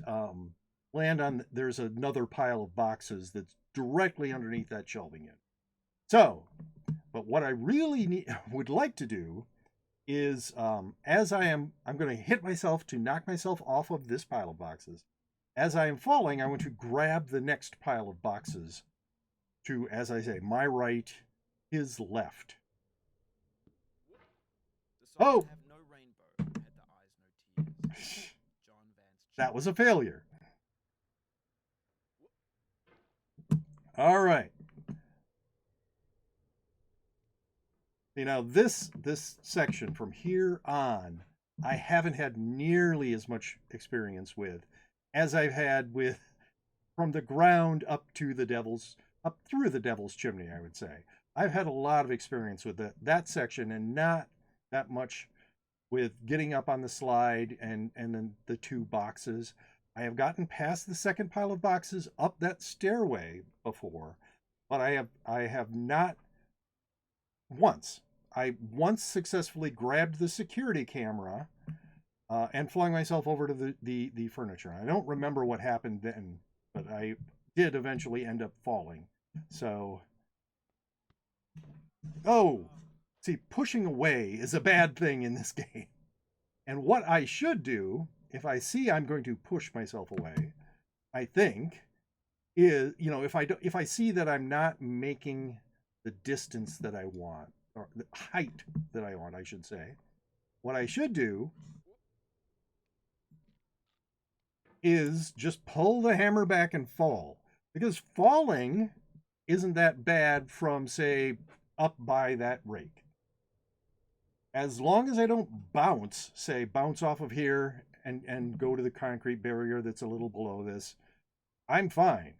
land on. There's another pile of boxes that's directly underneath that shelving unit. So, but what I really would like to do is, as I'm going to hit myself to knock myself off of this pile of boxes. As I am falling, I want to grab the next pile of boxes to, as I say, my right, his left. Oh! Have no rainbow, had the eyes, no tears. John Vance. That was a failure. All right. You know, this section from here on, I haven't had nearly as much experience with as I've had with from the ground up to the devil's, up through the devil's chimney, I would say. I've had a lot of experience with that section, and not that much with getting up on the slide and then the two boxes. I have gotten past the second pile of boxes up that stairway before, but I have not once. I once successfully grabbed the security camera and flung myself over to the furniture. I don't remember what happened then, but I did eventually end up falling. So, oh, see, pushing away is a bad thing in this game. And what I should do, if I see I'm going to push myself away, I think, is, if I see that I'm not making the distance that I want, or the height that I want, I should say, what I should do is just pull the hammer back and fall. Because falling isn't that bad from, say, up by that rake. As long as I don't bounce, say, bounce off of here and go to the concrete barrier that's a little below this, I'm fine.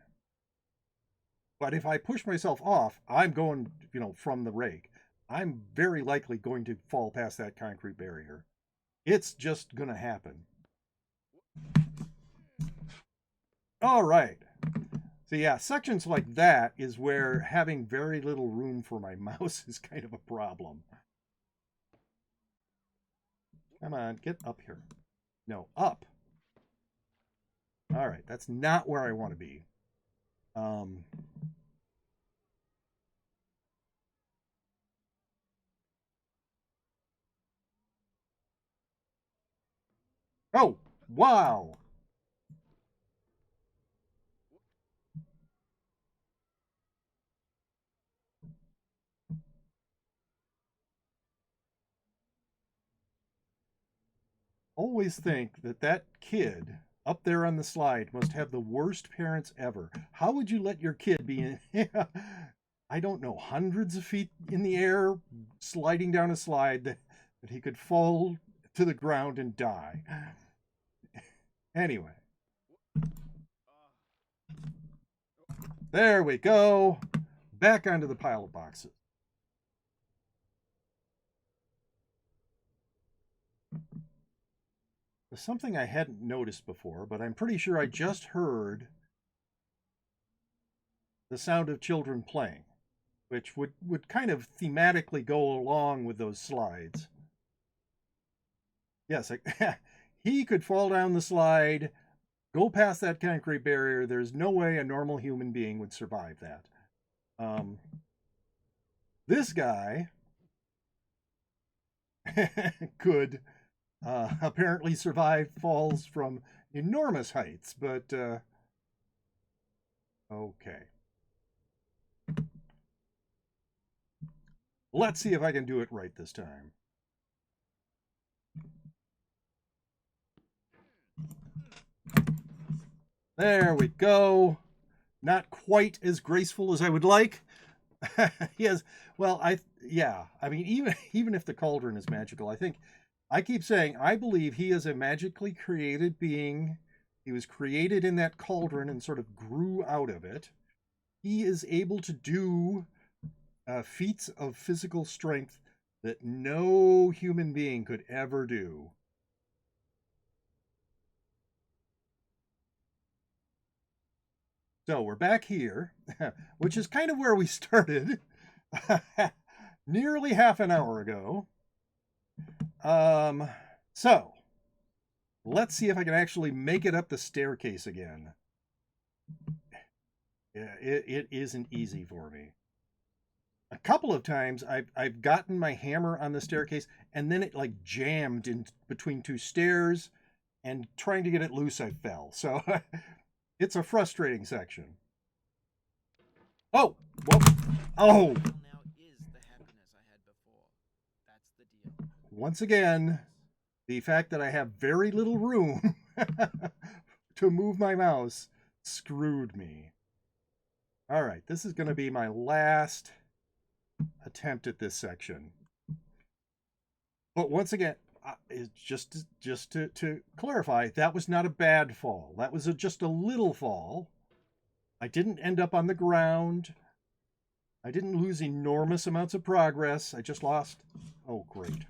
But if I push myself off, I'm going, from the rake. I'm very likely going to fall past that concrete barrier. It's just going to happen. All right. So yeah, sections like that is where having very little room for my mouse is kind of a problem. Come on, get up here. No, up. All right, that's not where I want to be. Oh, wow. Always think that kid up there on the slide must have the worst parents ever. How would you let your kid be in, I don't know, hundreds of feet in the air, sliding down a slide that he could fall to the ground and die? Anyway. There we go. Back onto the pile of boxes. There's something I hadn't noticed before, but I'm pretty sure I just heard the sound of children playing, which would kind of thematically go along with those slides. Yes, he could fall down the slide, go past that concrete barrier. There's no way a normal human being would survive that. This guy could apparently survive falls from enormous heights, but okay. Let's see if I can do it right this time. There we go. Not quite as graceful as I would like. Yes. Well, I mean, even if the cauldron is magical, I keep saying I believe he is a magically created being. He was created in that cauldron and sort of grew out of it. He is able to do feats of physical strength that no human being could ever do. So we're back here, which is kind of where we started nearly half an hour ago. So let's see if I can actually make it up the staircase again. Yeah, it isn't easy for me. A couple of times I've gotten my hammer on the staircase and then it like jammed in between two stairs, and trying to get it loose I fell. So it's a frustrating section. Oh, whoa. Oh. Now is the happiness I had before. That's the deal. Once again, the fact that I have very little room to move my mouse screwed me. All right, this is going to be my last attempt at this section. But once again, just to clarify, that was not a bad fall. That was just a little fall. I didn't end up on the ground. I didn't lose enormous amounts of progress. I just lost. Oh, great.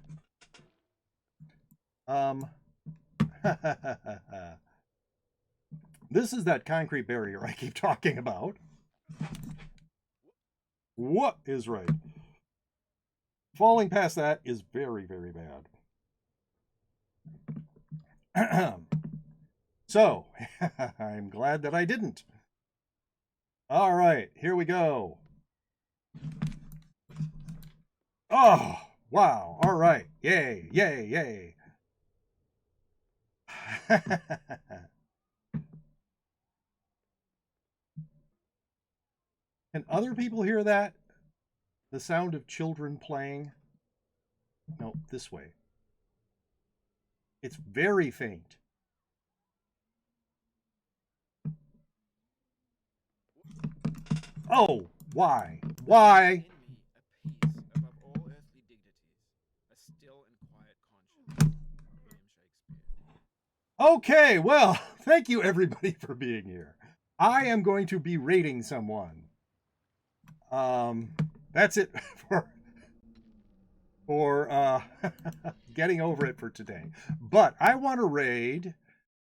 This is that concrete barrier I keep talking about. What is right? Falling past that is very, very bad. So, I'm glad that I didn't. All right, here we go. Oh, wow. All right. Yay, yay, yay. Can other people hear that? The sound of children playing? No, this way. It's very faint. Oh, why? Why? In me, a peace above all earthly dignities, a still and quiet conscience. William Shakespeare. Okay, well, thank you everybody for being here. I am going to be rating someone. That's it for getting over it for today. But I want to raid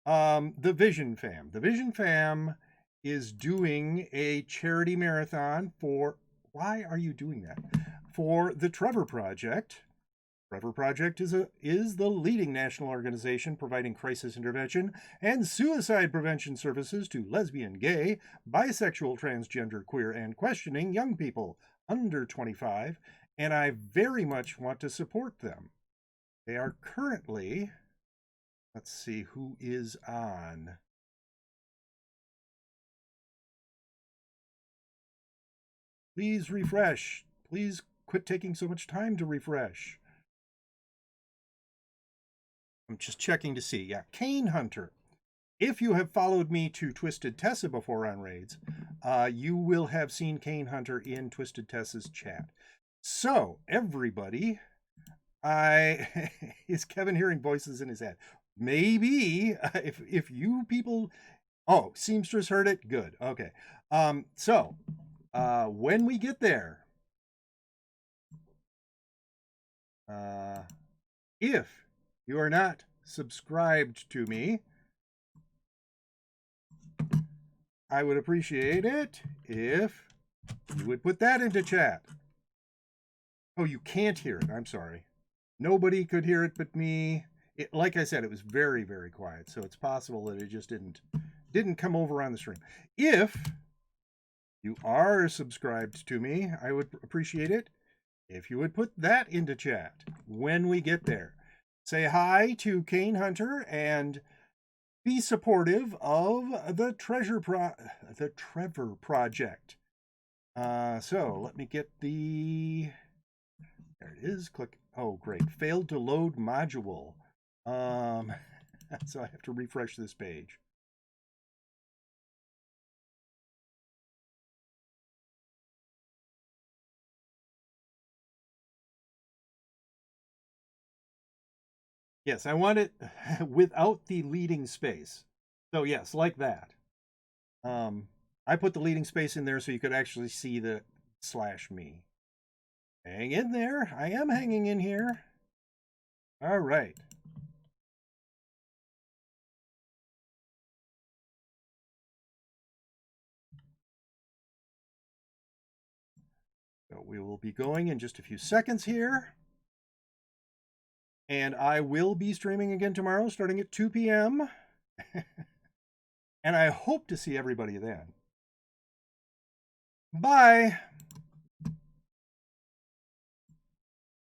the Vision Fam. The Vision Fam is doing a charity marathon for, why are you doing that? For the Trevor Project. Trevor Project is the leading national organization providing crisis intervention and suicide prevention services to lesbian, gay, bisexual, transgender, queer, and questioning young people under 25, and I very much want to support them. They are currently, let's see who is on. Please refresh. Please quit taking so much time to refresh. I'm just checking to see. Yeah, Kane Hunter. If you have followed me to Twisted Tessa before on raids, you will have seen Kane Hunter in Twisted Tessa's chat. So, everybody, is Kevin hearing voices in his head? Maybe, if you people, oh, Seamstress heard it? Good, okay. So, when we get there, if you are not subscribed to me, I would appreciate it if you would put that into chat. Oh, you can't hear it. I'm sorry. Nobody could hear it but me. Like I said, it was very, very quiet, so it's possible that it just didn't come over on the stream. If you are subscribed to me, I would appreciate it if you would put that into chat when we get there. Say hi to Kane Hunter and be supportive of the Trevor Project. So let me get the, there it is. Click. Oh, great. Failed to load module. So I have to refresh this page. Yes, I want it without the leading space. So yes, like that. I put the leading space in there so you could actually see the /me. Hang in there. I am hanging in here. All right. So we will be going in just a few seconds here. And I will be streaming again tomorrow starting at 2 p.m. And I hope to see everybody then. Bye.